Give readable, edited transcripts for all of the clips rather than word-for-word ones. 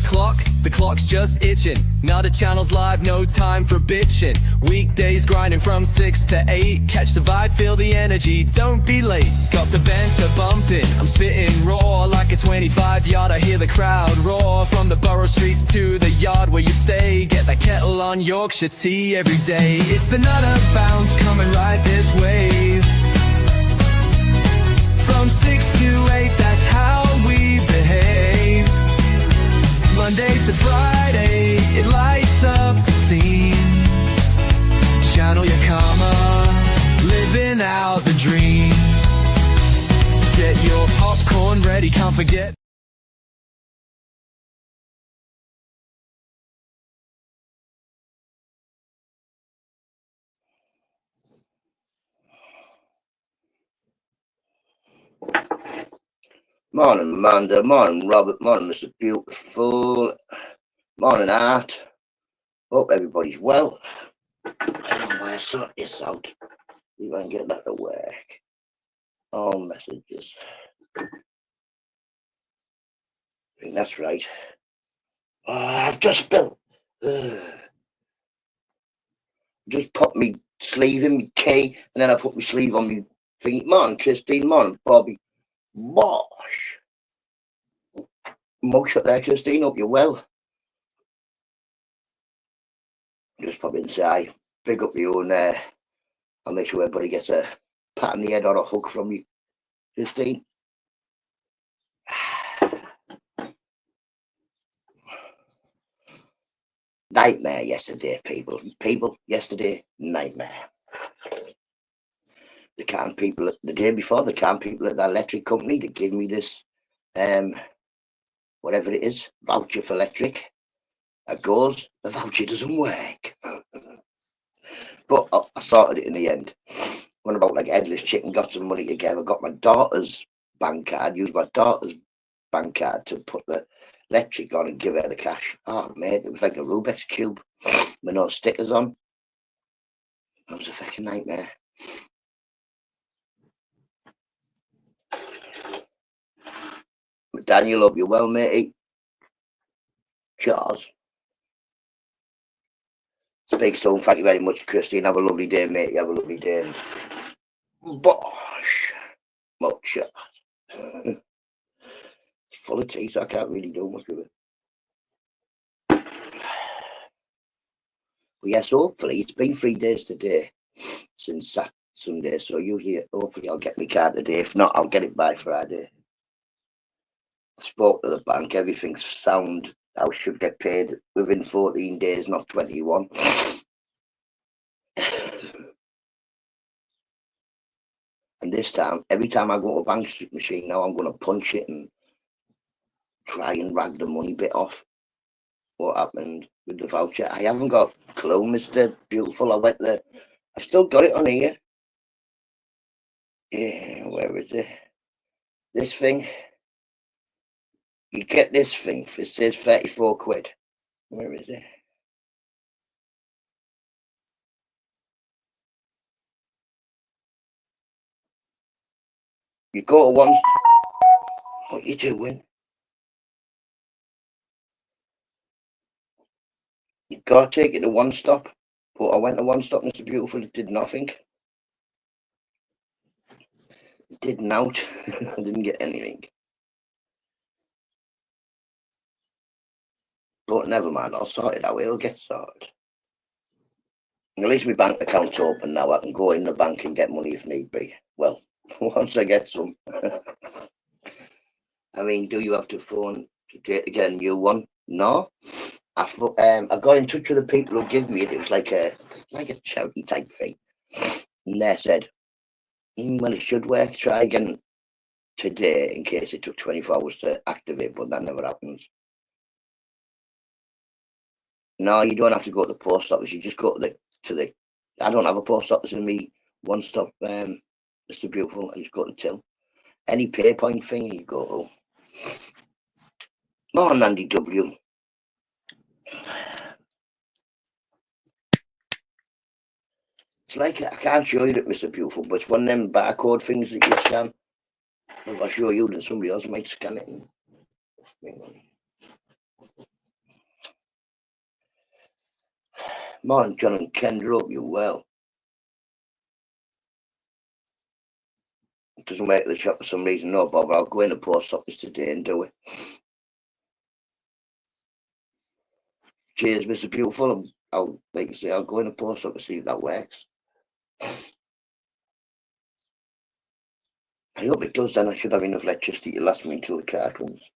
the clock's just itching. NUTTA channel's live, no time for bitching. Weekdays grinding from 6 to 8. Catch the vibe, feel the energy, don't be late. Got the banter bumping, I'm spitting raw like a 25-yard. I hear the crowd roar from the borough streets to the yard where you stay. Get that kettle on Yorkshire tea every day. It's the NUTTA bounce coming right this way. From 6 to 8, that's how we behave. Monday to Friday, it lights up the scene. Channel your karma, living out the dream. Get your popcorn ready, can't forget. Morning, Amanda. Morning, Robert. Morning, Mr. Beautiful. Morning, Art. Hope everybody's well. I don't know why I sort this out. See if I can get that to work. All messages. I think that's right. Oh, I've just spilled. Just put me sleeve in my key, and then I put my sleeve on me thingy. Morning, Christine. Morning, Bobby. Bosh. Mugshot there, Christine. Hope you're well. Just pop inside. Big up your own there. I'll make sure everybody gets a pat on the head or a hug from you, Christine. Nightmare yesterday, people. Yesterday, nightmare. The can people the day before, the can people at the electric company, they gave me this whatever it is, voucher for electric. It goes, the voucher doesn't work. But I sorted it in the end. Went about like headless chicken, got some money together, got my daughter's bank card, used my daughter's bank card to put the electric on and give her the cash. Oh mate, it was like a Rubik's Cube with no stickers on. It was a fucking nightmare. Daniel, hope you're well, matey. Charles. Speak soon. Thank you very much, Christine. Have a lovely day, mate. Have a lovely day. Bosh. Much. It's full of tea, so I can't really do much with it. But yes, hopefully, it's been 3 days today since Sunday, so usually, hopefully, I'll get my card today. If not, I'll get it by Friday. I spoke to the bank, everything's sound. I should get paid within 14 days, not 21. And this time, every time I go to a bank machine now, I'm going to punch it and try and rag the money bit off. What happened with the voucher? I haven't got a clue, Mr. Beautiful. I went there. I've still got it on here. Yeah, where is it? This thing. You get this thing, it says 34 quid. Where is it? You go to one. What you doing? You gotta take it to One Stop. But I went to One Stop, Mr. Beautiful, it did nothing. It didn't out. I didn't get anything. But never mind, I'll sort it out. It'll get sorted. At least my bank account's open now. I can go in the bank and get money if need be. Well, once I get some. I mean, do you have to phone to get a new one? No. I got in touch with the people who give me it. It was like a charity type thing. And they said, well, it should work. Try again today in case it took 24 hours to activate, but that never happens. No, you don't have to go to the post office. You just go to the. I don't have a post office in me. One Stop, Mr. Beautiful. I just go to till. Any pay point thing you go to. Morning, Andy W. It's like I can't show you it, Mr. Beautiful, but it's one of them barcode things that you scan. If I show you, then somebody else might scan it. Morning, John and Kendra. Hope you're well. It doesn't make the shop for some reason. No bother. I'll go in the post office today and do it. Cheers, Mr. Beautiful. I'll like you say, I'll go in the post office see if that works. I hope it does. Then I should have enough electricity to last me until the car comes.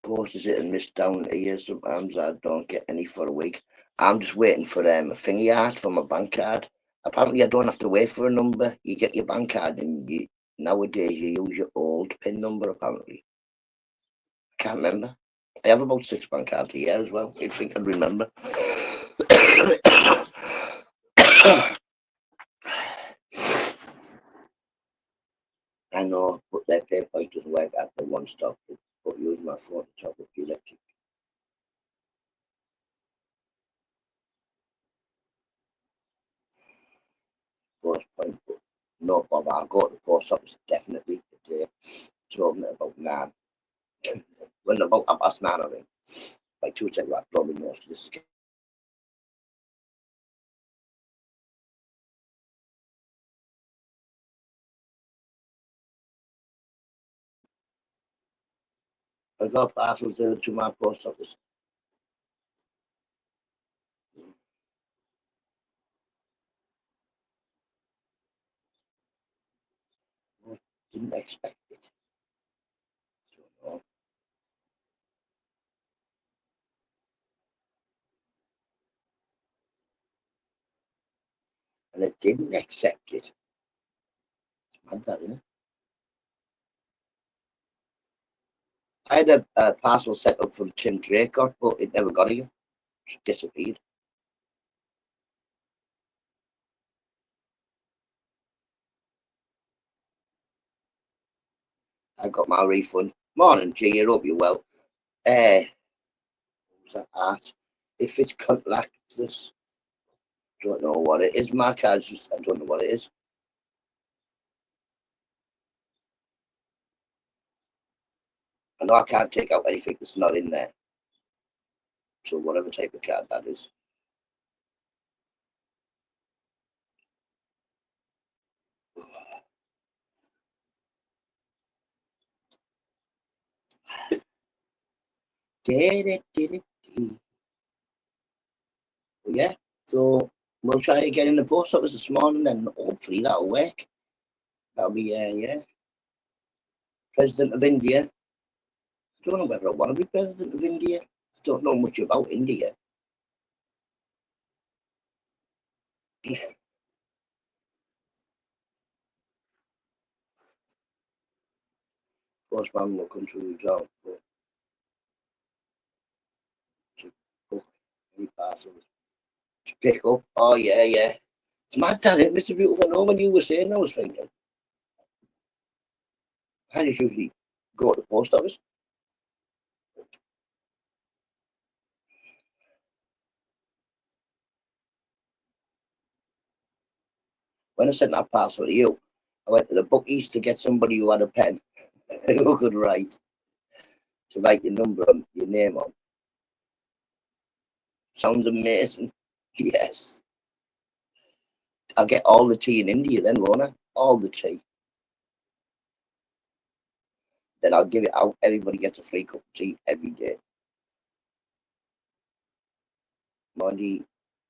Post is it and miss down here. Sometimes I don't get any for a week. I'm just waiting for a thingy art for my bank card. Apparently, I don't have to wait for a number. You get your bank card, and nowadays you use your old PIN number. Apparently, I can't remember. I have about 6 bank cards a year as well. You'd think I'd remember. I know, but their PayPal doesn't work after one stop. But use my phone to top up the electric. Post point, but no bother. I'll go to the post office definitely today. It's open at about 9. When about 9:30, I think. By 2 o'clock, I probably most of this. I got parcels delivered to my post office. Didn't expect it. Don't know. And I didn't accept it. Mad that, isn't it? I had a parcel set up from Tim Draycott, but it never got here. It disappeared. I got my refund. Morning, G. I hope you're well. What's that art? If it's contactless, don't know what it is. My card's just, I don't know what it is. I know I can't take out anything that's not in there. So whatever type of card that is. Yeah, so we'll try again in the post office this morning, and hopefully that'll work. That'll be yeah. President of India. I don't know whether I want to be president of India. I don't know much about India. Of course, one more country we go, but to book any parcels to pick up. Oh yeah. It's mad that it, Mr. Beautiful. No, when you were saying, I was thinking, I just usually go to the post office. When I sent that parcel to you, I went to the bookies to get somebody who had a pen who could write to write your number and your name on. Sounds amazing. Yes. I'll get all the tea in India then, won't I? All the tea. Then I'll give it out. Everybody gets a free cup of tea every day. Modi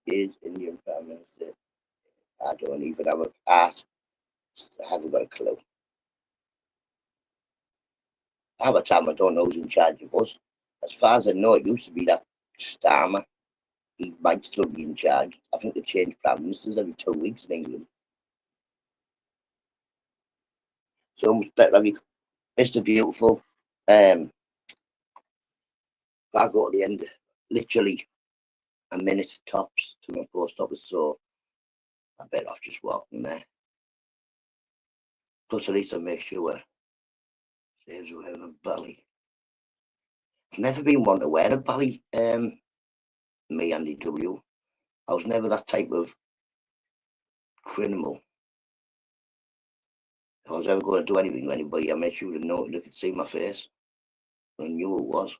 is Indian Prime Minister. I don't even have I haven't got a clue. Half the time I don't know who's in charge of us. As far as I know, it used to be that Starmer. He might still be in charge. I think they change prime ministers every 2 weeks in England. So much better have you, Mr. Beautiful. I go to the end, literally a minute tops to my post office, so I bet off just walking there. Plus, at least I make sure saves wearing a belly. I've never been one to wear a belly. Me, Andy W. I was never that type of criminal. If I was ever going to do anything with anybody, I made sure to know they could see my face. I knew who it was.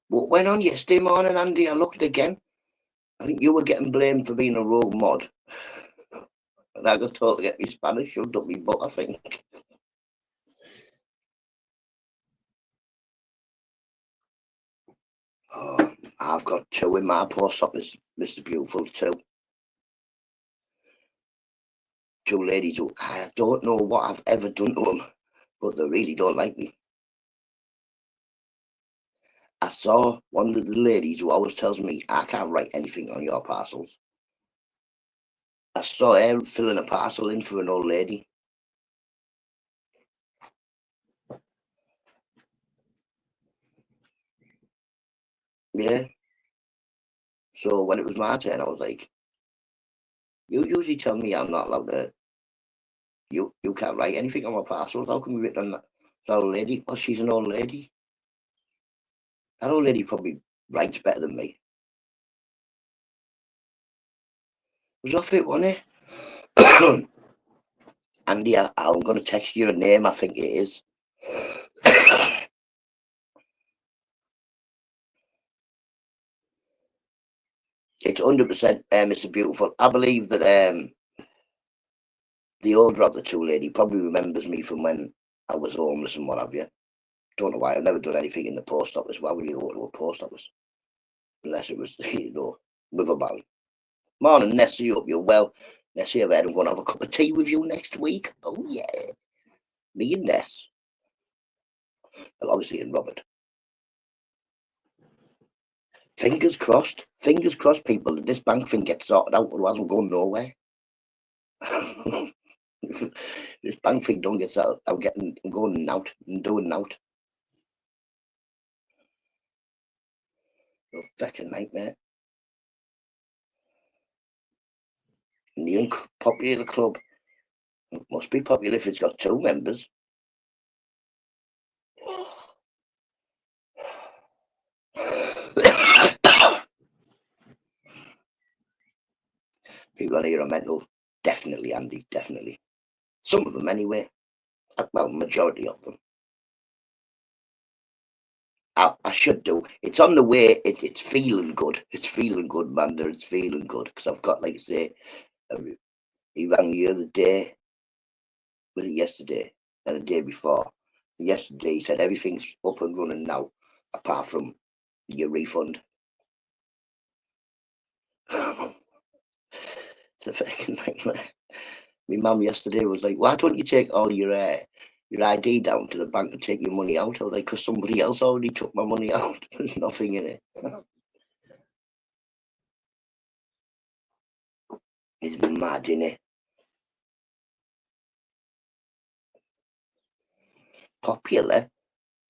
What went on yesterday morning, Andy? I looked again. I think you were getting blamed for being a rogue mod. And I got told to get me Spanish shoved up my butt, I think. Oh, I've got two in my post office, Mr. Beautiful, two. Two ladies who I don't know what I've ever done to them, but they really don't like me. I saw one of the ladies who always tells me I can't write anything on your parcels. I saw her filling a parcel in for an old lady. Yeah. So when it was my turn, I was like, you usually tell me I'm not allowed to, you can't write anything on my parcels. How come you written on that old lady? Well, she's an old lady. That old lady probably writes better than me. It was off it, wasn't it? Andy, I'm going to text you a name, I think it is. It's 100% Mr. Beautiful. I believe that the older of the two lady probably remembers me from when I was homeless and what have you. Don't know why. I've never done anything in the post office. Why would you go to a post office? Unless it was, with a Valley. Morning, Nessie. Hope you're well. Nessie, I've heard I'm going to have a cup of tea with you next week. Oh, yeah. Me and Ness. Well, obviously, and Robert. Fingers crossed, people, that this bank thing gets sorted out, otherwise I'm going nowhere. This bank thing don't get sorted, I'm going out and doing out. A fucking nightmare. And the unpopular club must be popular if it's got 2 members. People on here are mental. Definitely, Andy, definitely. Some of them anyway. Well, majority of them. I should do. It's on the way. It's feeling good. It's feeling good, Manda. It's feeling good because I've got, like I say, he rang the other day. Was it yesterday? And the day before. Yesterday, he said everything's up and running now, apart from your refund. It's a fucking nightmare. My mum yesterday was like, "Why don't you take all your ID down to the bank and take your money out?" I was like, "Because somebody else already took my money out. There's nothing in it." It's mad, innit? Popular?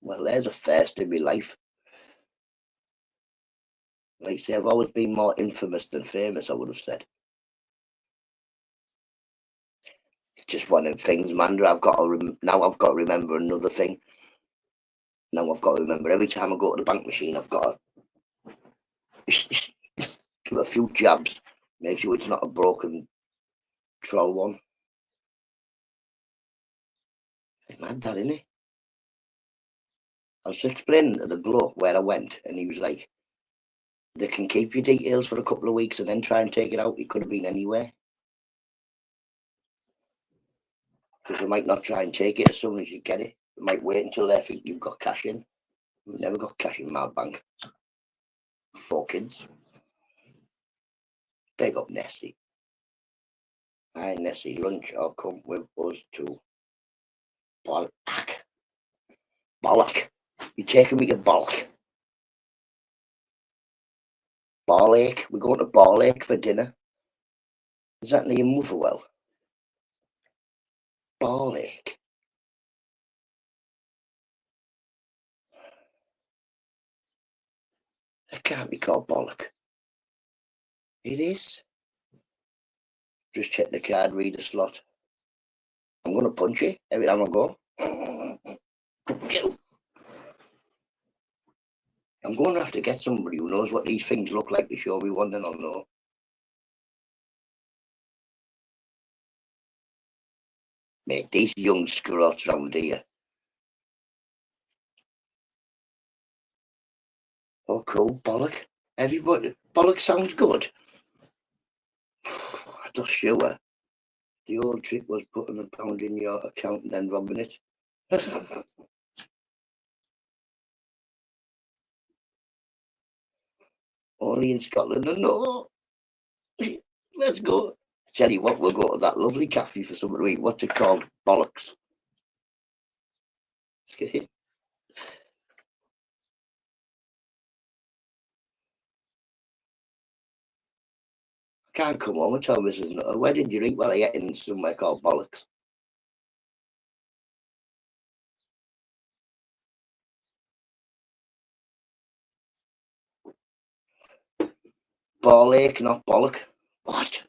Well, there's a first in my life. Like I say, I've always been more infamous than famous, I would have said. It's just one of the things, Mandra. Now I've got to remember another thing. Now I've got to remember every time I go to the bank machine, I've got to give a few jabs, make sure it's not a broken troll one. It's mad, that, isn't it? I was explaining to the bloke where I went, and he was like, "They can keep your details for a couple of weeks and then try and take it out. It could have been anywhere. Because they might not try and take it as soon as you get it. They might wait until they think you've got cash in." I've never got cash in my bank. 4 kids. Big up Nessie. Hi Nessie, lunch or come with us to Bollock. Bollock. You taking me to Bollock? Barlake. We're going to Barlake for dinner. Is that near Motherwell? Barlake. It can't be called Bollock. It is. Just check the card reader slot. I'm going to punch it every time I go. I'm going to have to get somebody who knows what these things look like to show me one, then I'll know. Mate, these young scrots round here. Oh, cool. Bollock. Everybody. Bollock sounds good. I'm not sure. The old trick was putting a pound in your account and then robbing it. Only in Scotland. No. Let's go. Tell you what, we'll go to that lovely cafe for something to eat. What's it called? Bollocks. I can't come home and tell Mrs. Nutter, where did you eat? Well, I ate in somewhere called Bollocks. Ball ache, not bollock. What?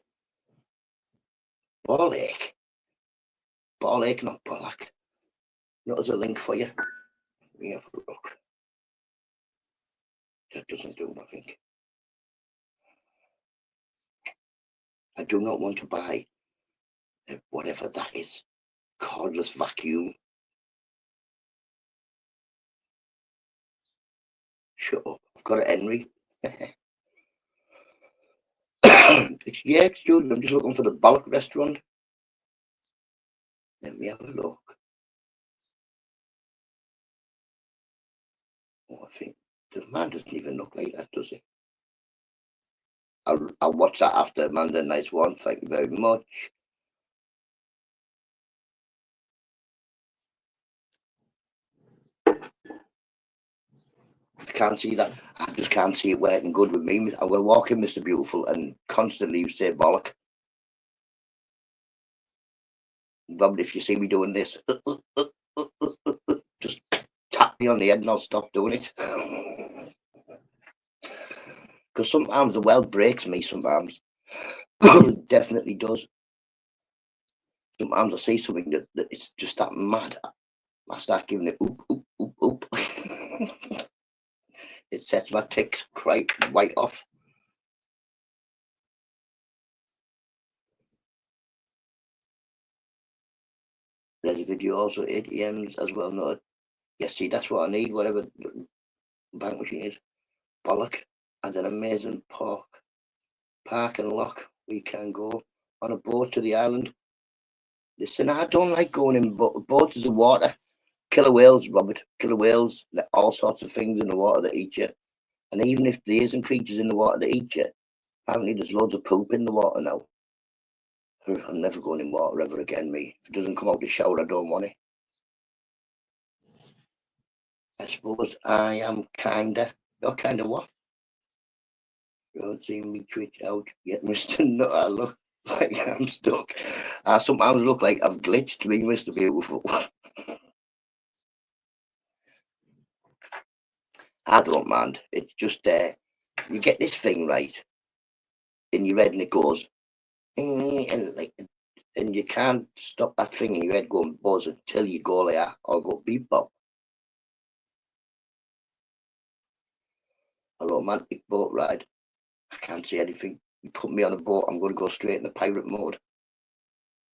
Ball ache? Ball ache, not bollock. Not as a link for you. Let me have a look. That doesn't do nothing. I do not want to buy whatever that is. Cordless vacuum. Shut up. I've got it, Henry. Yeah, excuse me. I'm just looking for the bollock restaurant. Let me have a look. Oh, I think the man doesn't even look like that, does he? I'll watch that after, Amanda. Nice one. Thank you very much. I can't see that. I just can't see it working good with me. I will walk in, Mr. Beautiful, and constantly you say bollock. Robert, if you see me doing this, just tap me on the head and I'll stop doing it. Because sometimes the world breaks me, sometimes. It definitely does. Sometimes I see something that it's just that mad. I start giving it oop, oop, oop, oop. It sets my ticks quite right off. There's a video also ATMs as well. No, yes, see, that's what I need. Whatever bank machine is, bollock, and an amazing park and lock. We can go on a boat to the island. Listen, I don't like going in boats in the water. Killer whales, Robert. Killer whales. All sorts of things in the water that eat you. And even if there isn't creatures in the water that eat you, apparently there's loads of poop in the water now. I'm never going in water ever again, me. If it doesn't come out the shower, I don't want it. I suppose I am kinda. You're kinda what? You don't see me twitch out yet, Mr. Nutter. I look like I'm stuck. I sometimes look like I've glitched, me, Mr. Beautiful. I don't mind. It's just you get this thing right in your head and it goes, and like, and you can't stop that thing in your head going buzz until you go there or go beep bop. A romantic boat ride. I can't see anything. You put me on a boat, I'm going to go straight into pirate mode.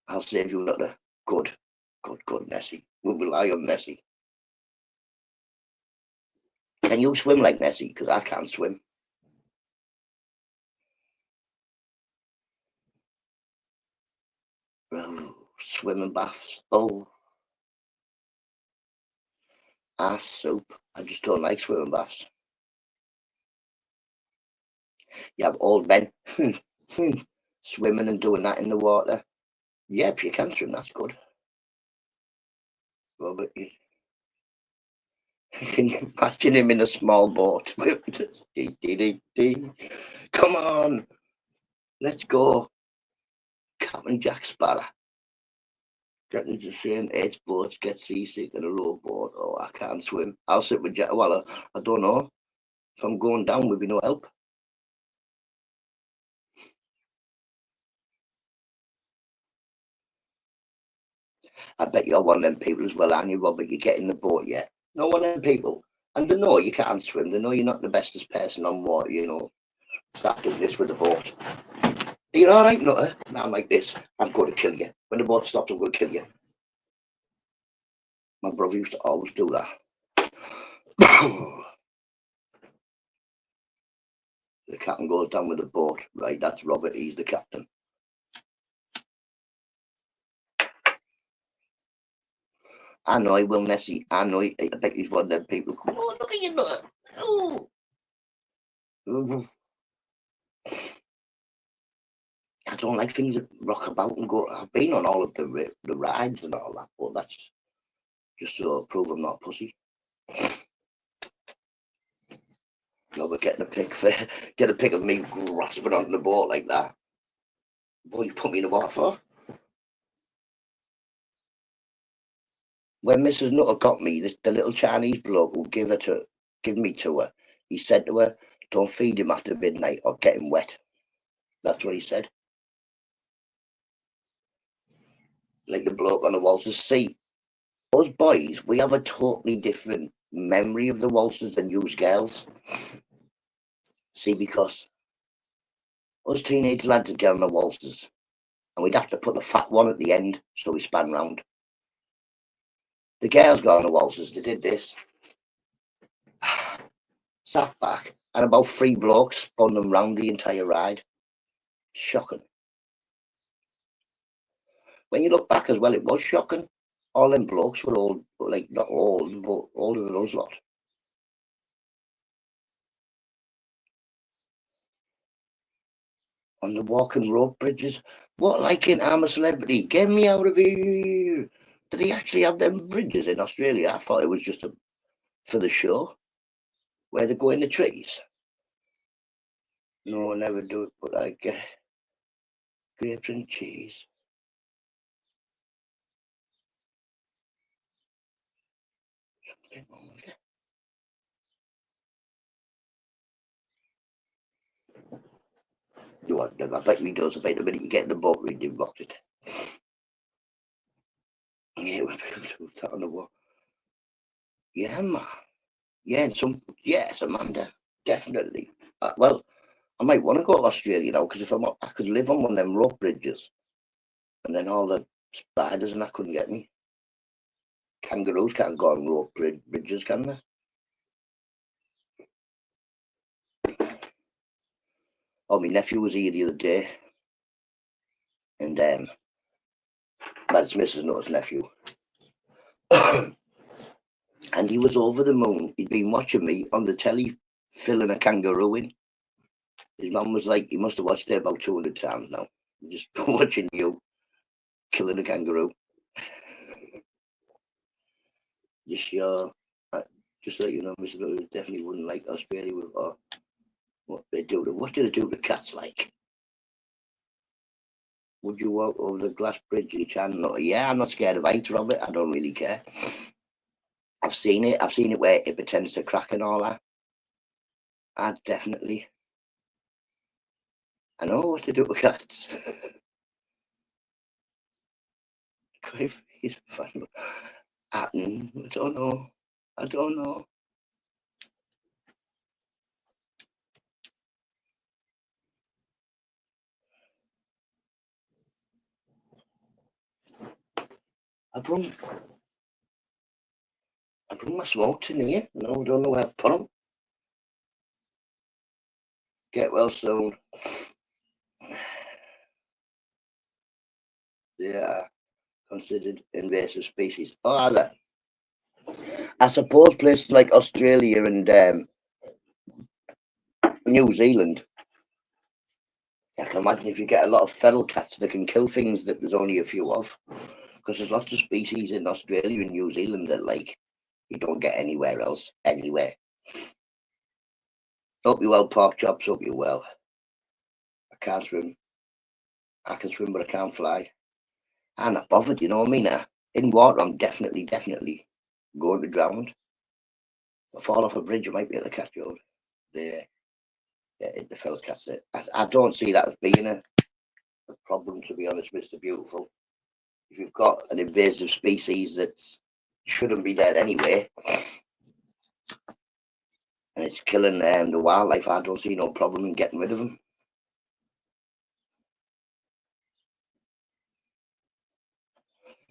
I'll save you another. Good. Good, good, Nessie. We'll rely on Nessie. Can you swim like Nessie? Because I can't swim. Oh, swimming baths. Oh, ass soup. I just don't like swimming baths. You have old men swimming and doing that in the water. Yeah, if you can swim, that's good. Robert, can you imagine him in a small boat? Come on, let's go. Captain Jack Sparrow. That is the same. 8 boats get seasick in a rowboat. Oh, I can't swim. I'll sit with Jack. Well, I don't know. If I'm going down, with no help. I bet you're one of them people as well, aren't you, Robert? You get in the boat, yeah. No, one of them people. And they know you can't swim. They know you're not the bestest person on water, you know. Start doing this with the boat. You're all right, Nutter. And I'm like this. I'm going to kill you. When the boat stops, I'm going to kill you. My brother used to always do that. The captain goes down with the boat. Right, that's Robert. He's the captain. I know he will, Nessie. I know I bet he's one of them people. Oh, look at you, Nutter. Oh. I don't like things that rock about and go. I've been on all of the rides and all that, but that's just to prove I'm not a pussy. No, but getting a pic of me grasping onto the boat like that. Boy, you put me in the water for? When Mrs. Nutter got me, the little Chinese bloke who give me to her, he said to her, "Don't feed him after midnight or get him wet." That's what he said. Like the bloke on the waltzers. See, us boys, we have a totally different memory of the waltzers than you girls. See, because us teenage lads would get on the waltzers, and we'd have to put the fat one at the end so we span round. The girls got on the waltzers, they did this. Sat back, and about 3 blokes spun them round the entire ride. Shocking. When you look back as well, it was shocking. All them blokes were old, like not old, but older than us lot. On the walking rope bridges. What, like in I'm a Celebrity? Get me out of here. Did they actually have them bridges in Australia? I thought it was just for the show, where they go in the trees. No, I never do it, but like grapes and cheese. Something wrong with you. You want them? I bet he does. I bet the minute you get in the boat, read him locked it. Yeah, we're sat on the wall. Yeah, man. Yeah, and yes, Amanda, definitely. Well, I might want to go to Australia now because if I could live on one of them rope bridges, and then all the spiders and that couldn't get me. Kangaroos can't go on rope bridges, can they? Oh, my nephew was here the other day, and that's Mrs. Nutter's nephew. And he was over the moon. He'd been watching me on the telly filling a kangaroo in. His mum was like, he must have watched it about 200 times now. Just watching you killing a kangaroo. Just just let you know, Mr. Nutter definitely wouldn't like Australia with what they do to what do they do to cats like? Would you walk over the glass bridge in China? Yeah, I'm not scared of heights, Robert. I don't really care. I've seen it. I've seen it where it pretends to crack and all that. I definitely. I know what to do with cats. Quite he's fun. I don't know. I don't know. I brought my smokes in here. No, I don't know where I put them. Get well soon. They are considered invasive species. Oh, are they? I suppose places like Australia and New Zealand. I can imagine if you get a lot of feral cats, they can kill things that there's only a few of. Because there's lots of species in Australia and New Zealand that like you don't get anywhere else. Anywhere. Hope you're well, pork chops. Hope you're well. I can't swim. I can swim, but I can't fly. I'm not bothered, you know what I mean? In water, I'm definitely going to drown. If I fall off a bridge, I might be able to catch you. The fellow cats. I don't see that as being a problem, to be honest, Mr. Beautiful. if you've got an invasive species that shouldn't be there anyway, and it's killing the wildlife, I don't see no problem in getting rid of them.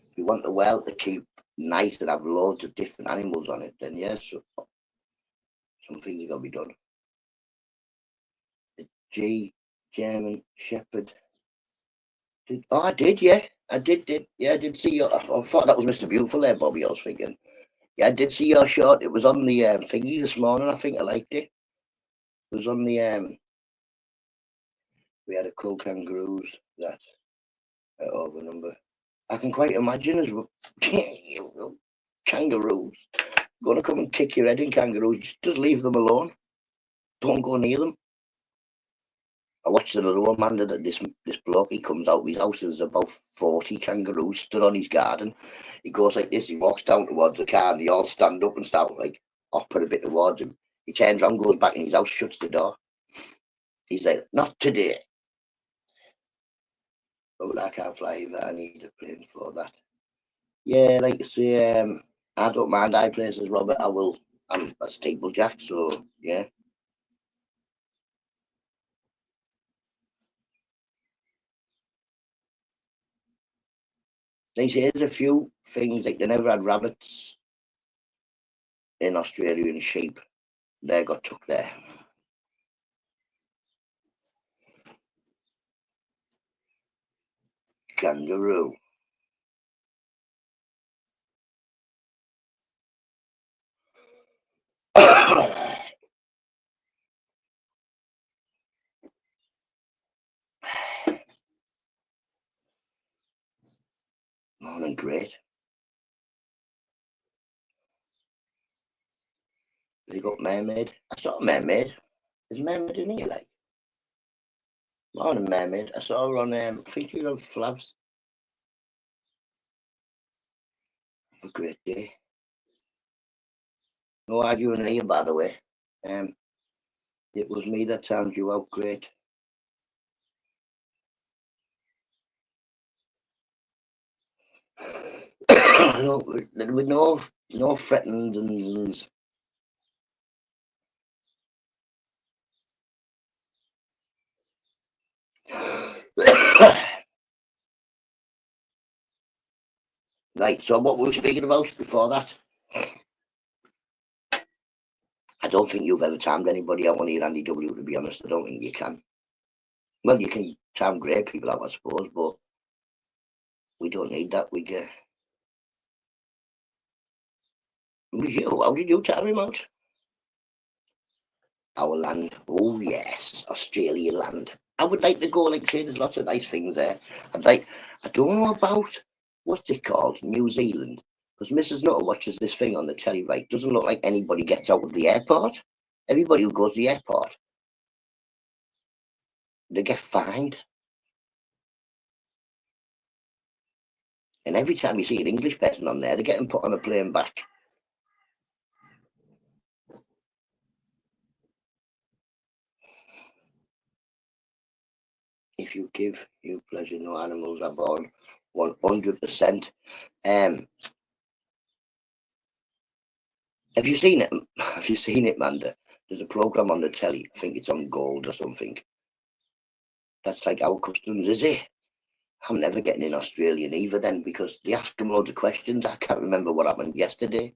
If you want the world to keep nice and have loads of different animals on it, then yes, some things have got to be done. The German Shepherd. I did, yeah. I did. Yeah, I did see your. I thought that was Mr. Beautiful there, Bobby. I was thinking. Yeah, I did see your short. It was on the thingy this morning. I think I liked it. It was on the we had a cool kangaroos that over number. I can quite imagine as well. Kangaroos gonna come and kick your head in. Kangaroos, just leave them alone. Don't go near them. I watched another one, man. That this bloke, he comes out of his house and there's about 40 kangaroos stood on his garden. He goes like this. He walks down towards the car and they all stand up and start like hopping a bit towards him. He turns around, goes back in his house, shuts the door. He's like, "Not today." But I can't fly either. I need a plane for that. Yeah, like I say, I don't mind high places, Robert. I will. I'm a steeplejack, so yeah. They say there's a few things like they never had rabbits in Australia and sheep. They got took there. Kangaroo. Morning, great. Have you got mermaid? I saw a mermaid. Is mermaid in here, like? Morning, mermaid. I saw her on, I think you're on Flavs. Have a great day. No arguing here, by the way. It was me that timed you out great. No, with no threatenings. Right, so what were we speaking about before that? I don't think you've ever timed anybody out on your Andy W, to be honest. I don't think you can. Well, you can time great people out, I suppose, but we don't need that. We get. It was you. How did you time him out? Our land. Oh yes, Australia land. I would like to go. Like say, there's lots of nice things there. I don't know about what's it called, New Zealand, because Mrs. Nutter watches this thing on the telly. Right, doesn't look like anybody gets out of the airport. Everybody who goes to the airport, they get fined. And every time you see an English person on there, they're getting put on a plane back. If you give you pleasure, no animals are born. 100%. Um, have you seen it? Have you seen it, Manda? There's a program on the telly. I think it's on Gold or something. That's like our customs, is it? I'm never getting in Australian either then because they ask them loads of questions. I can't remember what happened yesterday.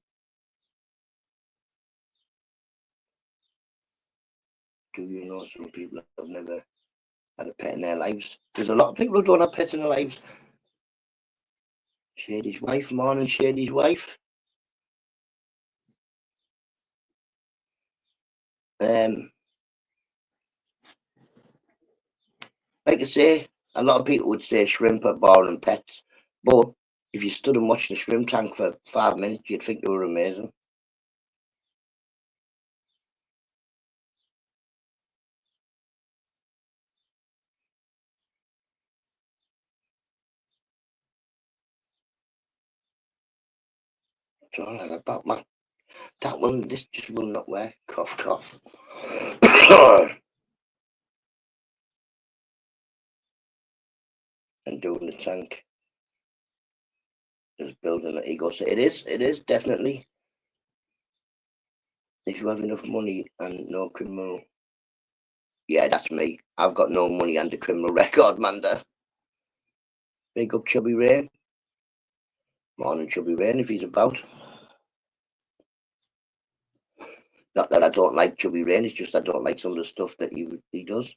Do you know some people have never had a pet in their lives? There's a lot of people who don't have pets in their lives. Shady's wife, morning, Shady's wife. Um, like I say, a lot of people would say shrimp are boring pets, but if you stood and watched the shrimp tank for 5 minutes, you'd think they were amazing. So like about that one, this just will not work. Cough, cough. And doing the tank. Just building an ego. So it is definitely. If you have enough money and no criminal, yeah, that's me. I've got no money and a criminal record, Manda. Big up Chubby Rain. Morning, Chubby Rain, if he's about. Not that I don't like Chubby Rain, it's just I don't like some of the stuff that he does.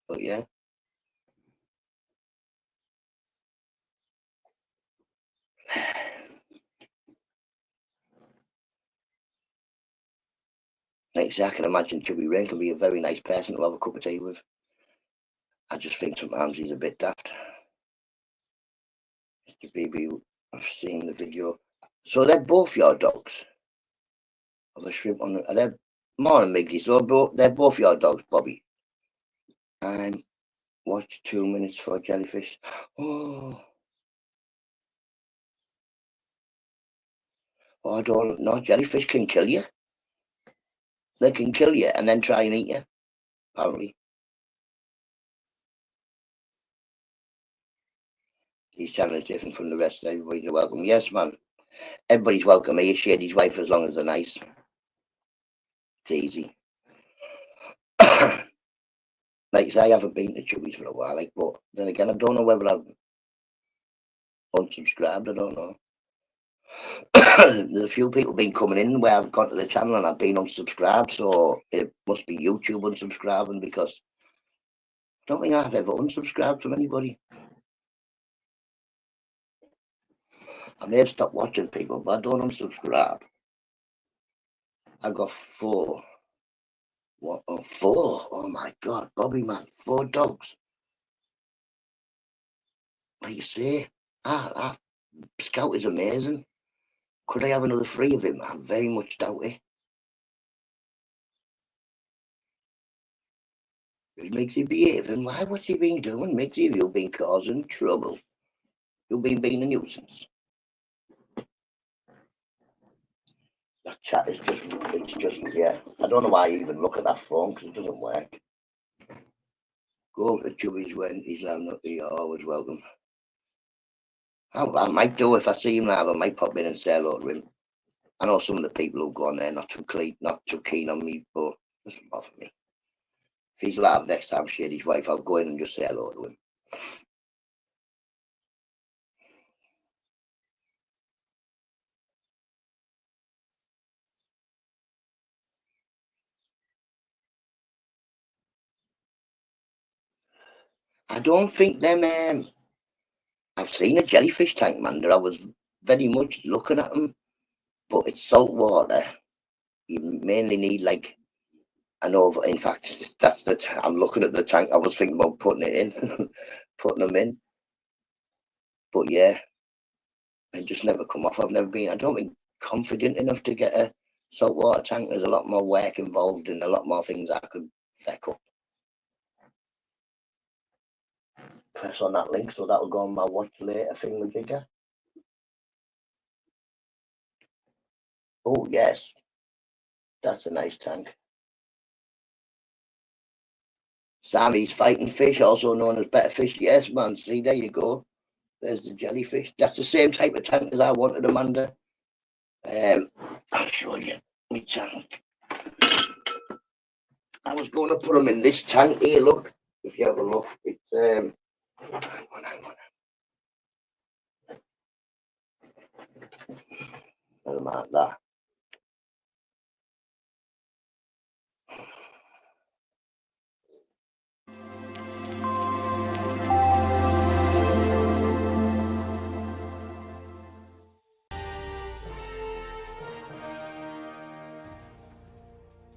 But yeah. Like I say, I can imagine Chubby Rain can be a very nice person to have a cup of tea with. I just think sometimes he's a bit daft. Mr. BB, I've seen the video. So they're both your dogs? Of a shrimp on are they morning Miggy, so they're both your dogs, Bobby. And watch 2 minutes for a jellyfish. Oh, I don't know. Jellyfish can kill you. They can kill you and then try and eat you, apparently. His channel is different from the rest. Everybody's welcome. Yes, man. Everybody's welcome. He shared his wife as long as they're nice. It's easy. Like I say, I haven't been to Chubby's for a while, like, but then again, I don't know whether I've unsubscribed. I don't know. There's a few people been coming in where I've gone to the channel and I've been unsubscribed, so it must be YouTube unsubscribing because I don't think I've ever unsubscribed from anybody. I may have stopped watching people, but I don't unsubscribe. I've got 4. What? Oh, 4? Oh my God, Bobby, man, 4 dogs. Like you say, Scout is amazing. Could I have another 3 of him? I very much doubt it. Migsy behaving. Why? What's he been doing? Migsy, you've been causing trouble. You've been being a nuisance. That chat is it's just, yeah. I don't know why I even look at that phone because it doesn't work. Go to Chubby's when he's live, you're always welcome. I might do if I see him live. I might pop in and say hello to him. I know some of the people who go on there not too keen on me, but it doesn't bother me. If he's live next time, share his wife, I'll go in and just say hello to him. I don't think them. I've seen a jellyfish tank, man. That I was very much looking at them, but it's salt water. You mainly need like an over. In fact, that's the. I'm looking at the tank. I was thinking about putting it in, putting them in, but yeah, they just never come off. I've never been. I don't think confident enough to get a saltwater tank. There's a lot more work involved and a lot more things I could feck up. Press on that link so that'll go on my watch later thingamajigger. Oh yes, that's a nice tank. Sammy's fighting fish, also known as better fish. Yes, man. See, there you go. There's the jellyfish. That's the same type of tank as I wanted, Amanda. I'll show you my tank. I was going to put them in this tank here. Look, if you have a look, it's hang on. Never mind that.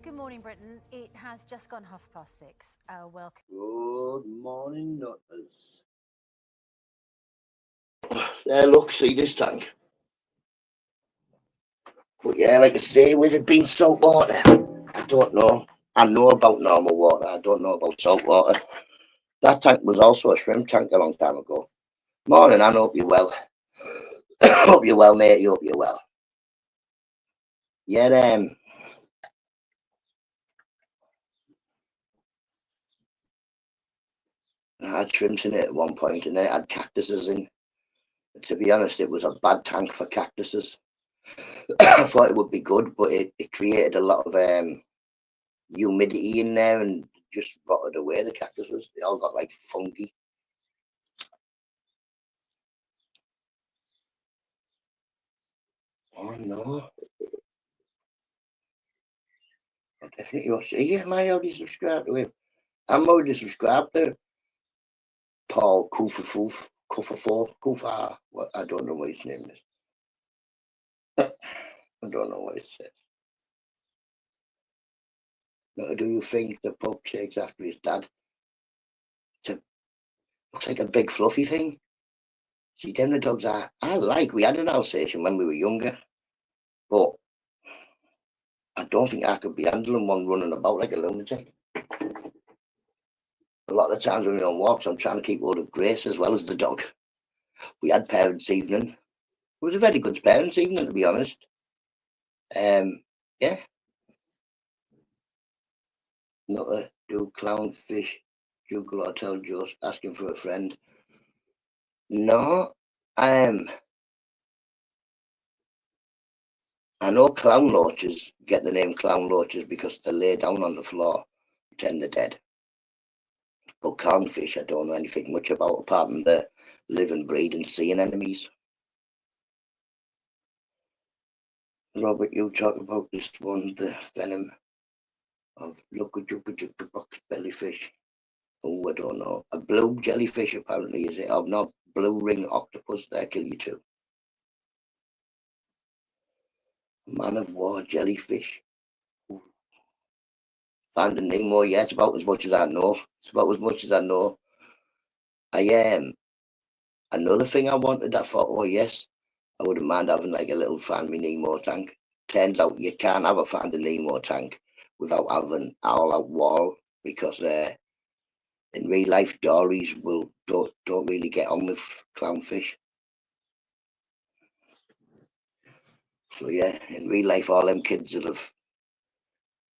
Good morning, Britain. It has just gone 6:30. Welcome. Good morning, nutters. There, look, see this tank. But yeah, like I say, with it being salt water, I don't know. I know about normal water. I don't know about salt water. That tank was also a shrimp tank a long time ago. Morning, I hope you're well. Hope you're well, mate. Hope you're well. Yeah, I had shrimps in it at one point, and then it had cactuses in. To be honest, it was a bad tank for cactuses. I thought it would be good, but it created a lot of humidity in there and just rotted away the cactuses. They all got like funky. Oh no. I definitely watched it. Yeah, am I already subscribed to him? I'm already subscribed to Paul Kufa. What, I don't know what his name is. I don't know what it says. Now, do you think the pup takes after his dad? Looks like a big fluffy thing. See, them the dogs I like. We had an Alsatian when we were younger, but I don't think I could be handling one running about like a lunatic. A lot of the times when we're on walks, I'm trying to keep hold of Grace as well as the dog. We had parents' evening. It was a very good parents' evening, to be honest. Yeah. NUTTA do clownfish juggle or tell Joe asking for a friend. No, I know clown loaches get the name clown loaches because they lay down on the floor, pretend they're dead. But clownfish, I don't know anything much about apart from the live and breed and sea anemones. Robert, you talk about this one, the venom of Lukajukajukka box jellyfish. Oh, I don't know. A blue jellyfish, apparently, is it? Oh, not blue ring octopus, they kill you too. Man of war jellyfish. Finding Nemo, yeah, it's about as much as I know. It's about as much as I know. I am. Another thing I wanted, I thought, oh yes, I wouldn't mind having like a little Find Me Nemo tank. Turns out you can't have a Finding Nemo tank without having all out wall because in real life dories don't really get on with clownfish. So yeah, in real life, all them kids that have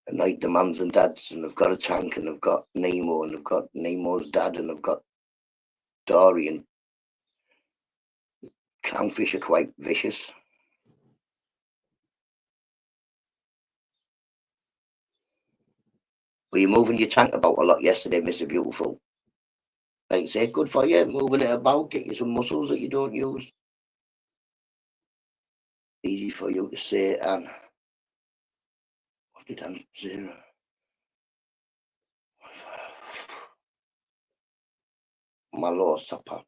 annoyed the mums and dads and have got a tank and have got Nemo and have got Nemo's dad and have got Dory and clownfish are quite vicious. Were you moving your tank about a lot yesterday, Mr. Beautiful? Like I say, good for you, moving it about, get you some muscles that you don't use. Easy for you to say, and what did I say? My lord, stop,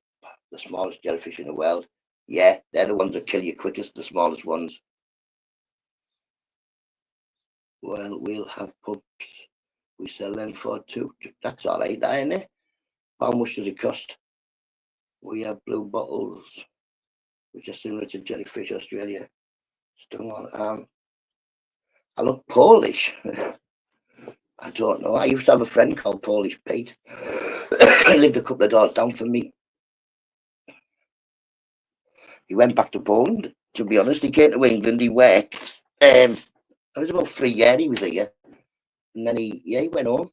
the smallest jellyfish in the world. Yeah, they're the ones that kill you quickest, the smallest ones. Well, we'll have pups. We sell them for two. That's all right, ain't it? How much does it cost? We have blue bottles, which are similar to jellyfish Australia. Stung on I look Polish. I don't know. I used to have a friend called Polish Pete. He lived a couple of doors down from me. He went back to Poland, to be honest. He came to England, he worked. It was about 3 years he was here. And then he went home.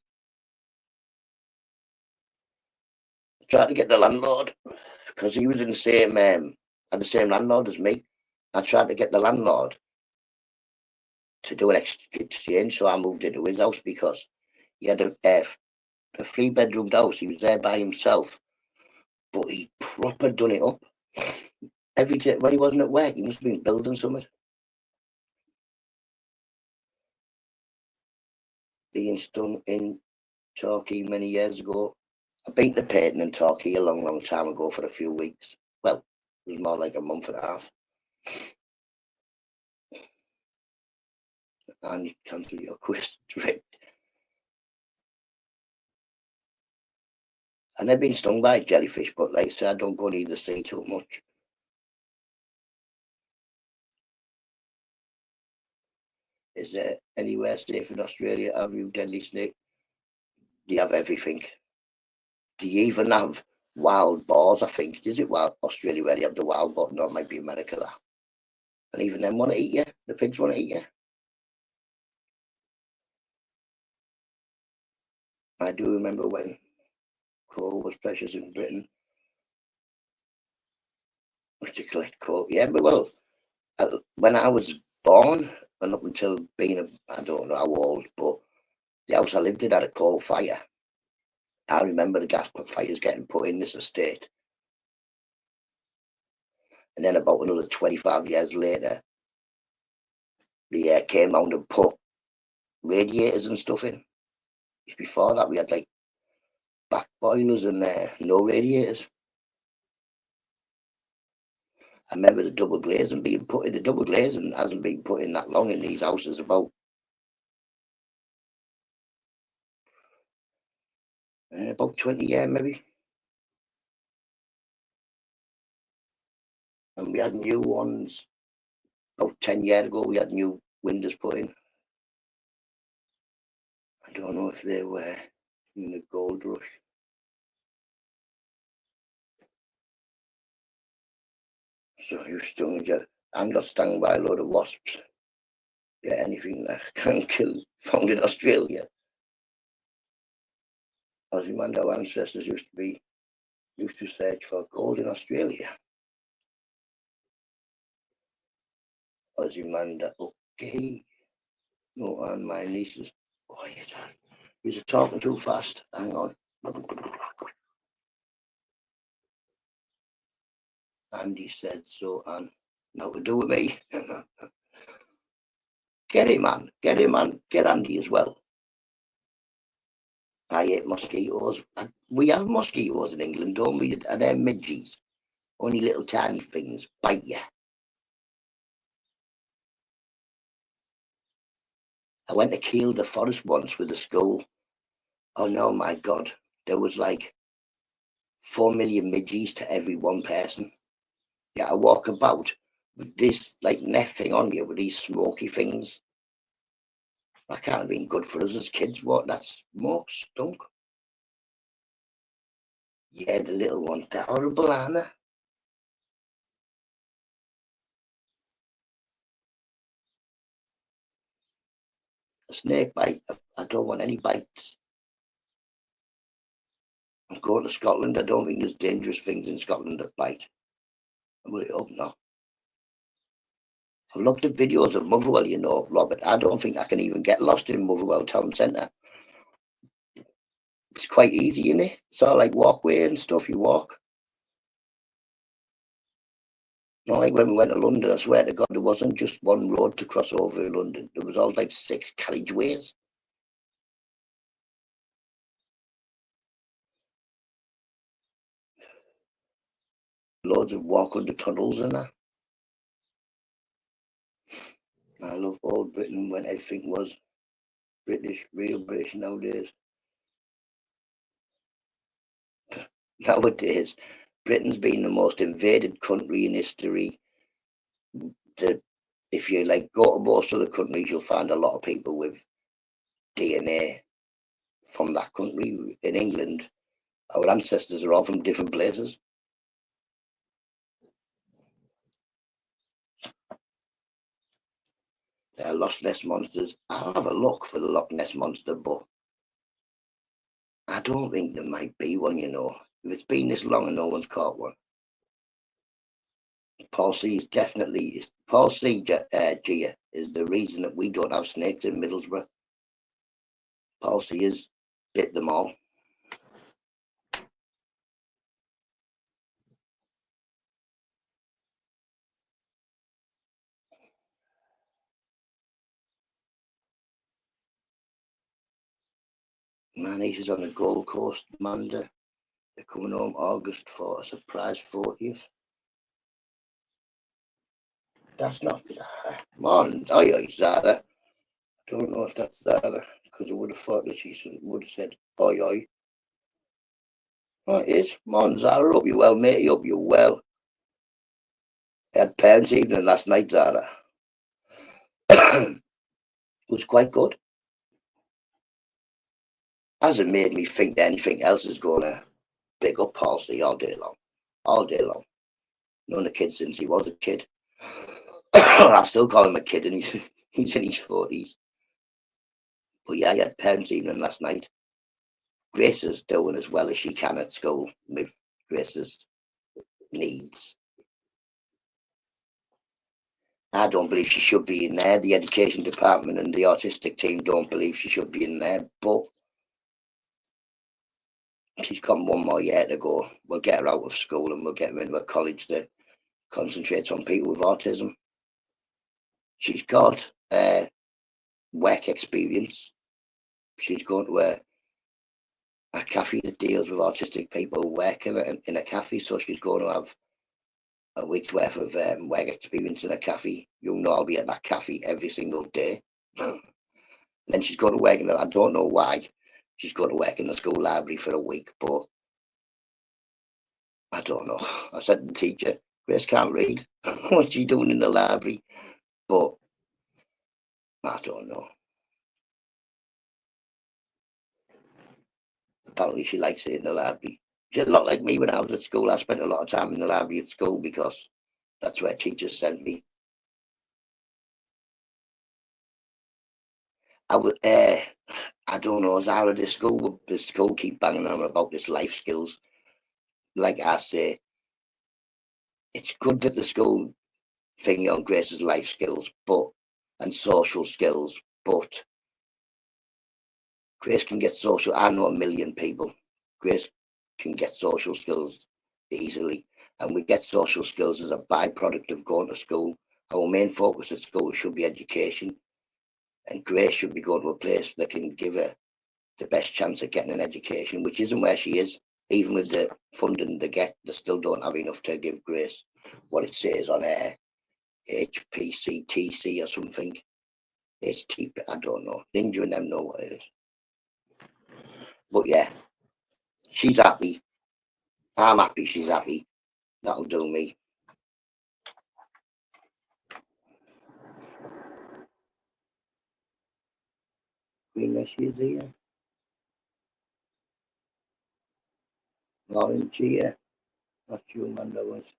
Tried to get the landlord because he was in the same had the same landlord as me. I tried to get the landlord to do an exchange, so I moved into his house because he had a 3-bedroomed house. He was there by himself, but he proper done it up. Every day when he wasn't at work, he must have been building something. Being stung in Turkey many years ago. I've been to Peyton in Turkey a long time ago for a few weeks. Well, it was more like a month and a half. And cancel your quiz direct. And I've been stung by jellyfish, but like I said, I don't go near the sea too much. Is there anywhere safe in Australia? Have you deadly snake? Do you have everything? Do you even have wild boars? I think is it wild Australia where you have the wild boar? No, it might be America that. And even them want to eat you. The pigs want to eat you. I do remember when coal was precious in Britain. to collect coal. Yeah, but well, when I was born and up until I don't know how old, but the house I lived in had a coal fire. I remember the gas fires getting put in this estate. And then about another 25 years later, they came round and put radiators and stuff in. Before that, we had like back boilers and no radiators. I remember the double glazing being put in. The double glazing hasn't been put in that long in these houses, about 20 years maybe. And we had new ones about 10 years ago. We had new windows put in. I don't know if they were in the gold rush. So you stung you. I'm got stung by a load of wasps. Yeah, anything that can kill found in Australia. Ozymandias, our ancestors used to search for gold in Australia. Ozymandias, okay. No, and my nieces. Oh, yes, you're talking too fast. Hang on. Andy said so, and now to do with me. Get him, man. Get him, man. Get Andy as well. I hate mosquitoes. We have mosquitoes in England, don't we? And they're midges. Only little tiny things bite you. I went to Kiel the Forest once with the school. Oh no, my God. There was like 4 million midges to every one person. Yeah, I walk about with this like net thing on you with these smoky things. That can't have been good for us as kids. What? That smoke stunk. Yeah, the little ones. They're horrible, aren't they? A snake bite. I don't want any bites. I'm going to Scotland. I don't think there's dangerous things in Scotland that bite. I really hope not. I've looked at videos of Motherwell, you know, Robert. I don't think I can even get lost in Motherwell town centre. It's quite easy, isn't it? It's all like walkway and stuff. You walk. Not like when we went to London, I swear to God, there wasn't just one road to cross over in London. There was always like 6 carriageways. Loads of walk under tunnels and that. I love old Britain when everything was British, real British nowadays. Nowadays, Britain's been the most invaded country in history. If you like go to most other countries, you'll find a lot of people with DNA from that country. In England, our ancestors are all from different places. Loch Ness monsters. I'll have a look for the Loch Ness monster, but I don't think there might be one, you know. If it's been this long and no one's caught one. Paul C is definitely Paul C. Gia is the reason that we don't have snakes in Middlesbrough. Paul C has bit them all. My niece is on the Gold Coast, Amanda. They're coming home August for a surprise 40th. That's not Mon. Oi, Zara. I don't know if that's Zara because I would have thought that she would have said oi. Oh, it is. Mon, Zara. Hope you well, mate. Hope you're well. I had parents' evening last night, Zara. It was quite good. Hasn't made me think that anything else is going to big up Paul C all day long. All day long. Known the kid since he was a kid. I still call him a kid and he's in his 40s. But yeah, I had parents' evening last night. Grace is doing as well as she can at school with Grace's needs. I don't believe she should be in there. The education department and the autistic team don't believe she should be in there, but she's got one more year to go. We'll get her out of school and we'll get her into a college that concentrates on people with autism. She's got work experience. She's going to a cafe that deals with autistic people working in a cafe, so she's going to have a week's worth of work experience in a cafe. You'll know I'll be at that cafe every single day. Then she's going to work in I don't know why she's going to work in the school library for a week, but I don't know. I said to the teacher, Grace can't read. What's she doing in the library? But I don't know. Apparently she likes it in the library. She's a lot like me when I was at school. I spent a lot of time in the library at school because that's where teachers sent me. I don't know, as out of the school keep banging on about this life skills. Like I say, it's good that the school thingy on Grace's life skills, and social skills, but Grace can get social. I know a million people. Grace can get social skills easily, and we get social skills as a byproduct of going to school. Our main focus at school should be education, and Grace should be going to a place that can give her the best chance of getting an education, which isn't where she is. Even with the funding they get, they still don't have enough to give Grace what it says on her HPCTC or something. HTP, I don't know. Ninja and them know what it is. But yeah, she's happy. I'm happy she's happy. That'll do me. Green she's here. Orange here. Not sure when that was.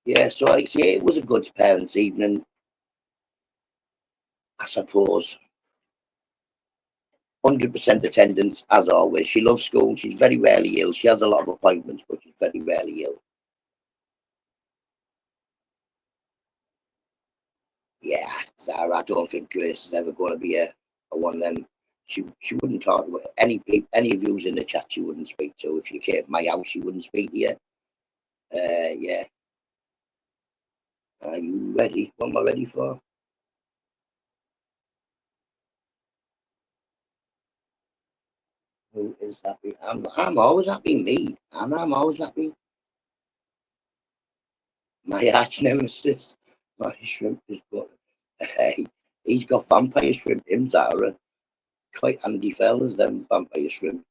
Yeah, so I say it was a good parents' evening, I suppose. 100% attendance as always. She loves school. She's very rarely ill. She has a lot of appointments, but she's very rarely ill. Yeah, Sarah, I don't think Grace is ever going to be a one of them. She wouldn't talk to any of yous in the chat. She wouldn't speak to. If you came to my house, she wouldn't speak to you. Yeah. Are you ready? What am I ready for? Who is happy? I'm always happy. Me, and I'm always happy. My arch nemesis, my shrimp is good. Hey, he's got vampire shrimp. Him, Zara. Quite handy fellas, them vampire shrimp.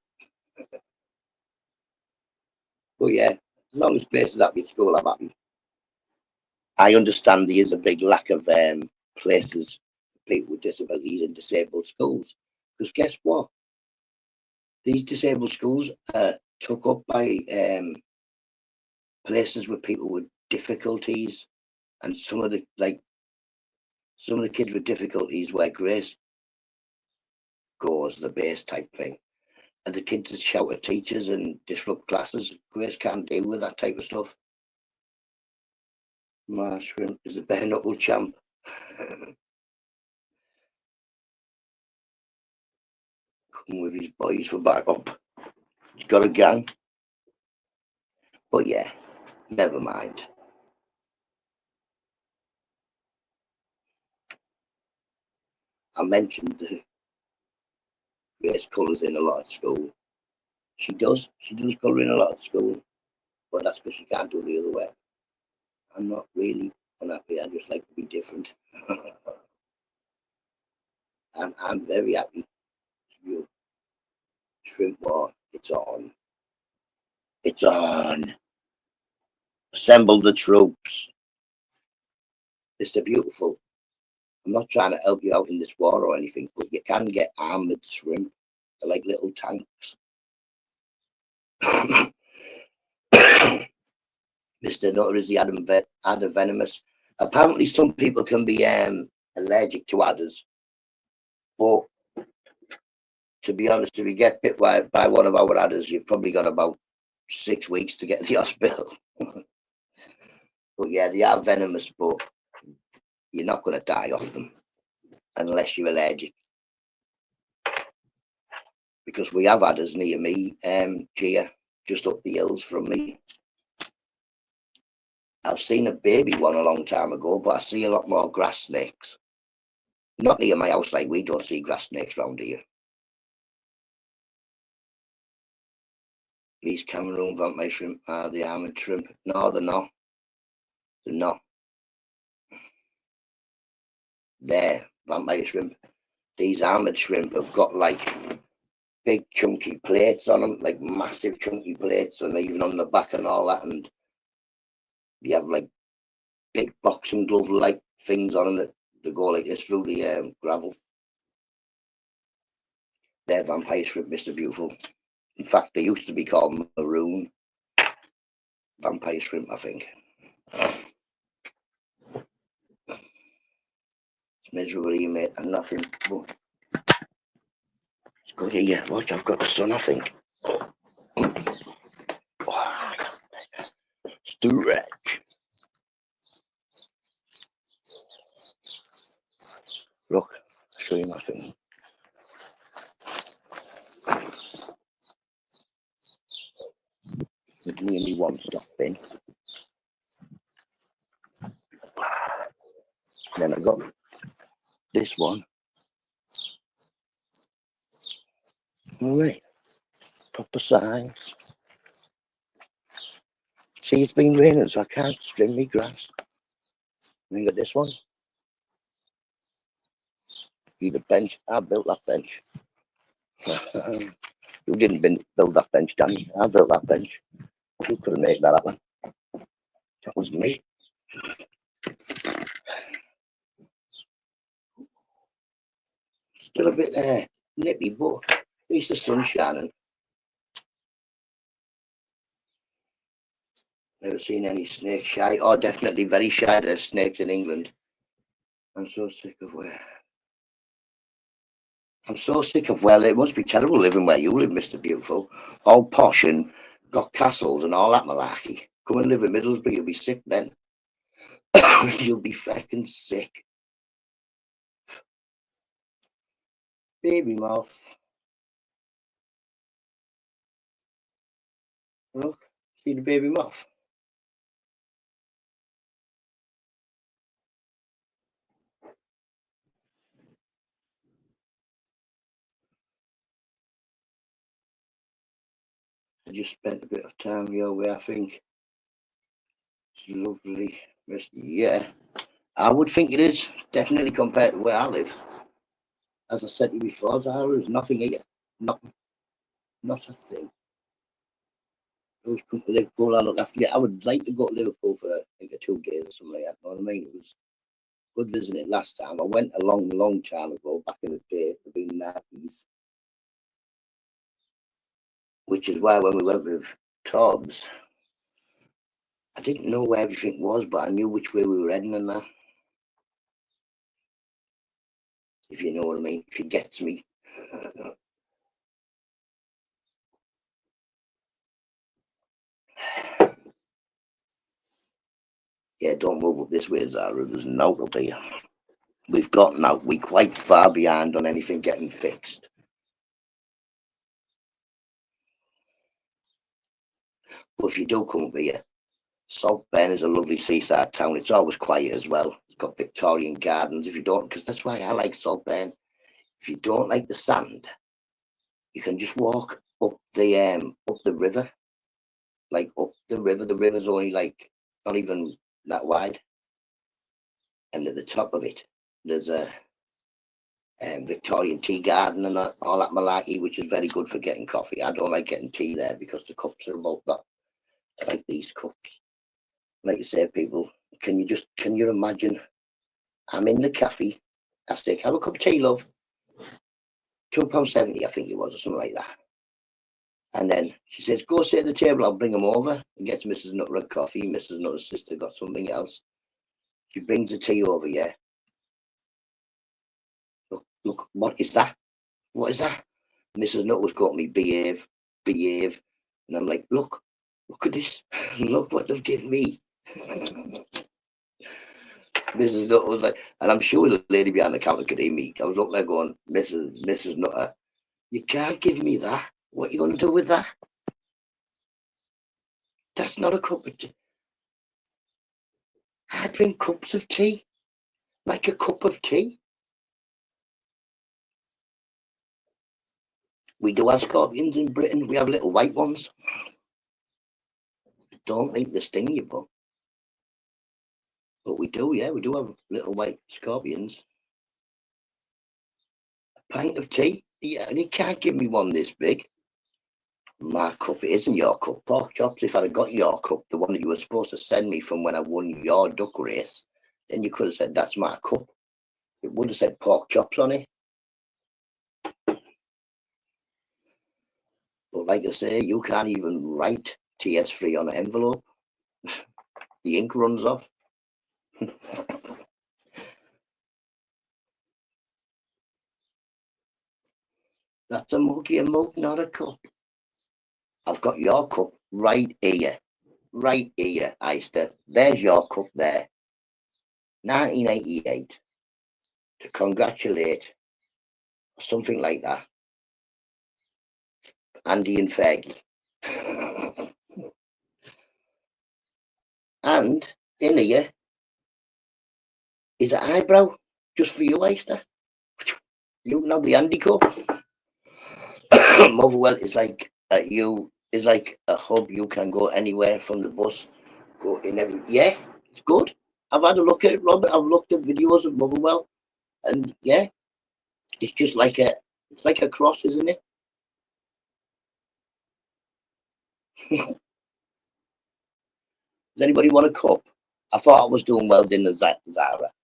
But yeah, as long as Grace is happy at school, I'm happy. I understand there is a big lack of places for people with disabilities in disabled schools. Because guess what? These disabled schools are took up by places with people with difficulties, and some of the kids with difficulties where Grace goes, the base type thing, and the kids that shout at teachers and disrupt classes. Grace can't deal with that type of stuff. My shrimp is a bare knuckle champ. Come with his boys for backup. He's got a gang. But yeah, never mind. I mentioned the Grace colours in a lot at school. She does colour in a lot at school, but that's because she can't do the other way. I'm not really unhappy. I just like to be different. And I'm very happy. You shrimp war, it's on. It's on. Assemble the troops. It's a beautiful. I'm not trying to help you out in this war or anything, but you can get armoured shrimp. They're like little tanks. Mr. Nutter is the adder venomous. Apparently, some people can be allergic to adders, but to be honest, if you get bit by one of our adders, you've probably got about 6 weeks to get to the hospital. But yeah, they are venomous, but you're not going to die off them unless you're allergic. Because we have had us near me, Gia, just up the hills from me. I've seen a baby one a long time ago, but I see a lot more grass snakes. Not near my house, like we don't see grass snakes round here. These Cameroon vampire shrimp are the armoured shrimp. No, they're not. They're not. They're vampire shrimp. These armoured shrimp have got like big chunky plates on them, like massive chunky plates, and even on the back and all that, and they have like big boxing glove like things on them that go like this through the gravel. They're vampire shrimp, Mr. Beautiful. In fact, they used to be called maroon vampire shrimp, I think. It's miserable here, mate, and nothing. But it's good here. Watch, I've got the sun, I think. Stretch. Look, I'll show you my thing. With nearly one stop bin. Then I got this one. All right, proper size. See, it's been raining, so I can't trim me grass. Then got this one. See the bench? I built that bench. You didn't build that bench, Danny. I built that bench. You couldn't make that happen. That was me. Still a bit nippy, but at least the sun's shining. Never seen any snakes shy. Oh, definitely very shy. There's snakes in England. I'm so sick of where. I'm so sick of, well, it must be terrible living where you live, Mr. Beautiful. All posh and got castles and all that malarkey. Come and live in Middlesbrough, you'll be sick then. You'll be fucking sick. Baby moth. Look, see the baby moth? I just spent a bit of time your way, I think. It's lovely. Yeah, I would think it is, definitely compared to where I live. As I said to you before, Zara, there's nothing here. Nothing. Not a thing. I always come to Liverpool, I look after you. I would like to go to Liverpool for like 2 days or something like that. You know what I mean? It was good visiting last time. I went a long time ago, back in the day, the 90s. Which is why when we went with Tobbs, I didn't know where everything was, but I knew which way we were heading and that. If you know what I mean, if you get me. Yeah, don't move up this way, Zara. There's no up here. We've got now. We're quite far behind on anything getting fixed. But if you do come up here, Salt Bend is a lovely seaside town. It's always quiet as well. It's got Victorian gardens. If you don't, because that's why I like Salt Bend. If you don't like the sand, you can just walk up the river, like up the river. The river's only like not even that wide, and at the top of it, there's a Victorian tea garden and all that malarkey, which is very good for getting coffee. I don't like getting tea there because the cups are about that. I like these cups. Like you say, people, can you imagine? I'm in the cafe. I say, have a cup of tea, love. £2.70, I think it was, or something like that. And then she says, go sit at the table, I'll bring them over. And gets Mrs. Nutter a coffee. Mrs. Nutter's sister got something else. She brings the tea over, yeah. Look, what is that? What is that? Mrs. Nutter was got me, behave. And I'm like, look at this. Look what they've given me. Mrs. Nutter was like, and I'm sure the lady behind the counter could hear me. I was looking there going, Mrs. Nutter, you can't give me that. What are you going to do with that? That's not a cup of tea. I drink cups of tea, like a cup of tea. We do have scorpions in Britain. We have little white ones. Don't think they sting you, but we do, yeah. We do have little white scorpions. A pint of tea? Yeah, and you can't give me one this big. My cup, it isn't your cup. Pork chops, if I'd have got your cup, the one that you were supposed to send me from when I won your duck race, then you could have said, that's my cup. It would have said pork chops on it. But like I say, you can't even write TS3 on an envelope. The ink runs off. That's a muggy mug, not a cup. I've got your cup right here. Right here, Eister. There's your cup there. 1988. To congratulate, or something like that, Andy and Fergie. And in here is an eyebrow just for you, Eister. You know the Andy cup. Motherwell is like a hub. You can go anywhere from the bus. Go in every. Yeah, it's good. I've had a look at it, Robert. I've looked at videos of Motherwell, and yeah, it's just like it's like a cross, isn't it? Does anybody want a cup? I thought I was doing well in the Zara.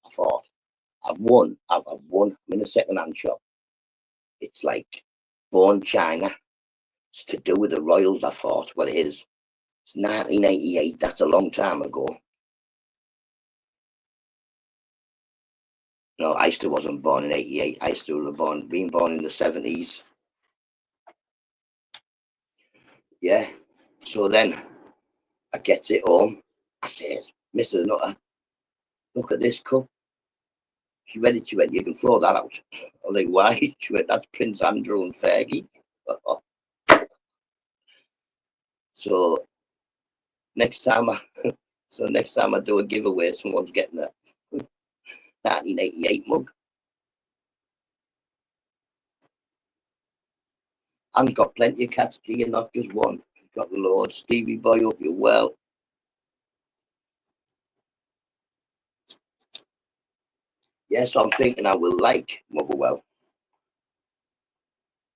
I thought I've won. I've won. I'm in a second-hand shop. It's like born China. It's to do with the Royals. I thought. Well, it is. It's 1988. That's a long time ago. No, Eister wasn't born in 88. Eister was being born in the 70s. Yeah. So then I get it home. I says, Mrs. Nutter, look at this cup. She read it. She went, you can throw that out. I was like, why? She went, that's Prince Andrew and Fergie. So next time I do a giveaway, someone's getting a 1988 mug. And got plenty of cats, G, and not just one. Got the Lord Stevie Boy, hope you're well. Yes, I'm thinking I will like Motherwell.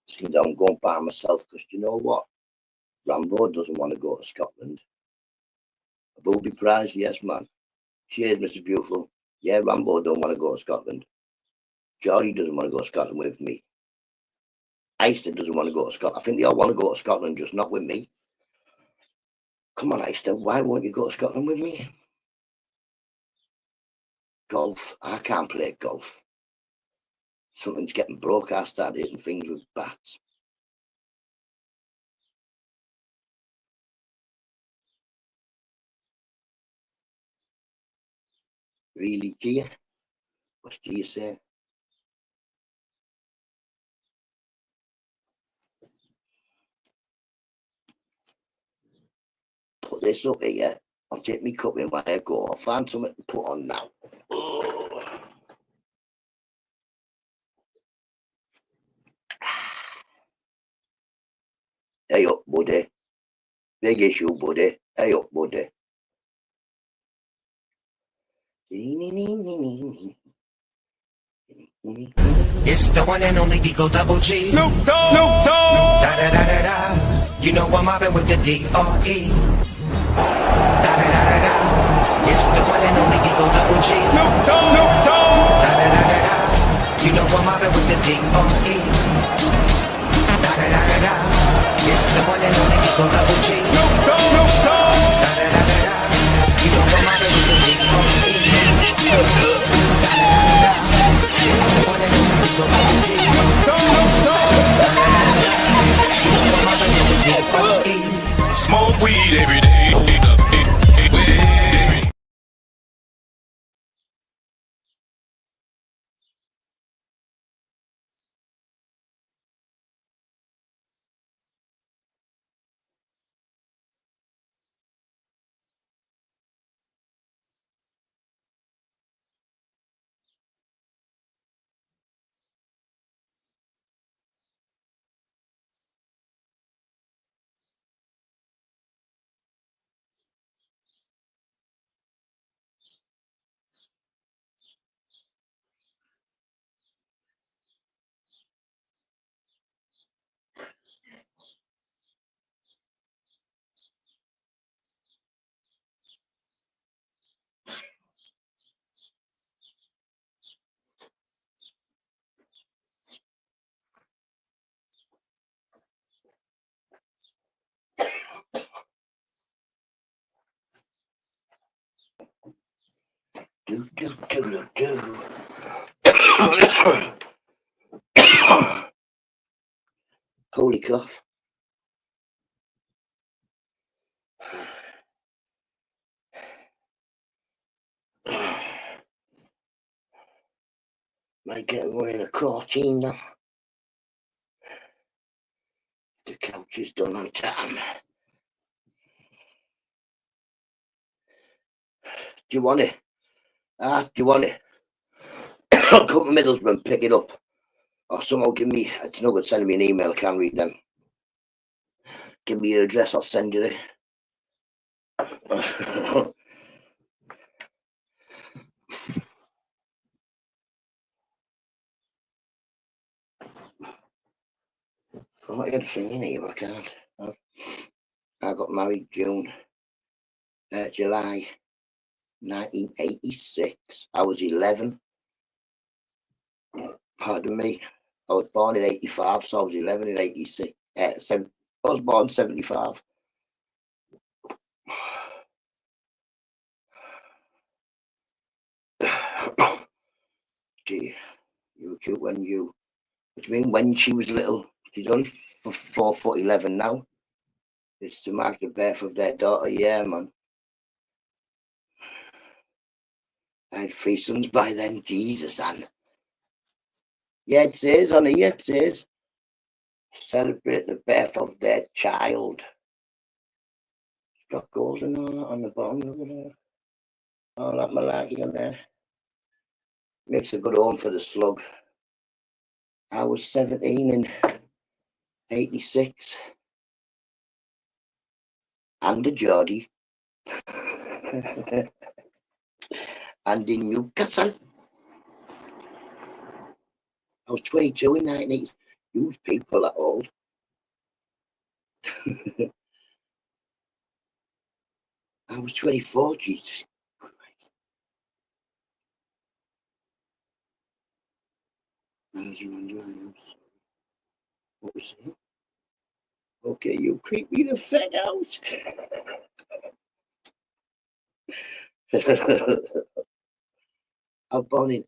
See, I'm going by myself because you know what? Rambo doesn't want to go to Scotland. A booby prize, yes, man. Cheers, Mr. Beautiful. Yeah, Rambo don't want to go to Scotland. Geordie doesn't want to go to Scotland with me. Eister doesn't want to go to Scotland. I think they all want to go to Scotland, just not with me. Come on, Eister, why won't you go to Scotland with me? Golf. I can't play golf. Something's getting broadcast at it and things with bats. Really, Gia? What's Gia saying? Put this up here. I'll take my cup in while I go. I'll find something to put on now. Hey up, buddy. Big issue, buddy. Hey up, buddy. It's the one and only Digo Double G. Snoop Dogg. Snoop Dogg. Da da da da da. You know I'm mobbing with the D.R.E. Da da da da da. It's the one and only Digo Double G. Snoop Dogg. Snoop Dogg. Da da da da da. You know I'm mobbing with the D.R.E. Da da da da da. It's the one and only Digo Double G. Snoop Dogg. Snoop Dogg. Da da da da da. You know I'm mobbing with the D.R.E. Da da da da da. It's the one and only Digo Double G. Smoke weed every day. Holy cough. Might get wearing a cartoon now. The couch is done on time. Do you want it? Do you want it? Come to Middlesbrough and pick it up. Or someone give me, it's no good sending me an email, I can't read them. Give me your address, I'll send you it. I'm not going to sing in here, I can't. I got married July 1986. I was 11. Pardon me. I was born in 85, so I was 11 in 86. I was born 75. Gee, you were cute when you, which means when she was little. She's only 4'11" now. It's to mark the birth of their daughter. Yeah, man. I had 3 sons by then. Jesus, and yeah, it says on here, it says celebrate the birth of their child. It's got gold and all that on the bottom. Look at that. All that malarkey on there. Makes a good home for the slug. I was 17 in 86. And a Geordie. And in Newcastle. I was 22 in 1980s. You people are old. I was 24, Jesus Christ. What was it? Okay, you creep me the fed out. I'm born in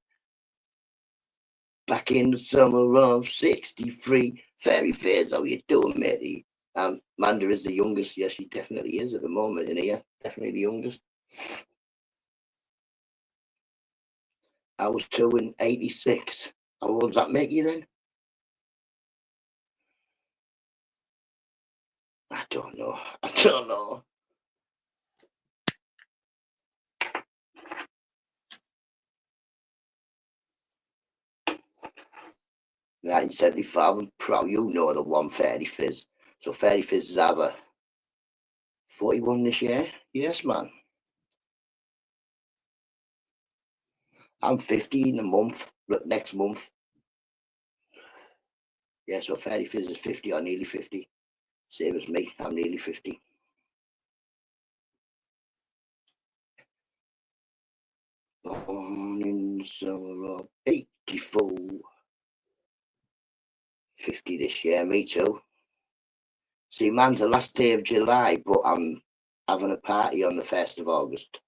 back in the summer of 63. Fairy Fairs, how you doing, matey? Manda is the youngest. Yes, she definitely is at the moment in here. Definitely the youngest. I was 2 in 86. How old does that make you then? I don't know. I don't know. In 1975, I'm proud you know the one Fairy Fizz. So Fairy Fizz is either 41 this year. Yes, man. I'm 50 in a month, next month. Yeah, so Fairy Fizz is 50 or nearly 50. Same as me, I'm nearly 50. Born in the summer of 84. 50 this year, me too. See, mine's the last day of July, but I'm having a party on the 1st of August.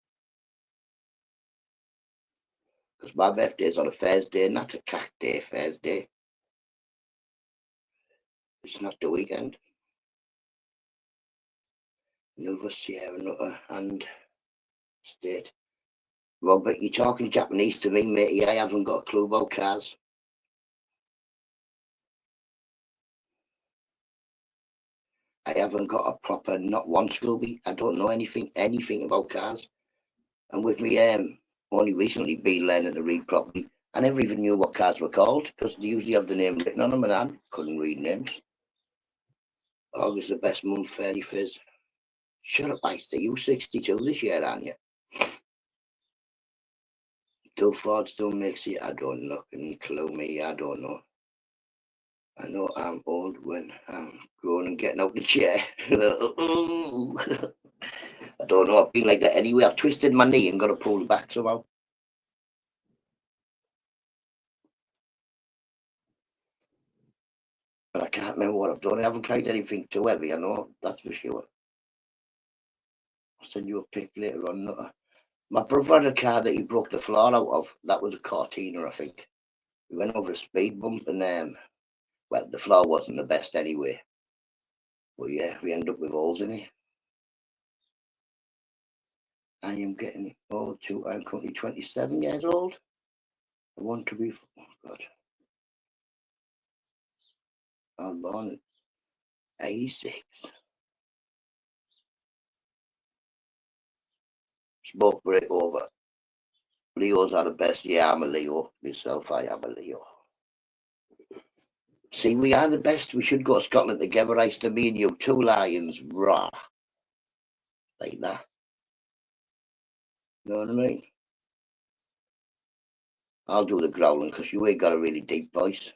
Because my birthday's on a Thursday, and that's a cack day, Thursday. It's not the weekend. Nova, Sierra, Nutta, and State. Robert, you're talking Japanese to me, matey. I haven't got a clue about cars. I haven't got a proper, not one Scooby. I don't know anything about cars. And with me, only recently been learning to read properly. I never even knew what cars were called because they usually have the name written on them, and I couldn't read names. August the best month, Fairy Fizz. Shut up, Ice. You 62 this year, aren't you? Still Ford still makes it. I don't know. Can clue me? I don't know. I know I'm old when I'm grown and getting out the chair. I don't know. I've been like that anyway. I've twisted my knee and got to pull it back somehow. And I can't remember what I've done. I haven't carried anything too heavy, I know. That's for sure. I'll send you a pic later on. My brother had a car that he broke the floor out of. That was a Cortina, I think. We went over a speed bump and well, the floor wasn't the best anyway. But yeah, we ended up with holes in it. I am getting old too. I'm currently 27 years old. I want to be. Oh God. I'm born in 86. Smoke break over. Leos are the best. Yeah, I'm a Leo. Myself, I am a Leo. See, we are the best. We should go to Scotland together. I to me and you, two lions, rah. Like that. You know what I mean? I'll do the growling because you ain't got a really deep voice.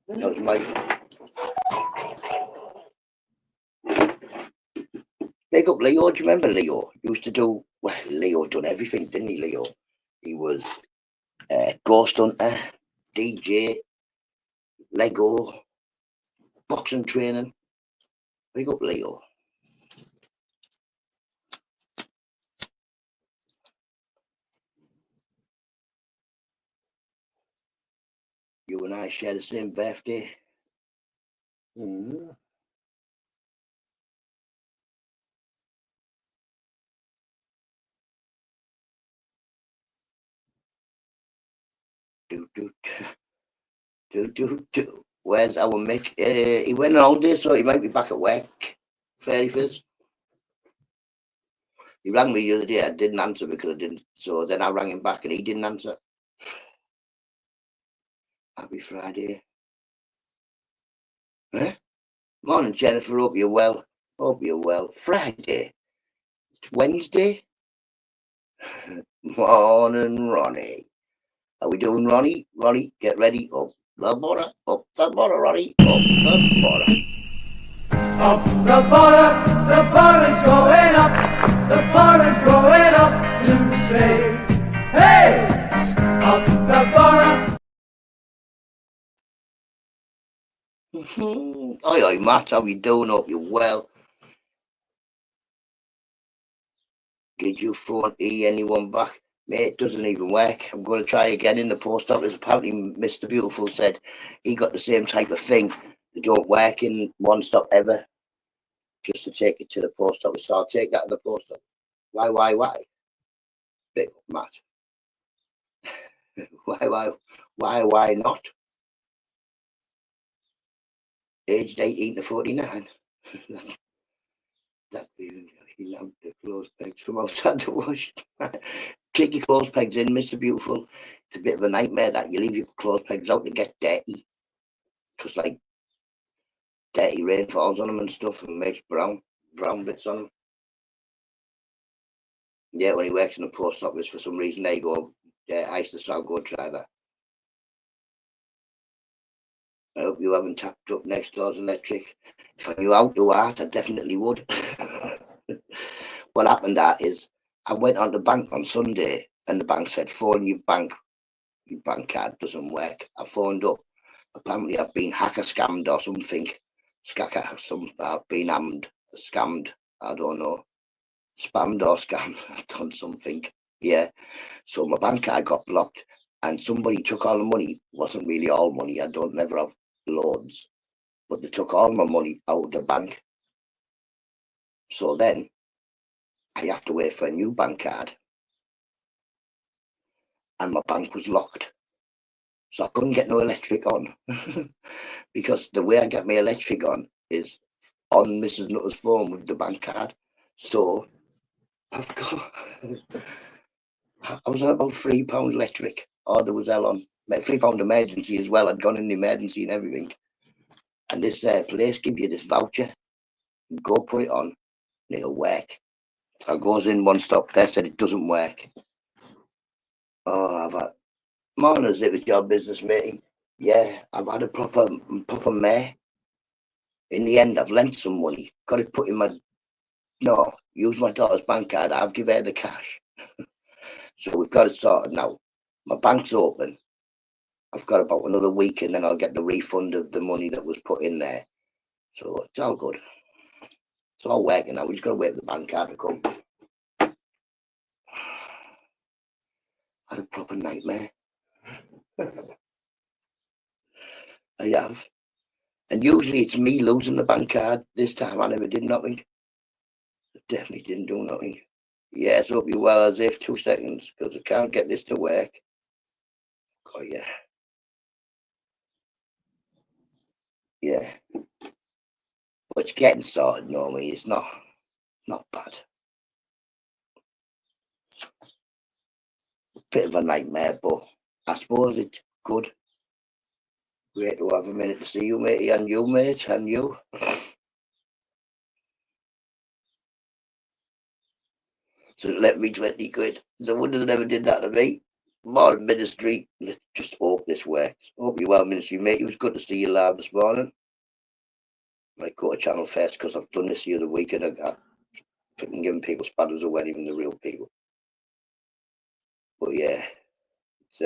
That was my big up Leo. Do you remember Leo? Used to do well. Leo done everything, didn't he? Leo. He was ghost hunter, DJ, Lego, boxing training. Big up Leo. You and I share the same birthday. Mm-hmm. Do. Where's our Mick? He went on holiday, so he might be back at work. Fairy Fizz. He rang me the other day. I didn't answer because I didn't. So then I rang him back and he didn't answer. Happy Friday. Huh? Morning, Jennifer. Hope you're well. Hope you're well. Friday. It's Wednesday. Morning, Ronnie. Are we doing Ronnie? Ronnie, get ready. Up the border, Ronnie. Up the border. Up the border's going up, the border's going up to say, hey, up the border. Oi, Matt, how you doing? Hope you're well. Did you phone anyone back? Mate, it doesn't even work. I'm going to try again in the post office. Apparently, Mr. Beautiful said he got the same type of thing. They don't work in One Stop Ever. Just to take it to the post office. So I'll take that to the post office. Why? Big up, Matt. Why not? Aged 18 to 49. that you know, the clothes pegs from outside the wash. Take your clothes pegs in, Mr. Beautiful. It's a bit of a nightmare that you leave your clothes pegs out to get dirty. Because like dirty rain falls on them and stuff and makes brown bits on them. Yeah, when he works in the post office for some reason, there you go. Yeah, I used to start go try that. I hope you haven't tapped up next door's electric. If I knew how to art, I definitely would. What happened that is I went on the bank on Sunday and the bank said phone your bank card doesn't work. I phoned up. Apparently I've been hacker scammed or something. I've been scammed. I don't know. Spammed or scammed. I've done something. Yeah. So my bank card got blocked and somebody took all the money. It wasn't really all money. I don't never have loads. But they took all my money out of the bank. So then I have to wait for a new bank card. And my bank was locked. So I couldn't get no electric on. Because the way I get my electric on is on Mrs. Nutter's phone with the bank card. So I've got I was on about £3 electric. Or there was hell on £3 emergency as well. I'd gone in the emergency and everything. And this place give you this voucher. Go put it on and it'll work. So I goes in One Stop. They said it doesn't work. Oh, I've had mornings, it was your business, mate. Yeah, I've had a proper mare. In the end, I've lent some money. Got it put in my use my daughter's bank card. I've given her the cash. So we've got it sorted now. My bank's open. I've got about another week and then I'll get the refund of the money that was put in there. So it's all good. It's all working now. We just got to wait for the bank card to come. I had a proper nightmare. I have. And usually it's me losing the bank card. This time I never did nothing. I definitely didn't do nothing. Yes, hope you well as if 2 seconds, because I can't get this to work. Oh yeah. Yeah. But it's getting sorted normally. It's not bad. Bit of a nightmare, but I suppose it's good. Great to have a minute to see you, matey, and you, mate, and you. So let me 20 quid. So wonder they never did that to me. Morning, Ministry. Let's just hope this works. Hope you're well, Ministry, mate. It was good to see you live this morning. Might go to Channel first because I've done this the other week and I got fucking giving people spanners away, even the real people. But yeah, it's,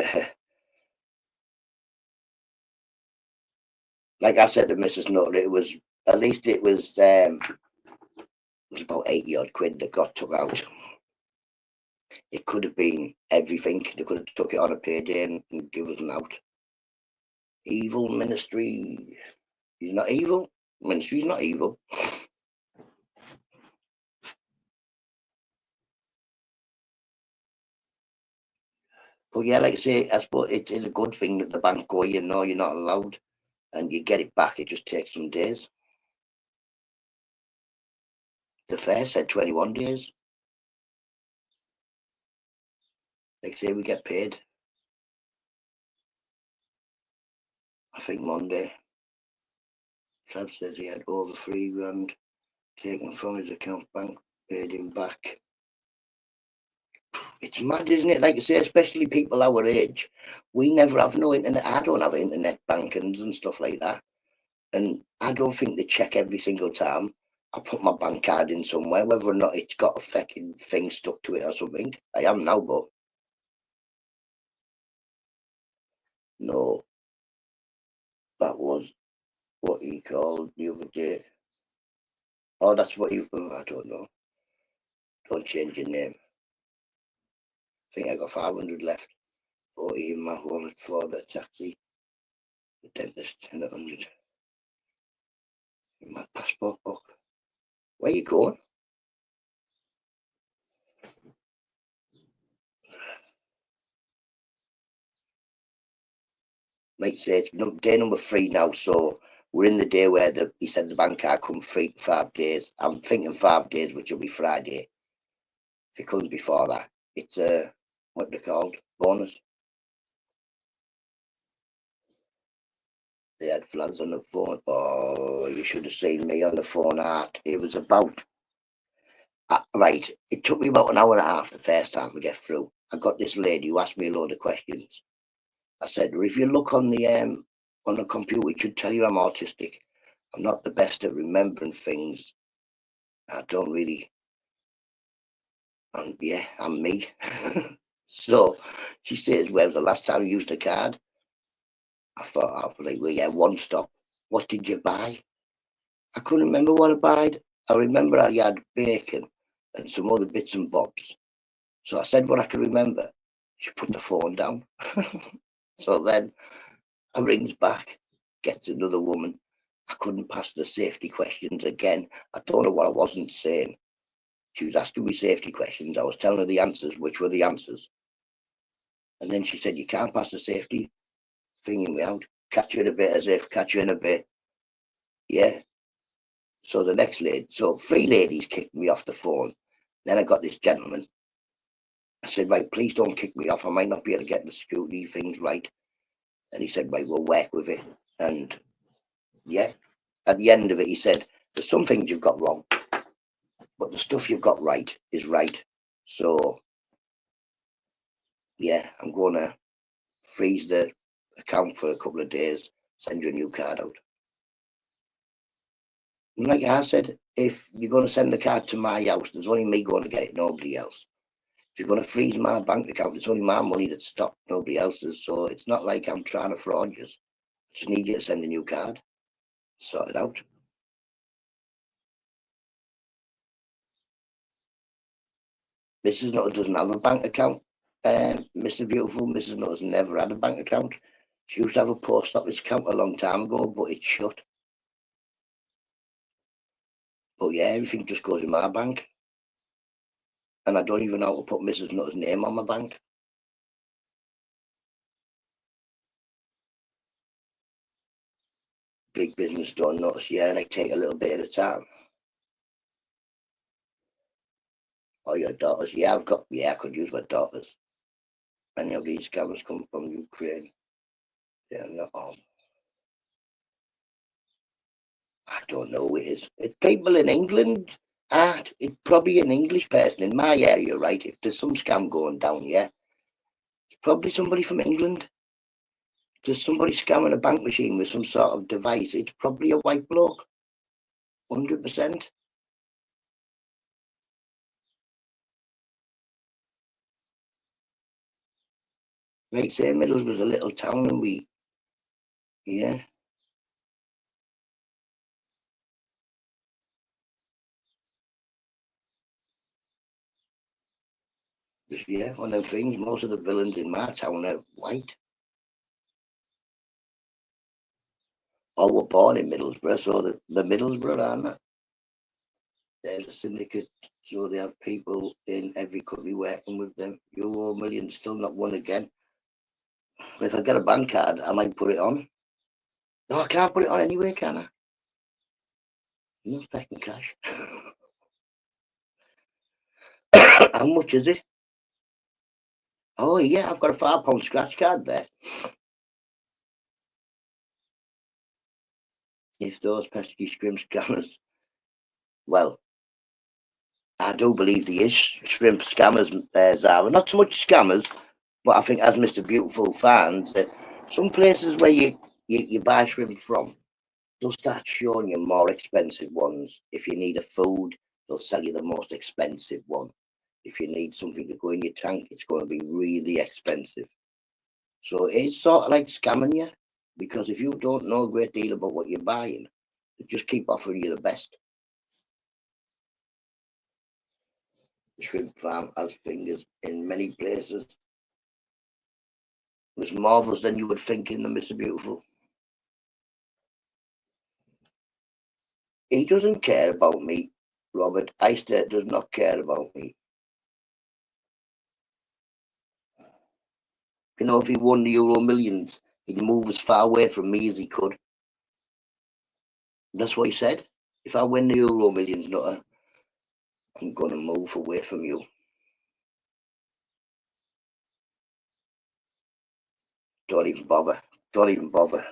like I said to Mrs. Nutter, it was at least it was about 80 odd quid that got took out. It could have been everything. They could have took it on a payday and give us an out. Evil Ministry. He's not evil. Ministry's not evil. But yeah, like I say, I suppose it is a good thing that the bank go, you know, you're not allowed, and you get it back. It just takes some days. The fair said 21 days. Like I say, we get paid, I think, Monday. Trav says he had over £3 taken from his account, bank paid him back. It's mad, isn't it? Like I say, especially people our age, we never have no internet. I don't have internet bankings and stuff like that. And I don't think they check every single time I put my bank card in somewhere, whether or not it's got a fucking thing stuck to it or something. I am now, but no, that was what he called the other day. Oh, that's what you, I don't know. Don't change your name. I think I got 500 left. 40 in my wallet for the taxi, the dentist, and 100 in my passport book. Where you going? Like I say, it's day number 3 now, so we're in the day where he said the bank card come 5 days. I'm thinking 5 days, which will be Friday. If it comes before that, it's what they called, bonus. They had floods on the phone. Oh, you should have seen me on the phone, Art. It was about right. It took me about an hour and a half the first time to get through. I got this lady who asked me a load of questions. I said, well, if you look on the computer, it should tell you I'm autistic. I'm not the best at remembering things. I don't really. And yeah, I'm me. So she says, well, the last time you used a card? I thought, I was like, well, yeah, One Stop. What did you buy? I couldn't remember what I bought. I remember I had bacon and some other bits and bobs. So I said what I could remember. She put the phone down. So then I rings back, gets another woman. I couldn't pass the safety questions again. I don't know what I wasn't saying. She was asking me safety questions. I was telling her the answers, which were the answers. And then she said, you can't pass the safety, thinking me out. Catch you in a bit, as if, catch you in a bit. Yeah. So the next lady, so 3 ladies kicked me off the phone. Then I got this gentleman. I said, right, please don't kick me off. I might not be able to get the security things right. And he said, right, we'll work with it. And yeah, at the end of it, he said, there's some things you've got wrong, but the stuff you've got right is right. So yeah, I'm going to freeze the account for a couple of days, send you a new card out. And like I said, if you're going to send the card to my house, there's only me going to get it, nobody else. If you're going to freeze my bank account, it's only my money that's stopped, nobody else's. So it's not like I'm trying to fraud you. Just need you to send a new card. Sort it out. Mrs. Nutter doesn't have a bank account. Mr. Beautiful, Mrs. Nutter's never had a bank account. She used to have a post office account a long time ago, but it's shut. But yeah, everything just goes in my bank. And I don't even know how to put Mrs. Nutter's name on my bank. Big business don't notice, yeah, and I take a little bit at a time. Oh, your daughters, yeah, I could use my daughters. Many of these scammers come from Ukraine. They're not on. I don't know who it is. It's people in England. It's probably an English person in my area, right? If there's some scam going down, yeah, it's probably somebody from England. There's somebody scamming a bank machine with some sort of device. It's probably a white bloke, 100%. Right, say Middles was a little town, and yeah, yeah, one of them things. Most of the villains in my town are white. All were born in Middlesbrough, so the Middlesbrough, aren't they? There's a syndicate, so they have people in every country working with them. Euro Million still not won again. If I get a bank card, I might put it on. No, I can't put it on anyway, can I? No fucking cash. How much is it? Oh yeah, I've got a £5 scratch card there. If those pesky shrimp scammers, well, I do believe there is shrimp scammers, Zara. Not so much scammers, but I think as Mr. Beautiful finds that some places where you buy shrimp from, they'll start showing you more expensive ones. If you need a food, they'll sell you the most expensive one. If you need something to go in your tank, it's going to be really expensive. So it's sort of like scamming you, because if you don't know a great deal about what you're buying, they just keep offering you the best. The shrimp farm has fingers in many places. It was marvellous than you would think in the Mr. Beautiful. He doesn't care about me, Robert. Eister does not care about me. You know, if he won the Euro Millions, he'd move as far away from me as he could. That's what he said. If I win the Euro Millions, Nutter, I'm going to move away from you. Don't even bother. Don't even bother.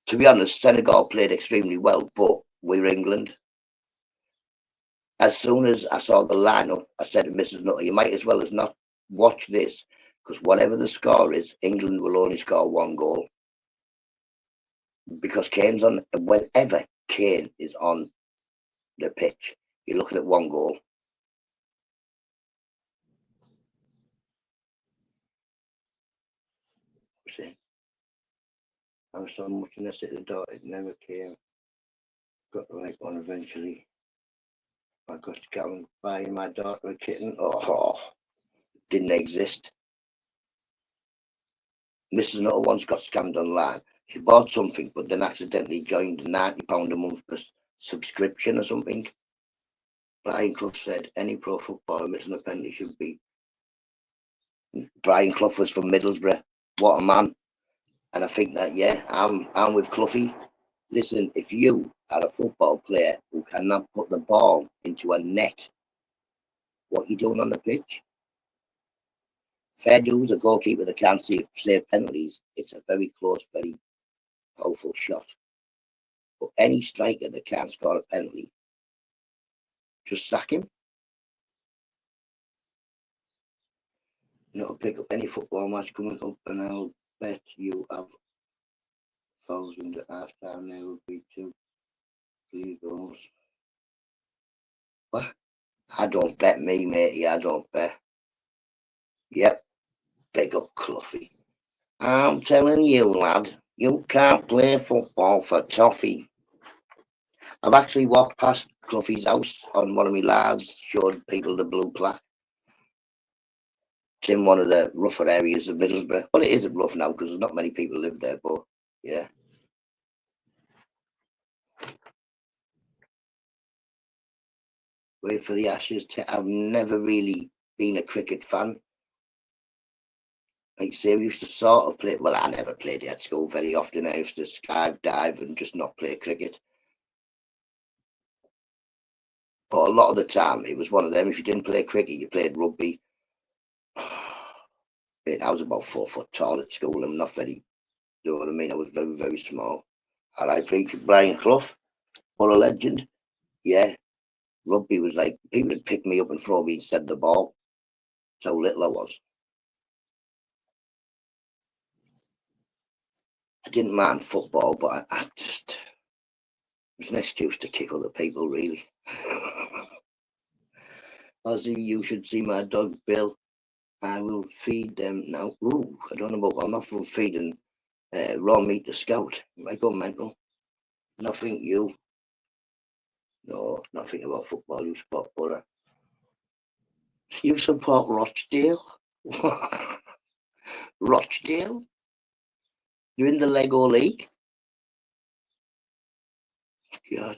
To be honest, Senegal played extremely well, but we're England. As soon as I saw the lineup, I said to Mrs. Nutter, you might as well as not watch this, because whatever the score is, England will only score one goal. Because Kane's on, whenever Kane is on the pitch, you're looking at one goal. See, I was so much in this at the door, it never came. Got the right one eventually. I got to go and buy my daughter a kitten. Oh, didn't exist. Mrs. Nutter once got scammed online. She bought something, but then accidentally joined the £90 a month subscription or something. Brian Clough said any pro footballer missing a penalty should be. Brian Clough was from Middlesbrough. What a man! And I think that, yeah, I'm with Cloughie. Listen, if you are a football player who cannot put the ball into a net, what you doing on the pitch? Fair dues, a goalkeeper that can't save penalties. It's a very close, very powerful shot. But any striker that can't score a penalty, just sack him. You know, pick up any football match coming up, and I'll bet you have 1,000 at half time. There will be 2-3 goals. What? I don't bet me, matey. I don't bet. Yep, big up Cluffy. I'm telling you, lad, you can't play football for toffee. I've actually walked past Cluffy's house on one of my lads, showed people the blue plaque. It's in one of the rougher areas of Middlesbrough. Well, it isn't rough now because there's not many people live there, but yeah. Wait for the Ashes. I've never really been a cricket fan. Like say, we used to sort of play. Well, I never played it at school very often. I used to skive, dive, and just not play cricket. But a lot of the time, it was one of them. If you didn't play cricket, you played rugby. I was about 4 foot tall at school. I'm not very, you know what I mean? I was very, very small. I like Brian Clough, what a legend. Yeah, rugby was like, people would pick me up and throw me instead of the ball. That's how little I was. I didn't mind football, but I just, it was an excuse to kick other people, really. Ozzy, you should see my dog Bill. I will feed them now. Ooh, I don't know about, I'm not for feeding raw meat to Scout. I go mental. Nothing you. No, nothing about football. You support Borough. You support Rochdale? Rochdale? You're in the Lego League? God.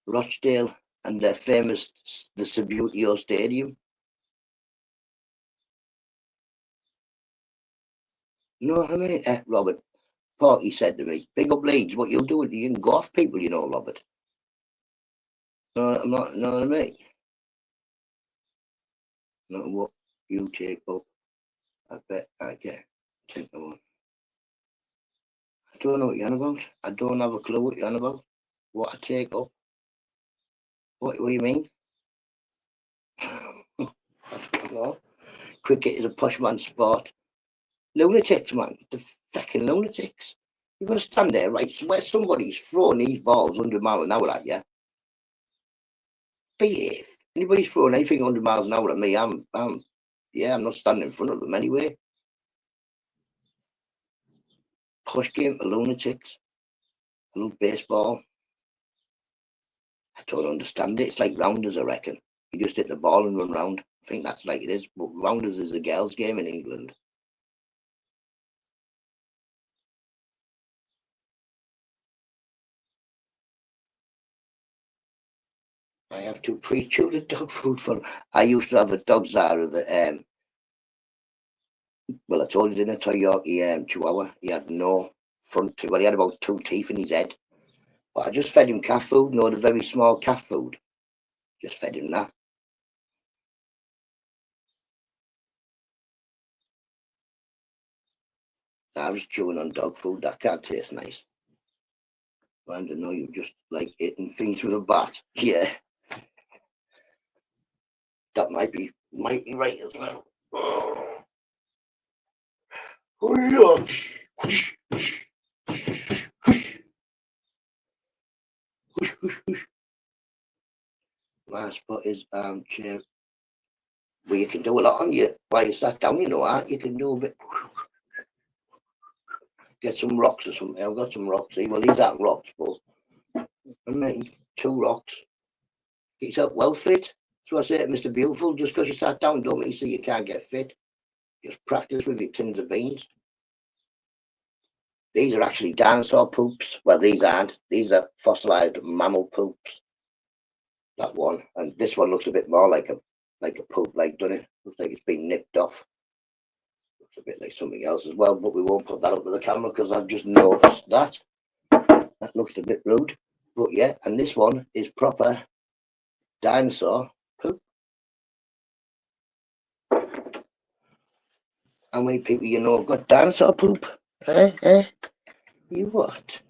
Rochdale and their famous, the Subbuteo Stadium. No, I mean, Robert Porky said to me, big up Leeds, what you're doing, you can go off people, you know, Robert. No, I'm not, know what I mean? Not what you take up. I bet I get 10 to 1. I don't know what you're on about. I don't have a clue what you're on about. What I take up. What do you mean? I don't know. Cricket is a posh man's sport. Lunatics, man. The fucking lunatics. You've got to stand there, right? Where somebody's throwing these balls 100 miles an hour at you. Behave. Anybody's throwing anything 100 miles an hour at me, I'm not standing in front of them anyway. Push game for lunatics. I love baseball. I don't understand it. It's like rounders, I reckon. You just hit the ball and run round. I think that's like it is. But rounders is a girls' game in England. I have to pre-chew the dog food for. I used to have a dog Zara that well, I told you, didn't I? Toyota Chihuahua. He had no front teeth. Well, he had about 2 teeth in his head. But I just fed him cat food, the very small cat food. Just fed him that. I was chewing on dog food. That can't taste nice. I don't know, you just like eating things with a bat. Yeah. That might be right as well. My spot is armchair. Well, you can do a lot on you while you sat down, you know, you can do a bit. Get some rocks or something. I've got some rocks. Well, these aren't rocks, but I mean, 2 rocks. Get yourself well fit. That's what I say to Mr. Beautiful. Just because you sat down don't mean you can't get fit. Just practice with your tins of beans. These are actually dinosaur poops. Well, these aren't. These are fossilized mammal poops. That one. And this one looks a bit more like a poop, doesn't it? Looks like it's been nipped off. Looks a bit like something else as well, but we won't put that up to the camera because I've just noticed that. That looks a bit rude. But yeah, and this one is proper dinosaur poop. How many people you know have got dinosaur poop? You what?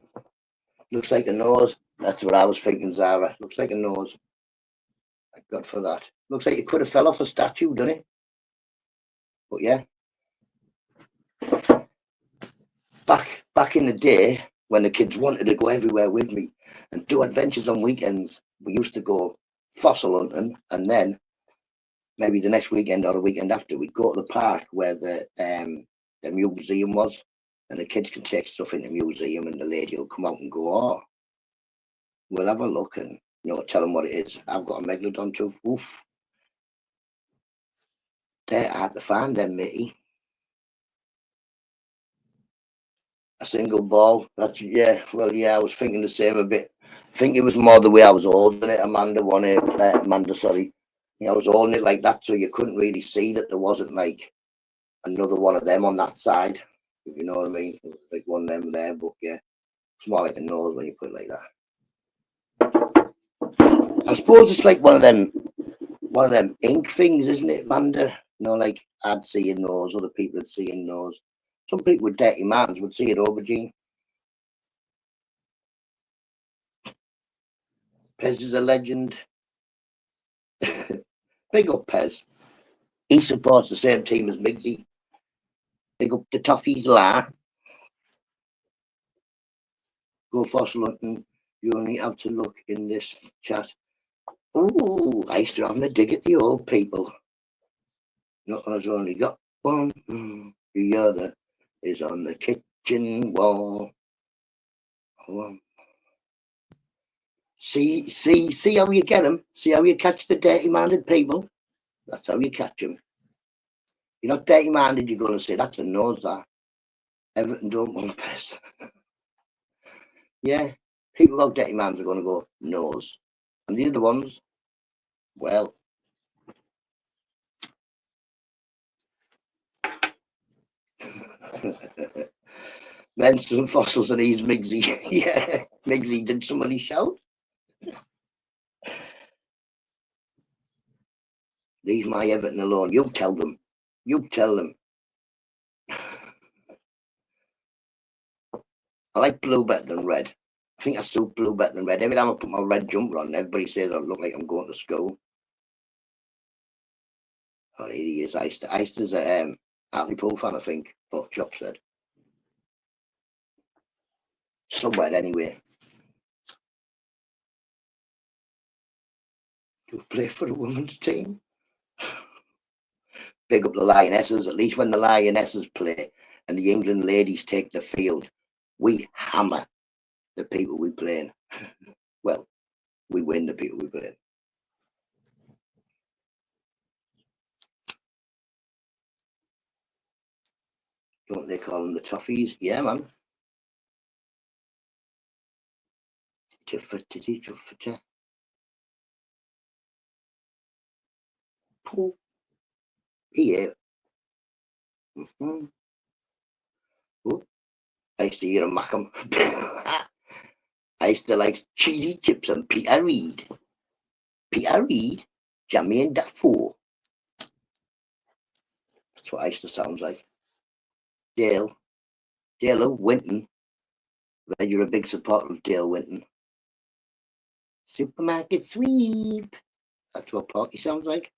Looks like a nose. That's what I was thinking, Zara. Looks like a nose. Thank God for that. Looks like it could have fell off a statue, doesn't it? But yeah. Back in the day, when the kids wanted to go everywhere with me and do adventures on weekends, we used to go fossil hunting, and then maybe the next weekend or the weekend after, we'd go to the park where the museum was, and the kids can take stuff in the museum, and the lady will come out and go, oh, we'll have a look, and tell them what it is. I've got a megalodon tooth. Oof. They're hard to find them, matey. A single ball. That's, yeah. Well, yeah, I was thinking the same a bit. I think it was more the way I was holding it. Amanda, sorry. I was holding it like that, so you couldn't really see that there wasn't like another one of them on that side. If you know what I mean, like one of them there. But yeah, it's more like a nose when you put it like that. I suppose it's like one of them ink things, isn't it, Amanda? Like I'd see your nose, other people would see your nose. Some people with dirty minds would see it, aubergine. Pez is a legend. Big up Pez. He supports the same team as Migsy. Big up the Toffees La. Go fossil hunting. You only have to look in this chat. Ooh, I used to having a dig at the old people. Nothing has only got one. The other is on the kitchen wall. See how you get them. See how you catch the dirty-minded people. That's how you catch them. You're not dirty-minded. You're going to say that's a nose. That Everton don't want pest. Yeah, people about dirty-minds are going to go nose, and the other ones, well. Mention fossils and he's Migsy. Yeah, Migsy, did somebody shout? Leave my Everton alone. You tell them. You tell them. I like blue better than red. I think I suit blue better than red. Every time I put my red jumper on, everybody says I look like I'm going to school. Oh, here he is. Eister's a Hartlepool fan, I think. Oh, Chop said. Somewhere anyway. You play for the women's team? Big up the Lionesses. At least when the Lionesses play and the England ladies take the field, we hammer the people we play. Well, we win the people we play. Don't they call them the Toffees? Yeah, man. Tiffity. Yeah. Oh, I used to hear him mack 'em. I used to like cheesy chips and Peter Reid. Peter Reid, Jermaine Defoe. That's what I used to sound like. Dale Winton. Well, you're a big supporter of Dale Winton. Supermarket sweep. That's what Porky sounds like.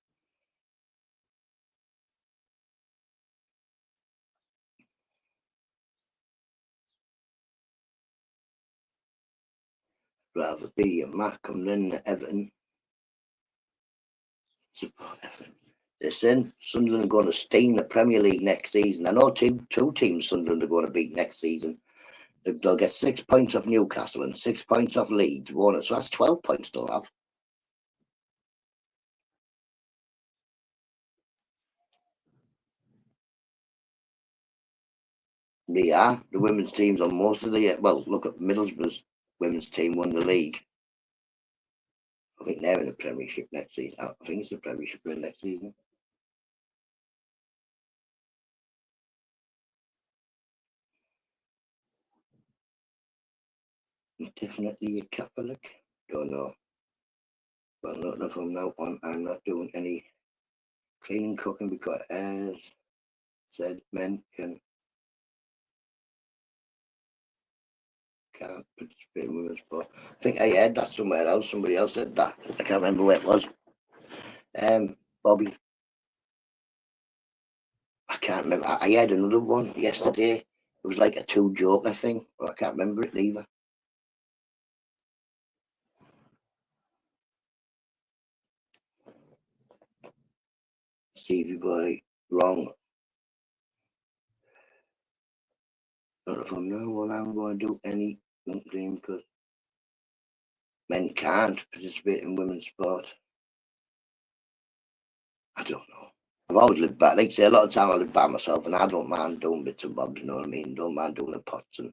Rather be a Markham than Everton. Support Everton. Listen, Sunderland are going to stain the Premier League next season. I know two teams Sunderland are going to beat next season. They'll get 6 points off Newcastle and 6 points off Leeds. So that's 12 points they'll have. Yeah, the women's team's on most of the. Well, look at Middlesbrough's women's team won the league. I think they're in the Premiership next season. I think it's the Premiership next season. Definitely a Catholic. Don't know. Well, not from now on. I'm not doing any cleaning, cooking because, as said, men can't participate in women's sport. I think I heard that somewhere else. Somebody else said that. I can't remember where it was. Bobby. I can't remember. I had another one yesterday. It was like a two joker thing, but I can't remember it either. Stevie Boy, wrong. Not from now on, I'm going to do any dream because men can't participate in women's sport. I don't know. I've always lived by, like I say, a lot of time I live by myself, and I don't mind doing bits and bobs, you know what I mean? Don't mind doing the pots, and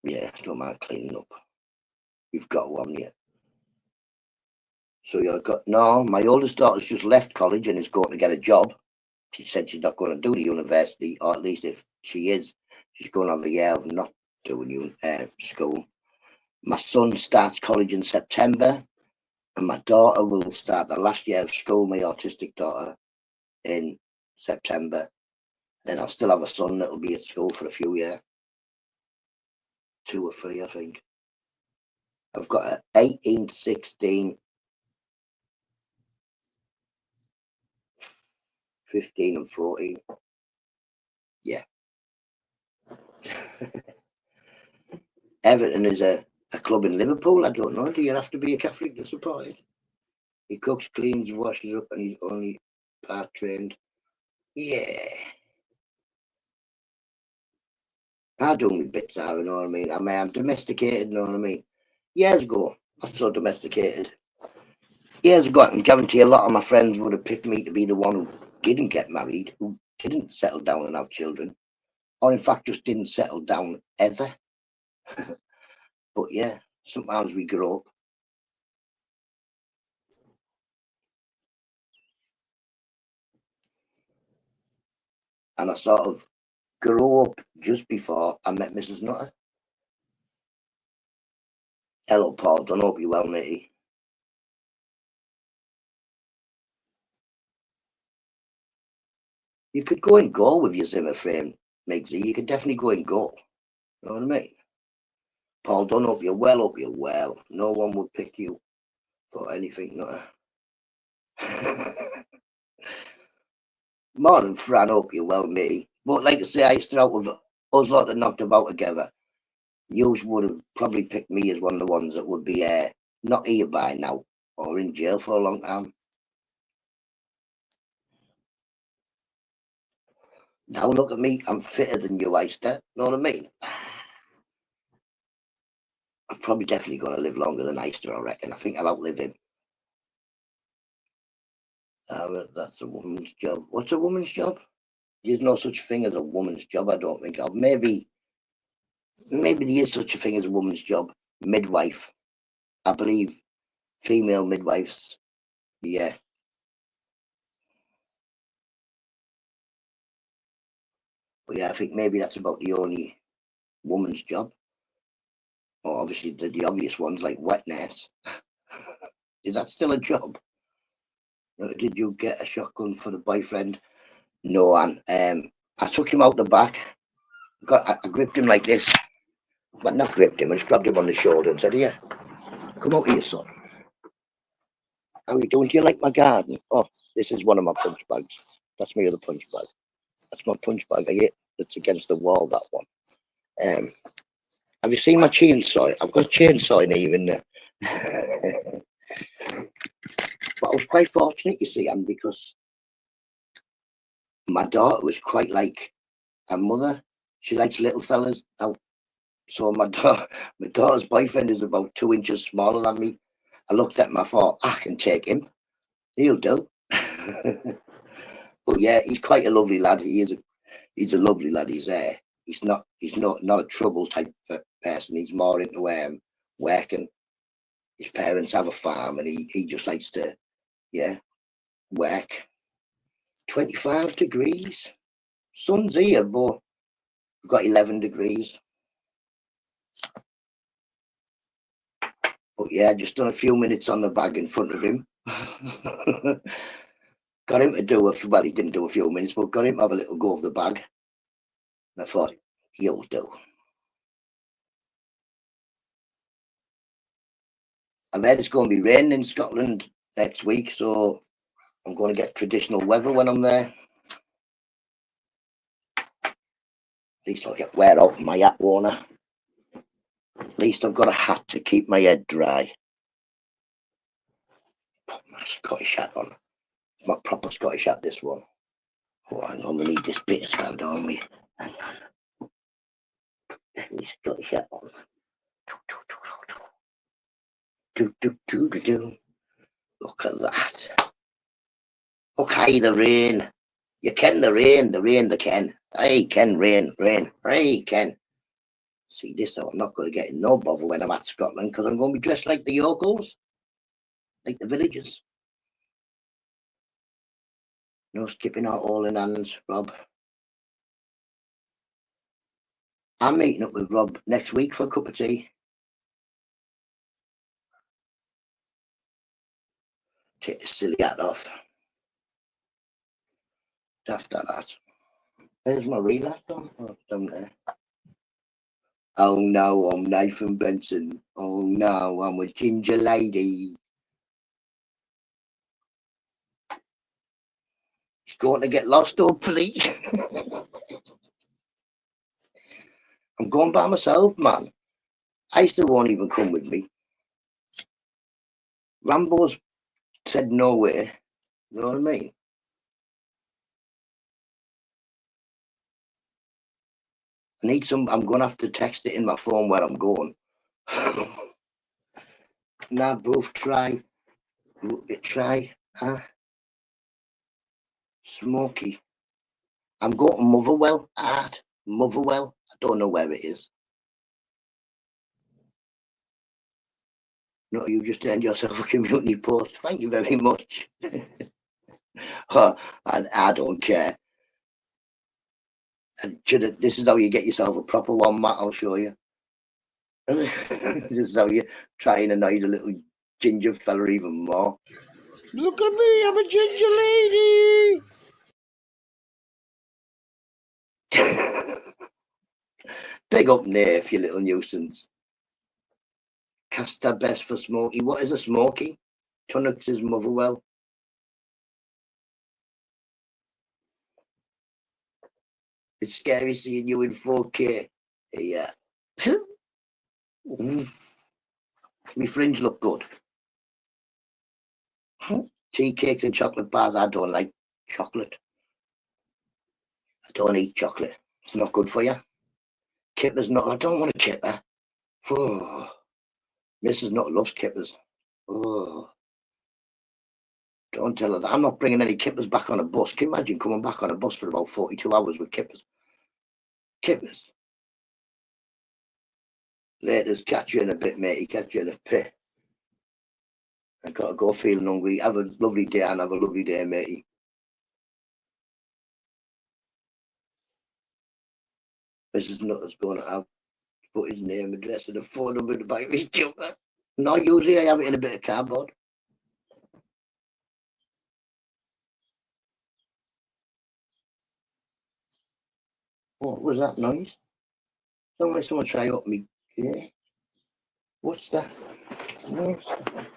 yeah, don't mind cleaning up. We've got one yet. So you've got, no, my oldest daughter's just left college and is going to get a job. She said she's not going to do the university, or at least if she is, she's going to have a year of not doing school. My son starts college in September, and my daughter will start the last year of school, my autistic daughter, in September. Then I'll still have a son that'll be at school for a few years. 2 or 3, I think. I've got an 18, 16, 15 and 14. Yeah. Everton is a club in Liverpool. I don't know. Do you have to be a Catholic to support it? He cooks, cleans, washes up, and he's only part trained. Yeah. I do my bits, I you know what I mean. I'm domesticated, you know what I mean. Years ago, I was so domesticated. Years ago, I can guarantee a lot of my friends would have picked me to be the one who didn't get married, who didn't settle down and have children, or in fact just didn't settle down ever. But yeah, sometimes we grow up. And I sort of grew up just before I met Mrs. Nutter. Hello, Paul. Don't hope you're well, matey. You could go and go with your Zimmer frame, Migsy. You could definitely go and go. You know what I mean? Paul, don't hope you're well. Hope you're well. No one would pick you for anything, Nutter. More than Fran, hope you're well, matey. But like I say, I used to out with us lot that knocked about together. You would have probably picked me as one of the ones that would be not here by now or in jail for a long time. Now look at me, I'm fitter than you, Eister. Know what I mean? I'm probably definitely going to live longer than Eister, I reckon. I think I'll outlive him. That's a woman's job. What's a woman's job? There's no such thing as a woman's job, I don't think. Maybe there is such a thing as a woman's job. Midwife. I believe female midwives. Yeah. But yeah, I think maybe that's about the only woman's job. Or obviously the obvious ones like wet nurse. Is that still a job? Did you get a shotgun for the boyfriend? No, Anne. I took him out the back. I gripped him like this. But not gripped him, I just grabbed him on the shoulder and said, "Here, come out here, son. How are you doing? Do you like my garden?" Oh, this is one of my punch bags. That's my other punch bag. That's my punch bag. I hit that's against the wall, that one. Have you seen my chainsaw? I've got a chainsaw in here in there. But I was quite fortunate, you see, Anne, because my daughter was quite like her mother. She likes little fellas. Now, so my daughter's boyfriend is about 2 inches smaller than me. I looked at him, I thought, I can take him. He'll do. But yeah, he's quite a lovely lad. He's a lovely lad. He's not a trouble type of person. He's more into working. His parents have a farm, and he just likes to work. 25 degrees. Sun's here, but we've got 11 degrees. But yeah, just done a few minutes on the bag in front of him. Got him to do well, he didn't do a few minutes, but got him to have a little go of the bag. And I thought, he'll do. I've heard it's going to be raining in Scotland next week, so I'm going to get traditional weather when I'm there. At least I'll get wear out my hat, won't I? At least I've got a hat to keep my head dry. Put my Scottish hat on. My proper Scottish hat, this one. Oh, hang on, we need this bit as well, don't we? Hang on. Let me Scottish hat on. Do. Look at that. Okay, the rain. You ken the rain, the ken. Hey, Ken, rain. Hey, Ken. See this, though, I'm not going to get in no bother when I'm at Scotland because I'm going to be dressed like the yokels, like the villagers. No skipping out all in hands, Rob. I'm meeting up with Rob next week for a cup of tea. Take this silly hat off. After that. There's my real hat on. Oh, down there. Oh no, I'm Nathan Benson. Oh no, I'm a ginger lady. He's going to get lost, hopefully. I'm going by myself, man. I still won't even come with me. Rambo's said no way. You know what I mean? I need some. I'm going to have to text it in my phone where I'm going. Now, both try. Smoky. I'm going to Motherwell. Motherwell. I don't know where it is. No, you just earned yourself a community post. Thank you very much. I don't care. And this is how you get yourself a proper one, Matt. I'll show you. This is how you try and annoy the little ginger fella even more. Look at me, I'm a ginger lady. Big up Nath, you little nuisance. Casta best for Smoky. What is a Smoky? Tunnocks is Motherwell. It's scary seeing you in 4K. Yeah. My fringe look good. Tea cakes and chocolate bars. I don't like chocolate. I don't eat chocolate. It's not good for you. Kippers not. I don't want a kipper. Oh, Mrs. Not loves kippers. Oh, don't tell her that. I'm not bringing any kippers back on a bus. Can you imagine coming back on a bus for about 42 hours with kippers? Kippers. Later's, catch you in a bit, matey. Catch you in a bit. I've got to go feeling hungry. Have a lovely day and have a lovely day, matey. Mrs. Nutter's going to have put his name, address, and a phone number in the back of his jumper. No, usually I have it in a bit of cardboard. What was that noise? Don't let someone try up me. Yeah. What's that? What's that?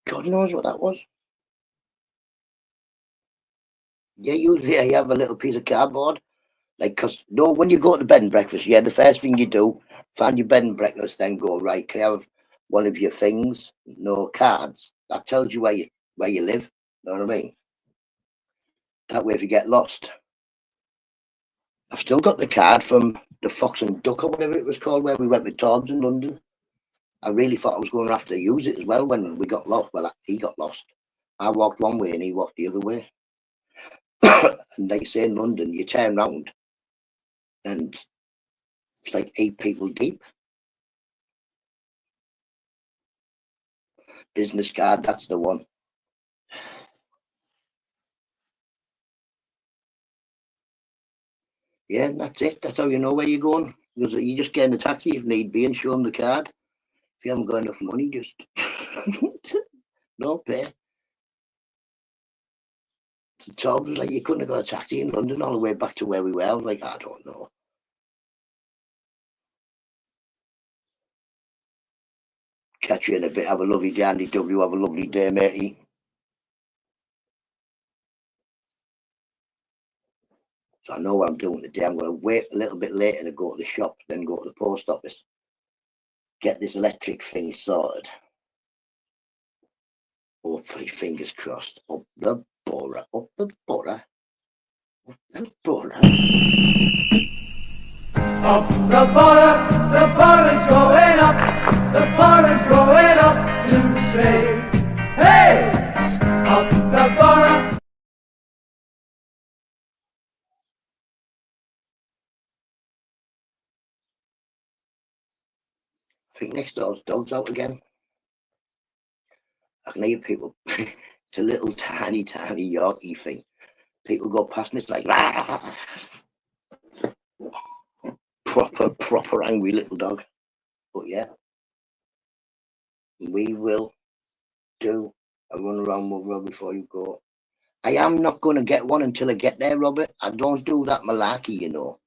God knows what that was. Yeah, usually I have a little piece of cardboard. Like, because, no, when you go to bed and breakfast, yeah, the first thing you do, find your bed and breakfast, then go, right, can I have one of your things? No cards. That tells you where you live. You know what I mean? That way, if you get lost. I've still got the card from the Fox and Duck or whatever it was called, where we went with Torbs in London. I really thought I was going to have to use it as well when we got lost. Well, he got lost. I walked one way and he walked the other way. And they say in London, you turn round and it's like 8 people deep. Business card, that's the one. Yeah, and that's it. That's how you know where you're going. Because you just get in a taxi if need be and show them the card. If you haven't got enough money, just no pay. The Tom was like, you couldn't have got a taxi in London all the way back to where we were. I was like, I don't know. Catch you in a bit. Have a lovely day, Andy W. Have a lovely day, matey. So I know what I'm doing today. I'm going to wait a little bit later to go to the shop, then go to the post office, get this electric thing sorted. Hopefully, fingers crossed, up the borough, up the borough, up the borough. Up the borough is going up, the borough is going up to say, hey! Up the borough. I think next door's dog's out again. I can hear people. It's a little tiny Yorkie thing. People go past and it's like proper angry little dog. But yeah, we will do a run around Motherwell before you go. I am not going to get one until I get there, Robert. I don't do that malarkey, you know.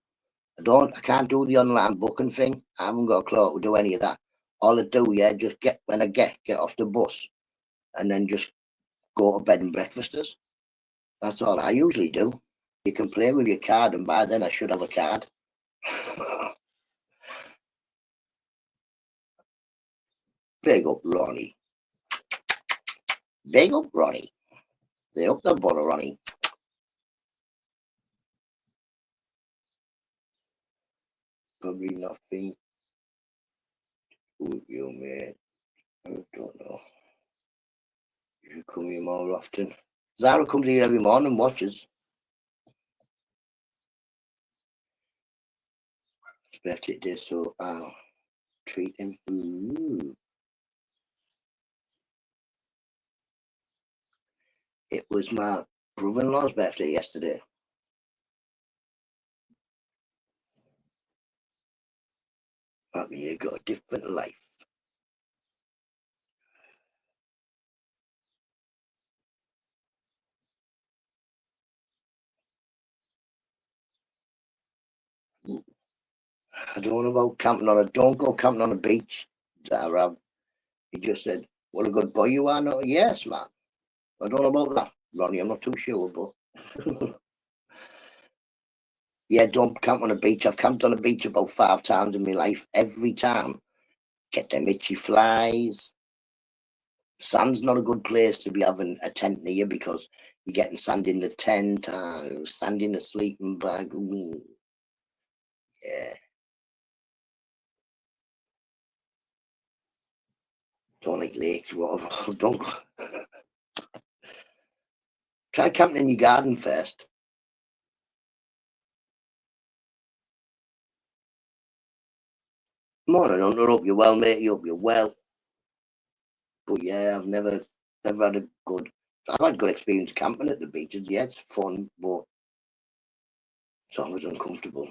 I can't do the online booking thing. I haven't got a clue to do any of that. All I do, yeah, just when I get off the bus and then just go to bed and breakfasters. That's all I usually do. You can play with your card, and by then I should have a card. Big up, Ronnie. Big up, Ronnie. They up the bottle, Ronnie. Probably nothing with you, mate. I don't know. You should come here more often. Zara comes here every morning and watches. It's birthday day, so I'll treat him. Ooh. It was my brother-in-law's birthday yesterday. That year got a different life. I don't know about camping on don't go camping on a beach, Zara. He just said, what a good boy you are. No, yes, man. I don't know about that, Ronnie. I'm not too sure, but yeah, don't camp on a beach. I've camped on a beach about 5 times in my life. Every time, get them itchy flies. Sand's not a good place to be having a tent near because you're getting sand in the tent, sand in the sleeping bag. Ooh. Yeah. Don't like lakes, water. Don't try camping in your garden first. Morning, Hunter. Hope you're well, mate. Hope you're well. But yeah, I've never had a good. I've had good experience camping at the beaches. Yeah, it's fun, but it's always uncomfortable.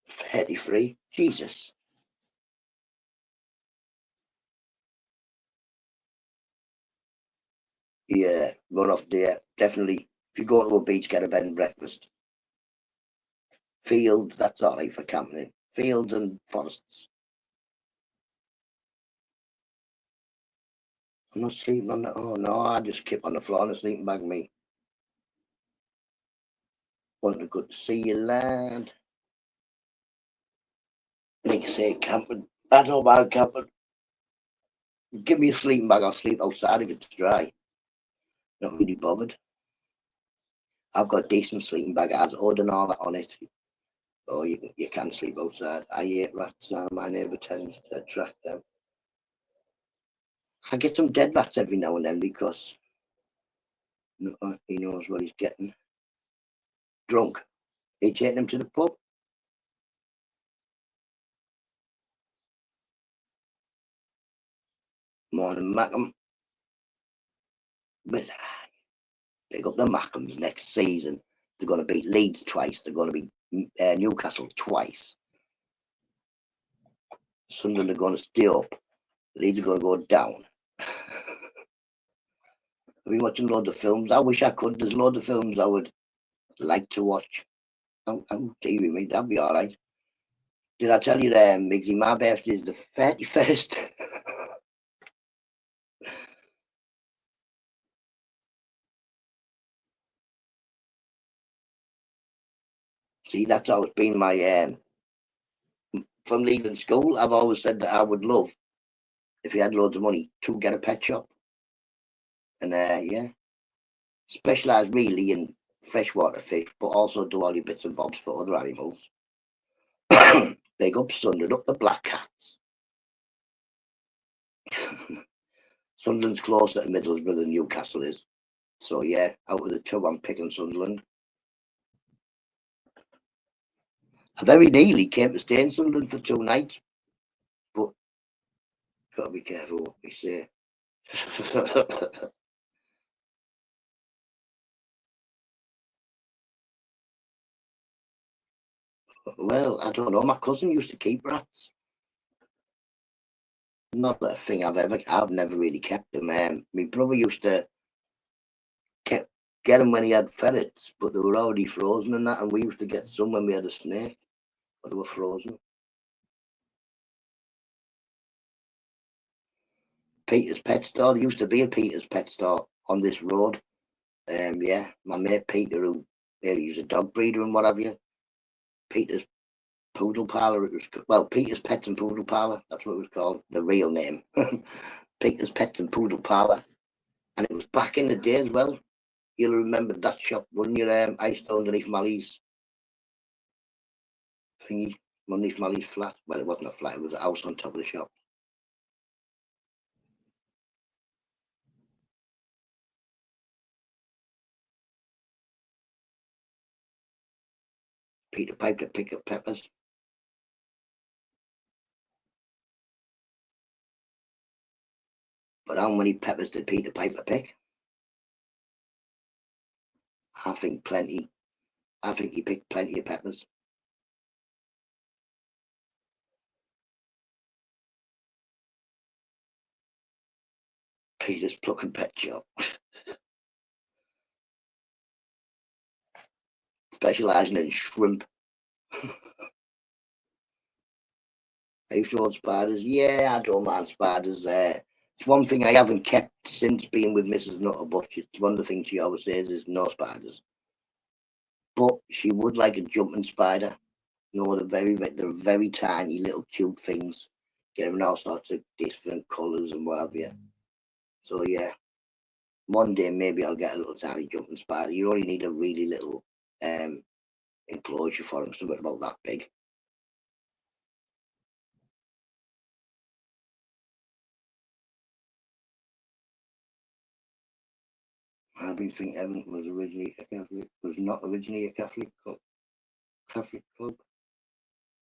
Fairly free. Jesus. Yeah, run off there. Definitely. If you go to a beach, get a bed and breakfast. Fields, that's all right for camping. Fields and forests. I'm not sleeping on the. Oh no, I just keep on the floor in a sleeping bag, me. Wanting to good to see you, lad. Like I say, camping. That's all about camping. Give me a sleeping bag, I'll sleep outside if it's dry. Not really bothered. I've got a decent sleeping bag, it has odd and all that on it. Oh, you can sleep outside. I hate rats. My neighbour tends to attract them. I get some dead rats every now and then because he knows what he's getting. Drunk. He taking him to the pub. Morning, Mackham. But pick up the Mackhams next season. They're going to beat Leeds twice. They're going to beat Newcastle twice. Sunderland are going to stay up. Leeds are going to go down. I've been watching loads of films. I wish I could. There's loads of films I would like to watch. I'm TV, mate. That'd be all right. Did I tell you, Migsy, my birthday is the 31st? See, that's always been my, from leaving school, I've always said that I would love, if you had loads of money, to get a pet shop. And, yeah, specialise really in freshwater fish, but also do all your bits and bobs for other animals. Big up Sunderland, up the Black Cats. Sunderland's closer to Middlesbrough than Newcastle is. So, yeah, out of the two, I'm picking Sunderland. I very nearly came to stay in Sunderland for 2 nights, but got to be careful what we say. Well, I don't know. My cousin used to keep rats. Not a thing I've never really kept them. My brother used to get them when he had ferrets, but they were already frozen and that, and we used to get some when we had a snake, but they were frozen. Peter's Pet Store. There used to be a Peter's Pet Store on this road. Yeah, my mate Peter, who he's a dog breeder and what have you. Peter's Poodle Parlour. It was, well, Peter's Pets and Poodle Parlour. That's what it was called. The real name, Peter's Pets and Poodle Parlour, and it was back in the day as well. You'll remember that shop, wouldn't you? I used to underneath Mally's thingy, underneath Mally's flat. Well, it wasn't a flat; it was a house on top of the shop. Peter Piper pick up peppers. But how many peppers did Peter Piper pick? I think plenty. I think he picked plenty of peppers. Peter's Pluck and Pet Shop. Specialising in shrimp. I used to own spiders. Yeah, I don't mind spiders. It's one thing I haven't kept since being with Mrs. Nutter, but it's one of the things she always says is no spiders. But she would like a jumping spider. You know, they're very tiny little cute things. Get them in all sorts of different colours and what have you. So yeah, one day maybe I'll get a little tiny jumping spider. You only need a really little enclosure for them, something about that big. I've been thinking Everton was originally a Catholic, was not originally a Catholic club.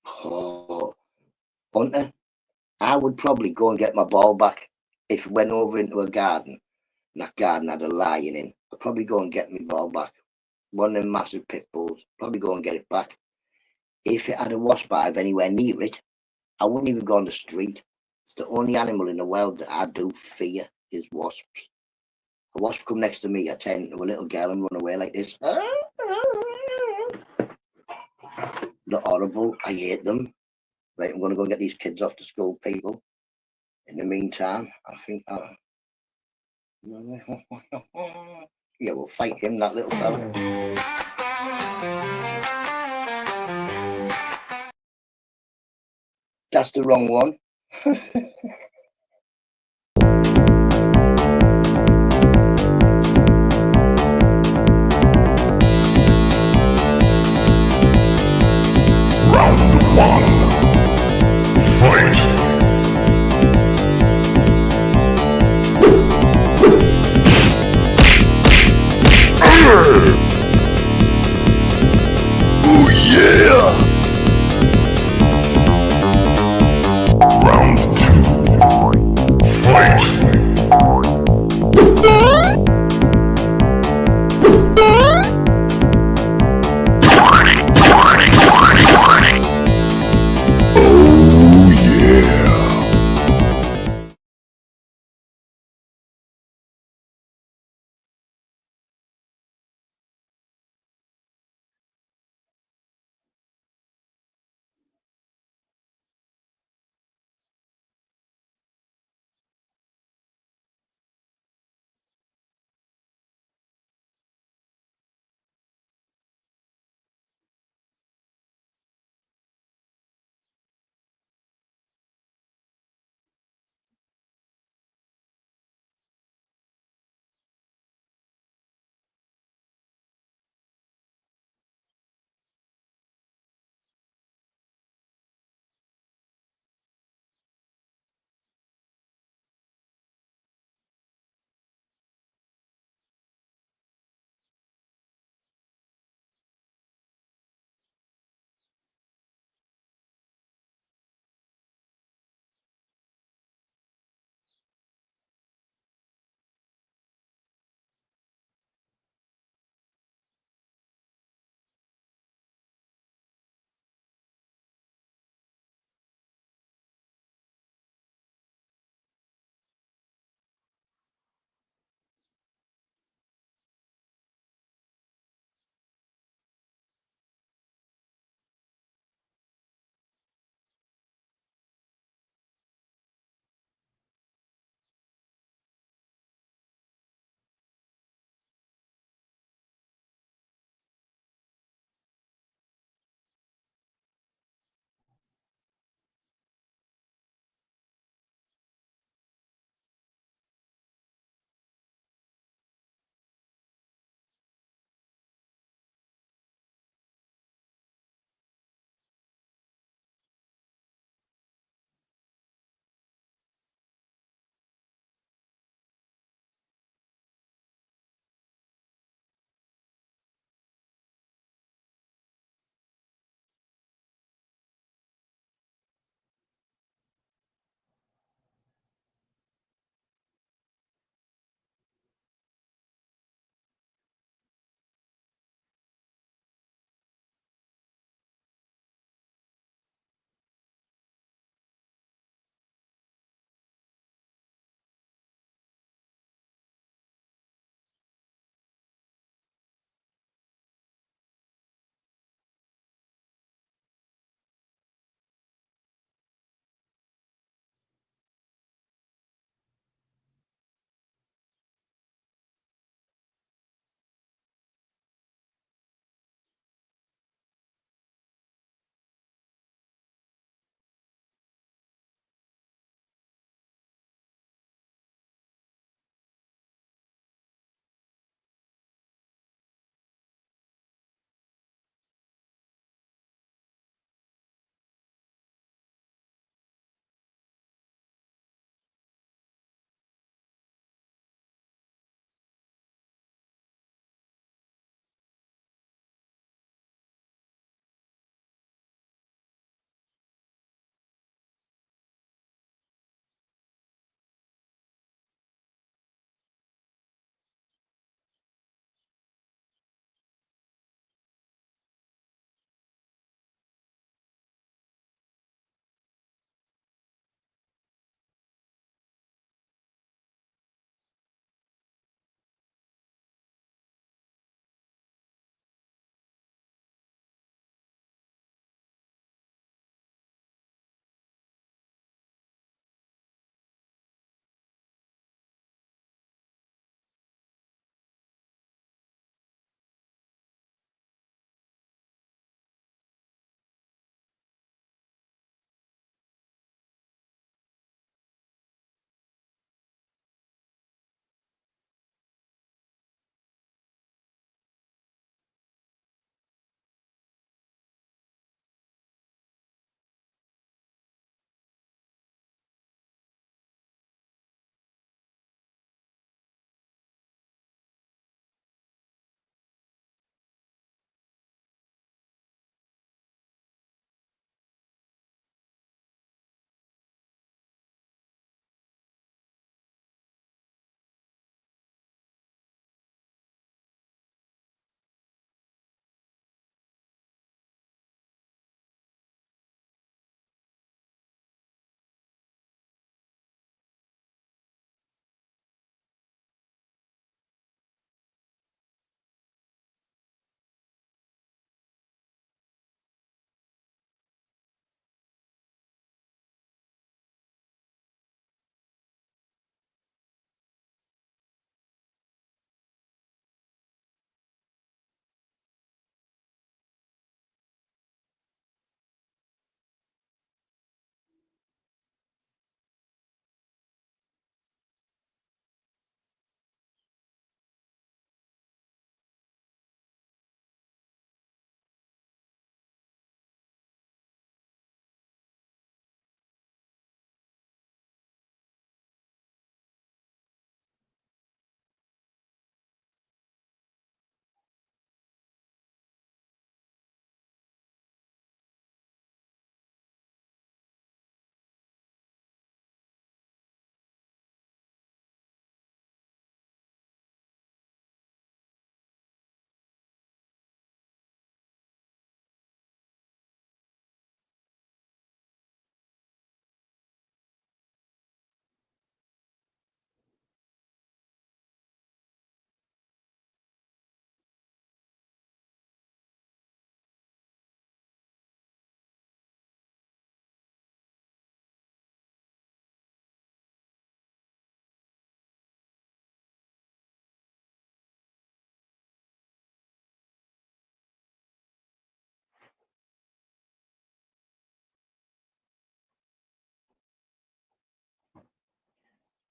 Oh, Hunter, I would probably go and get my ball back if it went over into a garden. And that garden had a lion in. I'd probably go and get my ball back. One of them massive pit bulls. Probably go and get it back. If it had a wasp hive anywhere near it, I wouldn't even go on the street. It's the only animal in the world that I do fear is wasps. A wasp come next to me, I turn into a little girl and run away like this. Not horrible. I hate them. Right, I'm going to go and get these kids off to school, people. In the meantime, I think yeah, we'll fight him, that little fella. That's the wrong one. Oh yeah! Round 2.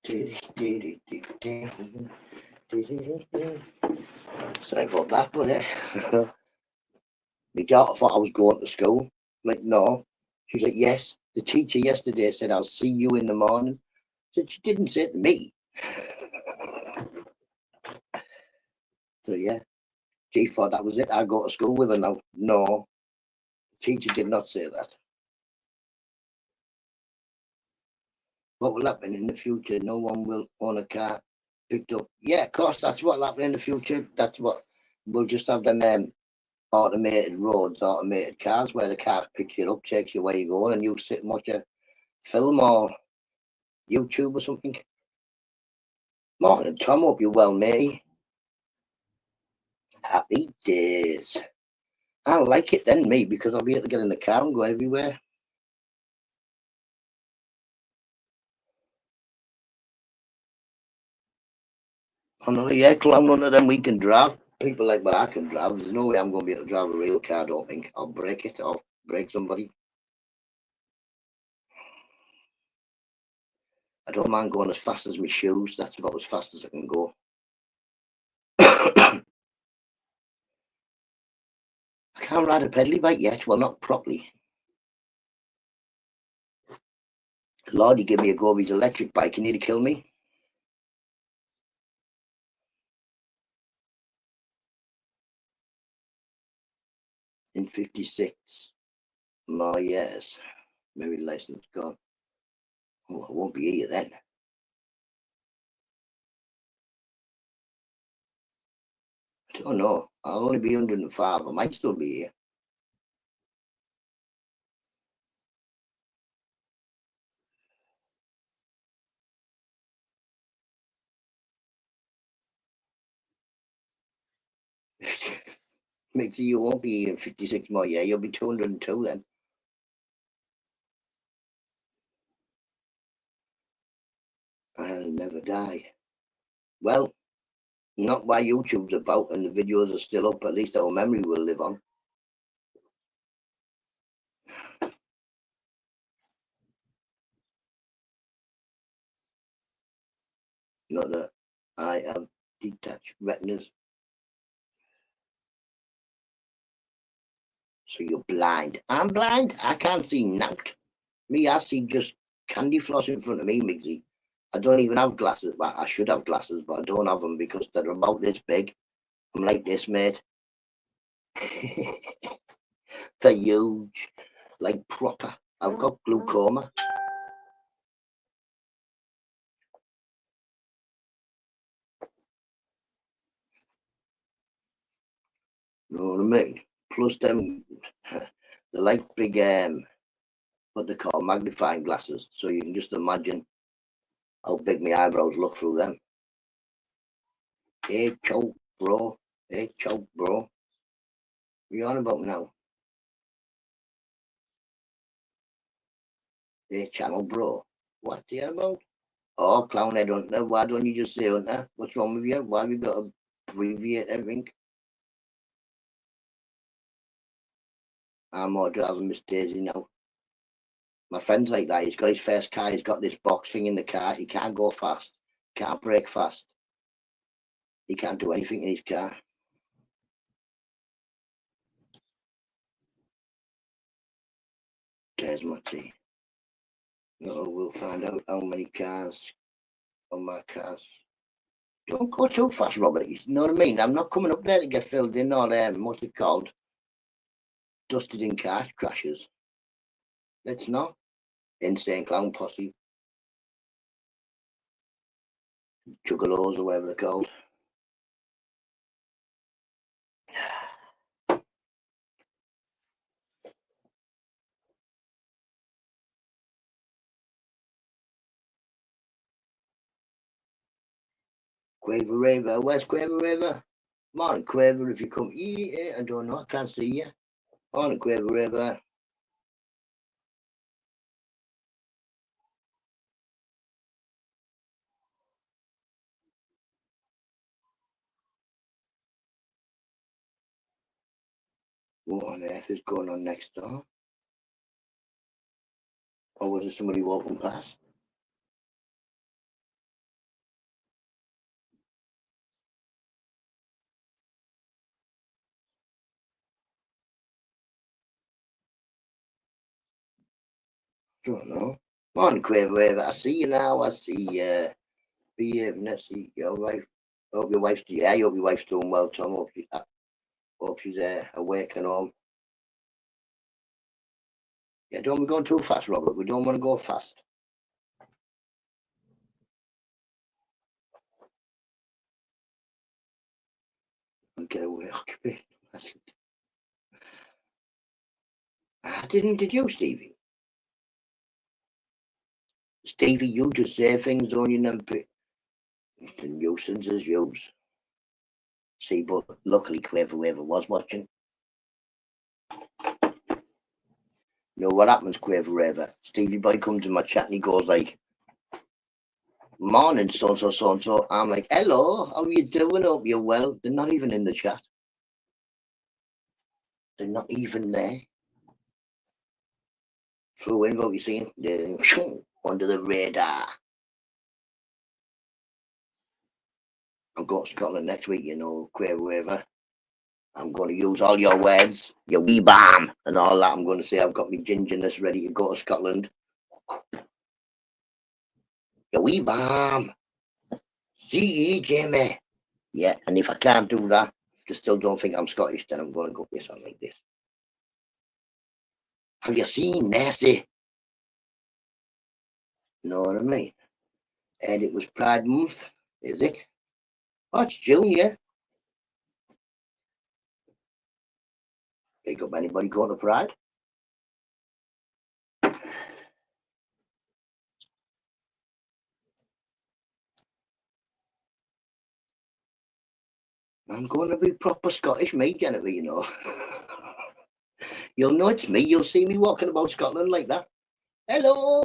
Sorry about that, but my daughter thought I was going to school. I'm like, no. She was like, yes. The teacher yesterday said, I'll see you in the morning. I said, she didn't say it to me. So yeah, she thought that was it. I go to school with her now. No, the teacher did not say that. What will happen in the future? No one will own a car picked up. Yeah, of course, that's what will happen in the future. That's what we'll just have them automated roads, automated cars where the car picks you up, takes you where you're going, and you sit and watch a film or YouTube or something. Morning, Tom. Hope you're well, mate. Happy days. I like it then, me, because I'll be able to get in the car and go everywhere. Another yeah, clown under them we can drive. People like, but I can drive. There's no way I'm going to be able to drive a real car. I don't think I'll break it. I'll break somebody. I don't mind going as fast as my shoes. That's about as fast as I can go. I can't ride a pedally bike yet. Well, not properly. Lord, he gave me a go of his electric bike. He need to kill me. In 56 more years. Maybe the license gone. Oh, I won't be here then. I don't know. I'll only be 105. I might still be here. Makes you won't be here in 56 more years. You'll be 202 then. I'll never die. Well, not why YouTube's about and the videos are still up. At least our memory will live on. Not that I have detached retinas. So you're blind. I'm blind. I can't see nothing. Me, I see just candy floss in front of me, Migsy. I don't even have glasses. Well, I should have glasses, but I don't have them because they're about this big. I'm like this, mate. They're huge, like proper. I've got glaucoma. You know what I mean? Plus them, they're like big, what they call magnifying glasses. So you can just imagine how big my eyebrows look through them. Hey, choke, bro. Hey, choke, bro. What you on about now? Hey, channel, bro. What are you on about? Oh, clownhead hunter. Why don't you just say hunter? What's wrong with you? Why have you got to abbreviate everything? I'm more driving Miss Daisy now. My friend's like that. He's got his first car. He's got this box thing in the car. He can't go fast. Can't brake fast. He can't do anything in his car. There's my tea. No, we'll find out how many cars on my cars. Don't go too fast, Robert. You know what I mean? I'm not coming up there to get filled in or what's it called? Dusted in car crashes. Let's not. Insane clown posse. Juggalos or whatever they're called. Quaver Raver. Where's Quaver Raver? Morning, Quaver, if you come. Yeah, I don't know. I can't see you. Morning, Quaver Raver. What on earth is going on next door? Or was it somebody walking past? Don't know. Morning, Quaver. I see you now. I see behaving. I see your wife. Hope your wife's I hope your wife's doing well, Tom. Hope she's awake and home. Yeah, don't be going too fast, Robert. We don't want to go fast. Okay, we're occupied. Did you, Stevie? Stevie, you just say things, don't you? It's a nuisance as yous. See, but luckily whoever was watching. You know what happens, Quaver? Stevie boy comes in my chat and he goes like, morning, so. I'm like, hello, how are you doing? Hope you're well. They're not even in the chat. They're not even there. Flew in, what you seeing? They're under the radar. I'm going to Scotland next week, you know, Quaver. I'm going to use all your words, your wee balm and all that. I'm going to say I've got my gingerness ready to go to Scotland. Your wee balm. See ye, Jamie. Yeah, and if I can't do that, you still don't think I'm Scottish, then I'm going to go this on like this. Have you seen Nessie? Know what I mean? And it was Pride Month, is it? Oh, it's June, yeah. Pick up anybody going to Pride? I'm going to be proper Scottish, mate, Jennifer, you know. You'll know it's me. You'll see me walking about Scotland like that. Hello.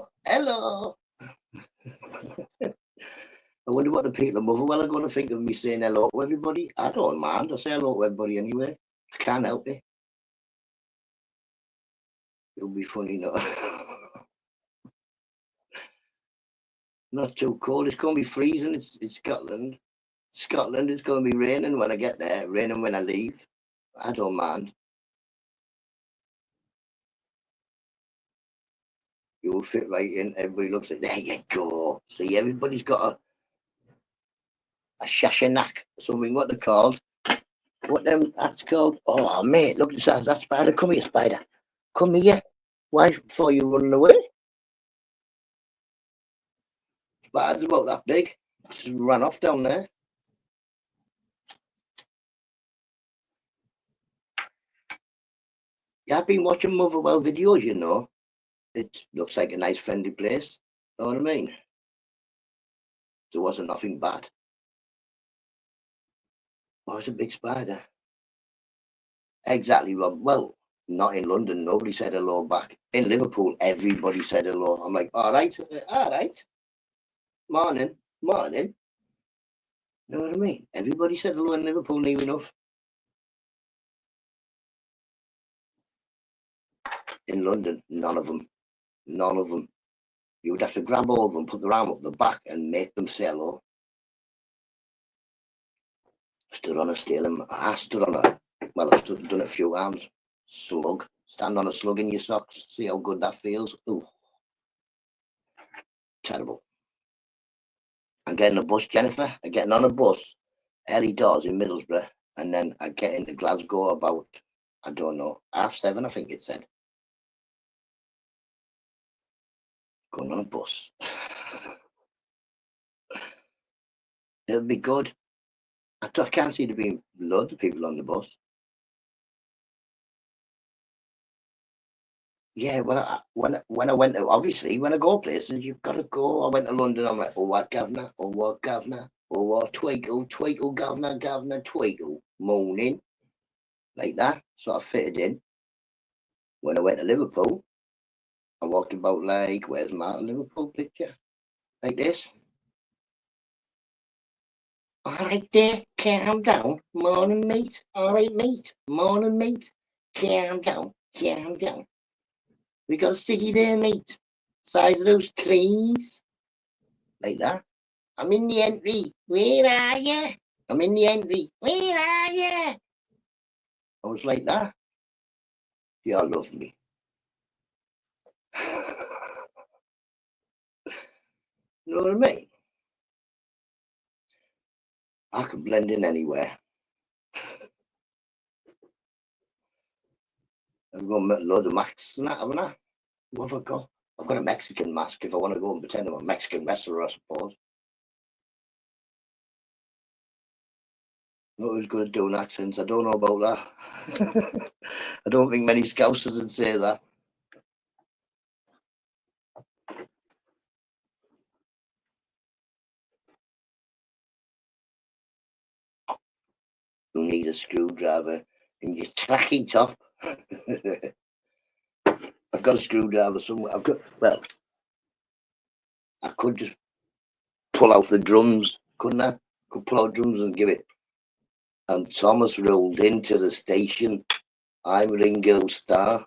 I wonder what the people of Motherwell are going to think of me saying hello to everybody. I don't mind. I say hello to everybody anyway. I can't help it. It'll be funny, no. Not too cold. It's going to be freezing. It's Scotland. Scotland, it's going to be raining when I get there, raining when I leave. I don't mind. You'll fit right in. Everybody looks like, there you go. See, everybody's got a shashanak, something, what they're called. What them that's called? Oh, mate, look at the size of that spider. Come here, spider. Come here. Why before you running away? Spider's about that big. Just ran off down there. Yeah, I've been watching Motherwell videos, you know. It looks like a nice, friendly place. Know what I mean? There wasn't nothing bad. Oh, it's a big spider. Exactly, Rob. Well, not in London. Nobody said hello back. In Liverpool, everybody said hello. I'm like, all right. Morning. You know what I mean? Everybody said hello in Liverpool, near enough. In London, none of them. You would have to grab all of them, put their arm up the back, and make them say hello. Stood on a steel. I stood on a. Well, I've done a few arms. Slug. Stand on a slug in your socks. See how good that feels. Ooh. Terrible. I'm getting a bus, Jennifer. I'm getting on a bus early doors in Middlesbrough, and then I get into Glasgow about, I don't know, 7:30, I think it said. Going on a bus. It'll be good. I can't see there being loads of people on the bus. Yeah, when I went to, obviously, when I go places, you've got to go. I went to London, I'm like, oh, what governor? Oh, what governor? Oh, what tweakle, governor, tweakle. Moaning. Like that. So I fitted in. When I went to Liverpool, I walked about like, where's my Liverpool picture? Like this. All right there, calm down. Morning, mate. All right, mate. Morning, mate. Calm down. We got sticky there, mate. Size of those trees. Like that. I'm in the entry. Where are you? I'm in the entry. Where are you? I was like that. They all loved me. You know what I mean? I can blend in anywhere. I've got loads of masks and that, haven't I? What have I got? I've got a Mexican mask if I want to go and pretend I'm a Mexican wrestler, I suppose. Not who's good at doing accents. I don't know about that. I don't think many Scousers would say that. You need a screwdriver in your tacky top. I've got a screwdriver somewhere. I could just pull out the drums, couldn't I? Could pull out drums and give it. And Thomas rolled into the station. I'm Ringo Starr.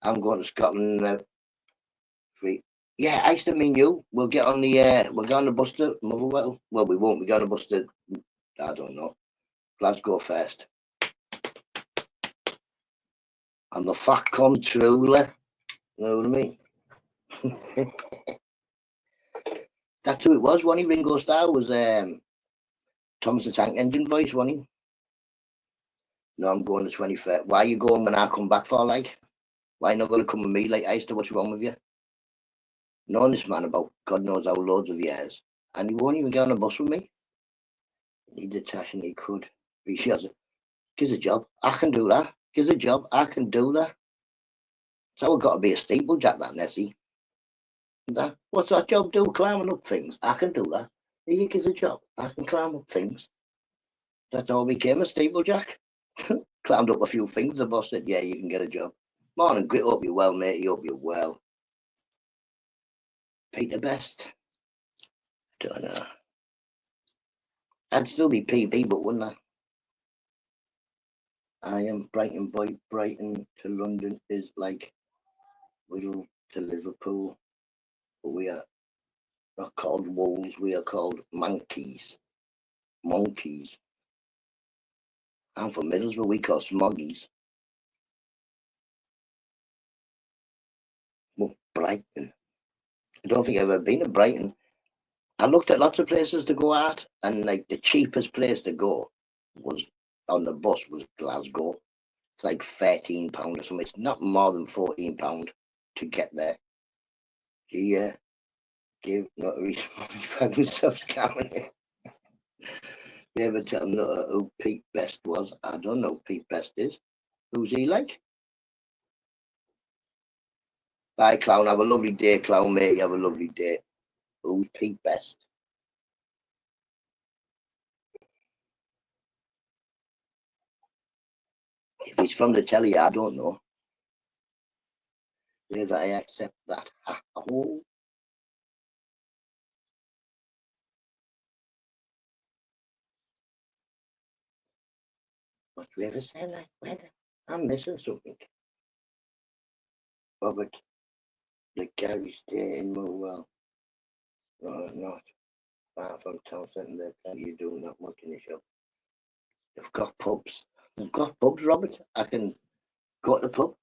I'm going to Scotland now. Yeah, I still mean you. We'll get on the bus to Motherwell. Well, we won't. We're going to bus to, I don't know, Glasgow first. And the fact come truly. You know what I mean? That's who it was, wasn't he? Ringo Starr was Thomas the Tank Engine voice, wasn't he? No, I'm going to 21st. Why are you going when I come back for, like? Why not going to come with me, like, Easter? What's wrong with you? Known this man about God knows how loads of years, and he won't even get on a bus with me. He did Tash and he could. He has it. Gives a job. I can do that. Gives a job. I can do that. So I've got to be a steeplejack, that Nessie. That, what's that job do? Climbing up things. I can do that. He gives a job. I can climb up things. That's how I became a steeplejack. Climbed up a few things. The boss said, yeah, you can get a job. Morning, Grit. Hope you're well, mate. Hope you're well. Peter Best. Don't know. I'd still be PB, but wouldn't I? I am Brighton boy. Brighton to London is like Whittle to Liverpool. But we are not called wolves. We are called monkeys. Monkeys. I'm from Middlesbrough. We call smoggies. Well, Brighton. I don't think I've ever been to Brighton. I looked at lots of places to go at, and like the cheapest place to go was on the bus was Glasgow. It's like £13 or something. It's not more than £14 to get there. Yeah, give not a reason subs coming. You ever tell Nutta who Pete Best was? I don't know who Pete Best is. Who's he like? Bye, clown. Have a lovely day, clown, mate. Have a lovely day. Who's Pete Best? If he's from the telly, I don't know. Yes, I accept that. Oh. What do we ever say like weather? I'm missing something. Robert, the Gary stay in Motherwell. No, not. Far from town centre, there's plenty to do, not much in the shop. They've got pubs. They've got pubs, Robert. I can go to the pub.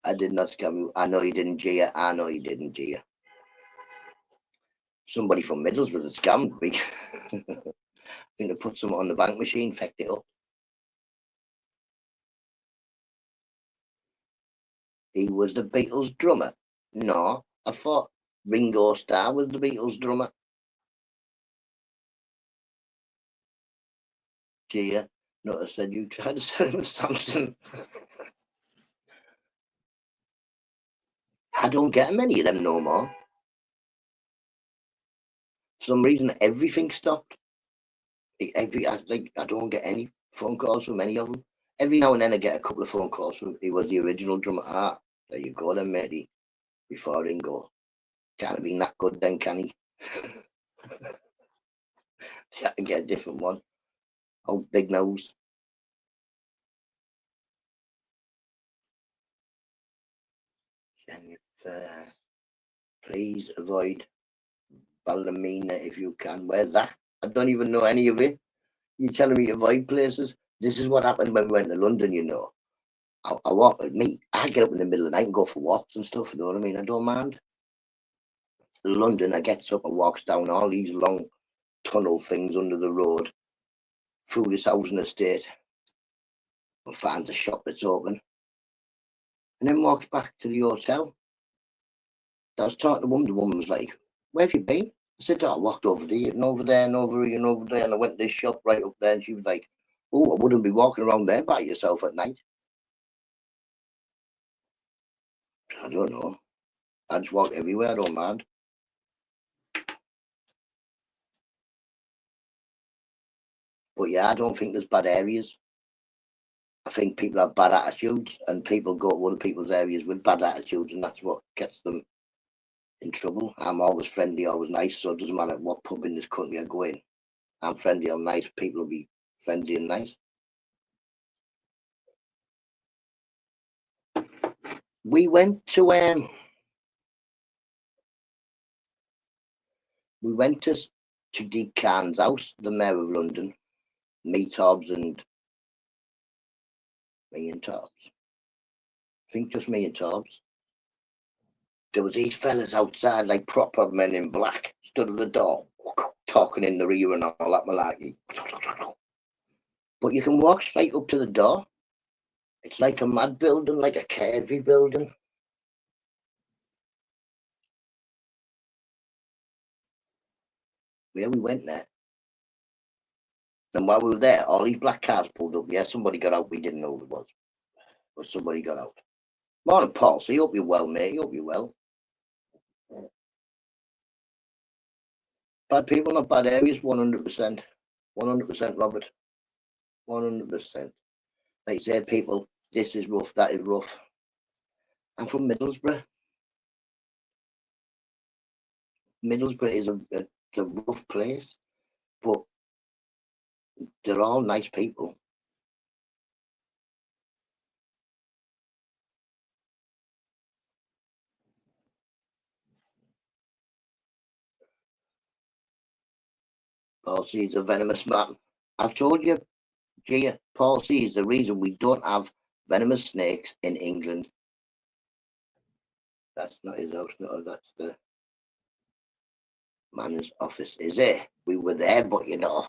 I did not scam you. I know you didn't, Gia. I know you didn't, Gia. Somebody from Middlesbrough that scammed me. I think they put some on the bank machine, fecked it up. He was the Beatles drummer. No, I thought Ringo Starr was the Beatles drummer. Gia, no, I said you tried to sell him a Samson. I don't get many of them no more. For some reason, everything stopped. I don't get any phone calls from any of them. Every now and then I get a couple of phone calls from he was the original drummer. Ah, there you go then, matey. Before Ringo. Can't have been that good then, can he? I can get a different one. Oh, big nose. Jennifer, please avoid Ballymena if you can. Where's that? I don't even know any of it. You're telling me to avoid places? This is what happened when we went to London, you know. I walk with me. I get up in the middle of the night and go for walks and stuff. You know what I mean? I don't mind. London, I gets up and walks down all these long tunnel things under the road through this housing estate and finds a shop that's open and then walks back to the hotel. I was talking to the woman was like, "Where have you been?" I said, "Oh, I walked over there and over there and over here and over there, and I went to this shop right up there." And she was like, "Oh, I wouldn't be walking around there by yourself at night." I don't know. I just walk everywhere, I don't mind. But yeah, I don't think there's bad areas. I think people have bad attitudes and people go to other people's areas with bad attitudes, and that's what gets them in trouble. I'm always friendly, always nice, so it doesn't matter what pub in this country I go in. I'm friendly, I'm nice, people will be friendly and nice. We went to Deep Cairns House, the Mayor of London, me, Tobbs, and Tobbs. I think just me and Tobbs. There was these fellas outside, like proper men in black, stood at the door, talking in the rear and all that malarkey. But you can walk straight up to the door. It's like a mad building, like a curvy building. Yeah, we went there. And while we were there, all these black cars pulled up. Yeah, somebody got out. We didn't know who it was. But somebody got out. Morning, Paul. So you hope you're well, mate. You hope you're well. Bad people, not bad areas, 100%. 100%, Robert. 100%. Like you said, people, this is rough, that is rough. I'm from Middlesbrough. Middlesbrough is a rough place, but they're all nice people. Paul C is a venomous man. I've told you, Gia, Paul C is the reason we don't have venomous snakes in England. That's not his house, no, that's the man's office, is it? We were there, but you know.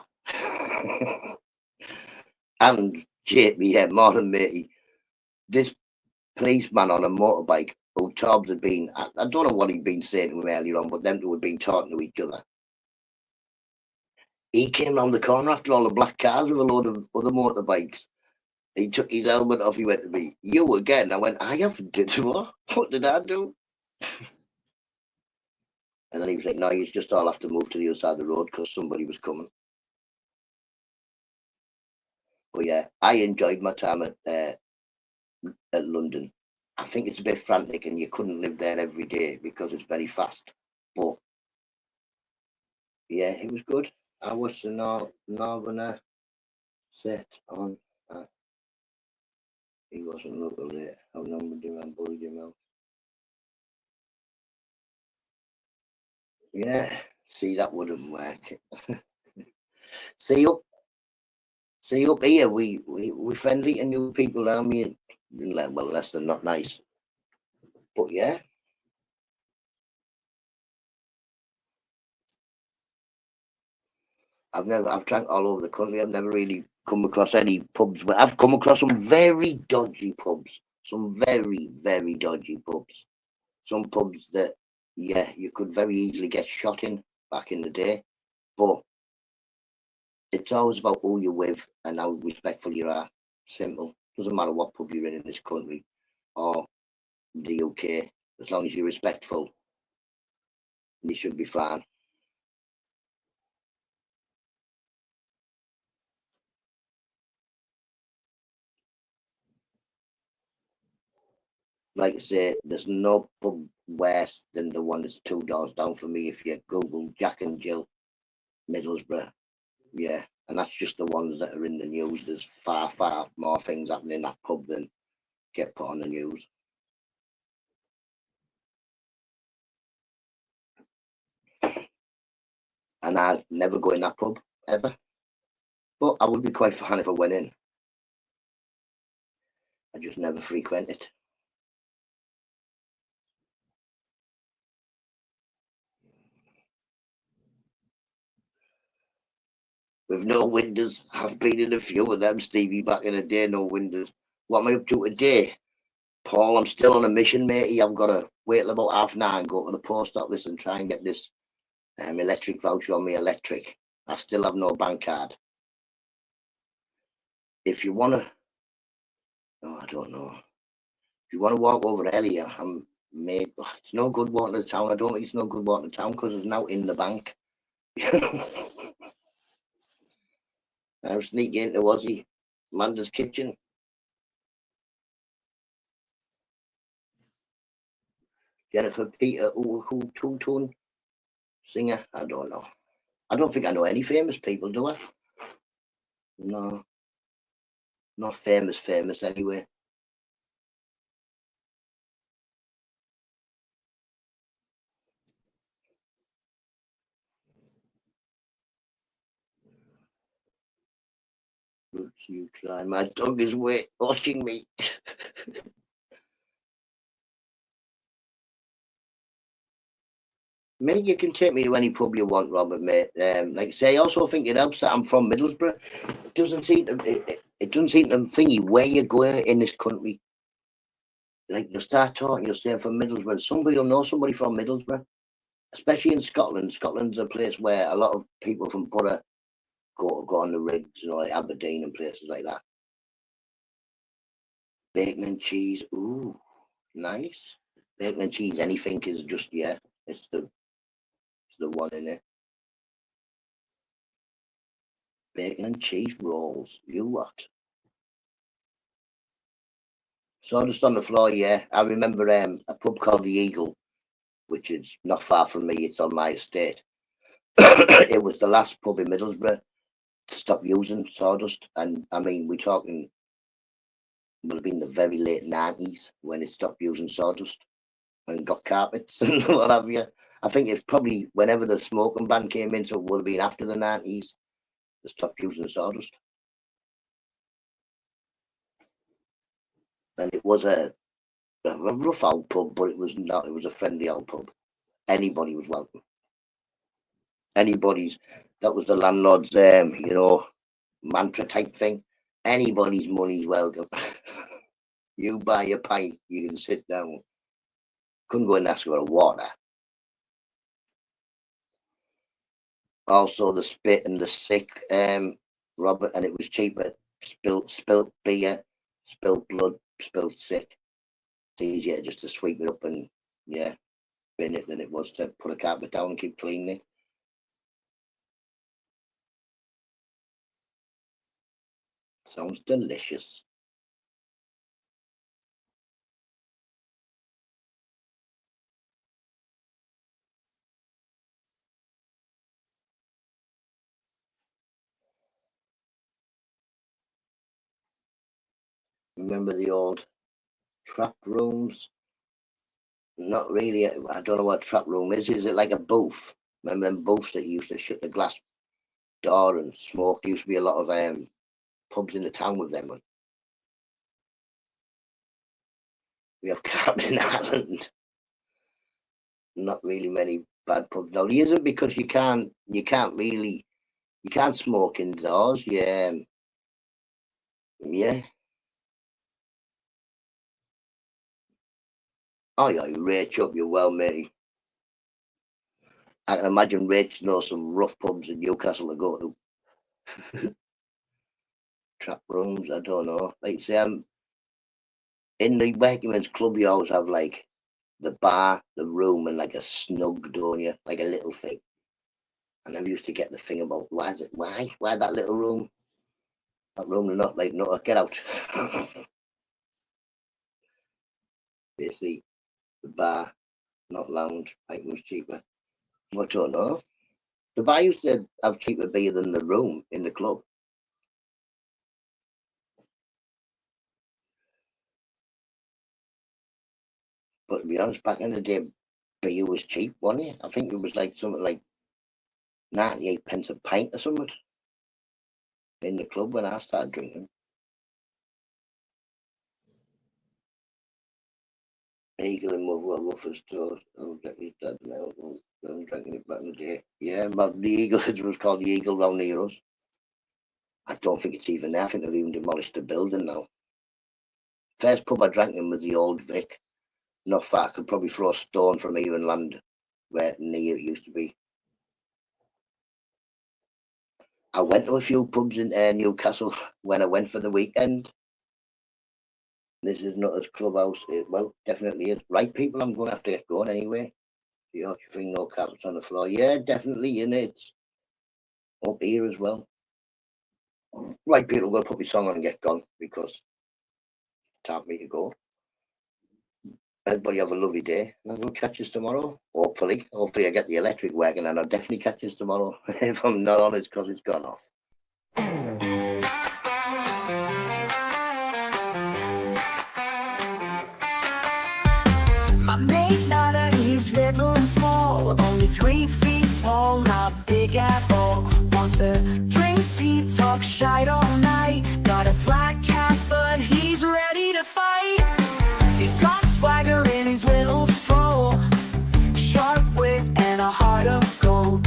And JP, yeah, morning, matey. This policeman on a motorbike who Tobbs had been, I don't know what he'd been saying to him earlier on, but them two had been talking to each other. He came round the corner after all the black cars with a load of other motorbikes. He took his helmet off, he went to me, "You again?" I went, "I haven't did what? What did I do?" And then he was like, "No, you just all have to move to the other side of the road because somebody was coming." But yeah, I enjoyed my time at London. I think it's a bit frantic and you couldn't live there every day because it's very fast. But yeah, it was good. I watched the Northerner set on. He wasn't local there. How long would you have bullied him out? Yeah, see, that wouldn't work. see up here, we friendly to new people, aren't we? Well, less than not nice. But yeah. I've drank all over the country. I've never really come across any pubs, but I've come across some very dodgy pubs. Some very, very dodgy pubs. Some pubs that, yeah, you could very easily get shot in back in the day. But it's always about who you're with and how respectful you are. Simple. Doesn't matter what pub you're in this country or the UK. As long as you're respectful, you should be fine. Like I say, there's no pub worse than the one that's 2 doors down for me. If you Google Jack and Jill Middlesbrough, yeah, and that's just the ones that are in the news. There's far, far more things happening in that pub than get put on the news. And I'd never go in that pub ever, but I would be quite fine if I went in. I just never frequent it. With no windows. I've been in a few of them, Stevie, back in the day, no windows. What am I up to today? Paul, I'm still on a mission, matey. I've got to wait till about 9:30, go to the post office and try and get this electric voucher on my electric. I still have no bank card. If you want to, oh, I don't know. If you want to walk over earlier, it's no good walking to town. I don't think it's no good walking to town because there's now in the bank. I'm sneaking into Aussie Amanda's kitchen. Jennifer Peter, who two-tone singer? I don't know. I don't think I know any famous people, do I? No, not famous anyway. Roots, you try. My dog is watching me. Mate, you can take me to any pub you want, Robert, mate. Like I say, I also think it helps that I'm from Middlesbrough. It doesn't seem to thingy where you're going in this country. Like you start talking, you'll say from Middlesbrough. Somebody will know somebody from Middlesbrough, especially in Scotland. Scotland's a place where a lot of people from Borough go on the rigs, like Aberdeen and places like that. Bacon and cheese, ooh, nice. Bacon and cheese, anything is just it's the one in it. Bacon and cheese rolls, you what? So just on the floor, yeah. I remember a pub called the Eagle, which is not far from me. It's on my estate. It was the last pub in Middlesbrough to stop using sawdust, and I mean, we're talking would have been the very late 90s when it stopped using sawdust and got carpets and what have you. I think it's probably whenever the smoking ban came in, so it would have been after the 90s they stopped using sawdust. And it was a rough old pub, but it was not. It was a friendly old pub. Anybody was welcome. Anybody's. That was the landlord's, mantra type thing. Anybody's money's welcome. You buy a pint, you can sit down. Couldn't go and ask for a water. Also, the spit and the sick, Robert, and it was cheaper. Spilt beer, spilt blood, spilt sick. It's easier just to sweep it up and bin it than it was to put a carpet down and keep cleaning it. Sounds delicious. Remember the old trap rooms? Not really. I don't know what trap room is. Is it like a booth? Remember them booths that used to shut the glass door and smoke? There used to be a lot of pubs in the town with them. We have Carpet Island. Not really many bad pubs now. There isn't because you can't smoke indoors. Yeah. Oh yeah, you rage up, you're well, matey. I can imagine Rach knows some rough pubs in Newcastle to go to. Trap rooms, I don't know. Like say, in the Workingmen's Club, you always have like the bar, the room, and like a snug, don't you? Like a little thing. I never used to get the thing about why that little room? That room is not like no, get out. Basically, the bar, not lounge, like was cheaper. I don't know. The bar used to have cheaper beer than the room in the club. But to be honest, back in the day, beer was cheap, wasn't it? I think it was like something like 98 pence a pint or something in the club when I started drinking. Eagle and Mother Ruffers toast. I'm drinking it dead now. I'm drinking it back in the day. Yeah, but the Eagle, it was called the Eagle round near us. I don't think it's even there. I think they've even demolished the building now. First pub I drank in was the Old Vic. Not far. I could probably throw a stone from here and land where near it used to be. I went to a few pubs in Newcastle when I went for the weekend. This is not as clubhouse. Well, definitely is. Right, people, I'm going to have to get going anyway. The Yorkshire thing, no carpets on the floor. Yeah, definitely, and it's up here as well. Right, people, we'll put my song on and get gone because it's time for me to go. Everybody have a lovely day, and we'll catch you tomorrow. Hopefully I get the electric working, and I'll definitely catch you tomorrow. If I'm not on, it's because it's gone off. My mate Nutta, he's little and small, only 3 feet tall, not big at all. Wants to drink tea, talk shite all night. Got a flat cap, but he's ready to fight. He's got swagger in his little stroll, sharp wit and a heart of gold.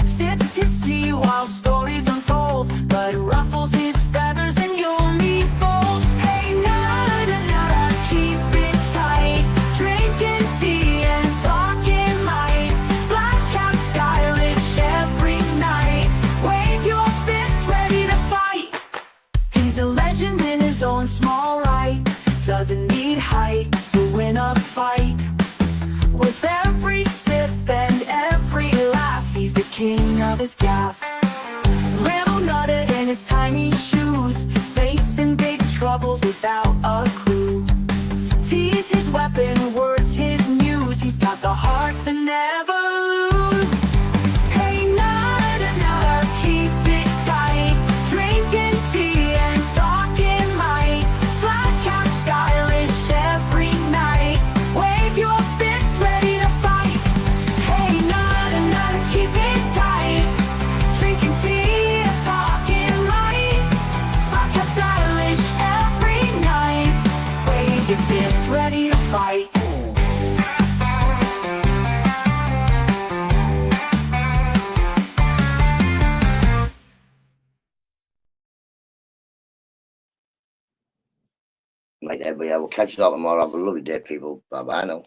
Sips his tea while stories unfold, but it ruffles his feathers and you'll meet bold. Hey Nutta, Nutta, keep it tight, drinking tea and talking light. Black cap stylish every night, wave your fists ready to fight. He's a legend in his own small right, doesn't need height to win a fight. With every sip and every laugh, he's the king of his gaff. Little Nutta in his tiny shoes, facing big troubles without a clue. Tea's his weapon, words his muse, he's got the heart to never lose. Hey Nutta, Nutta, keep it tight, drinking tea and talking light. Black cap stylish every night, wave your fists ready to fight. Hey Nutta, Nutta, keep it tight, drinking tea and talking light. Black cap stylish every night, wave your fists ready to fight. Right, everybody, I will catch you all tomorrow. Have a lovely day, people. Bye bye now.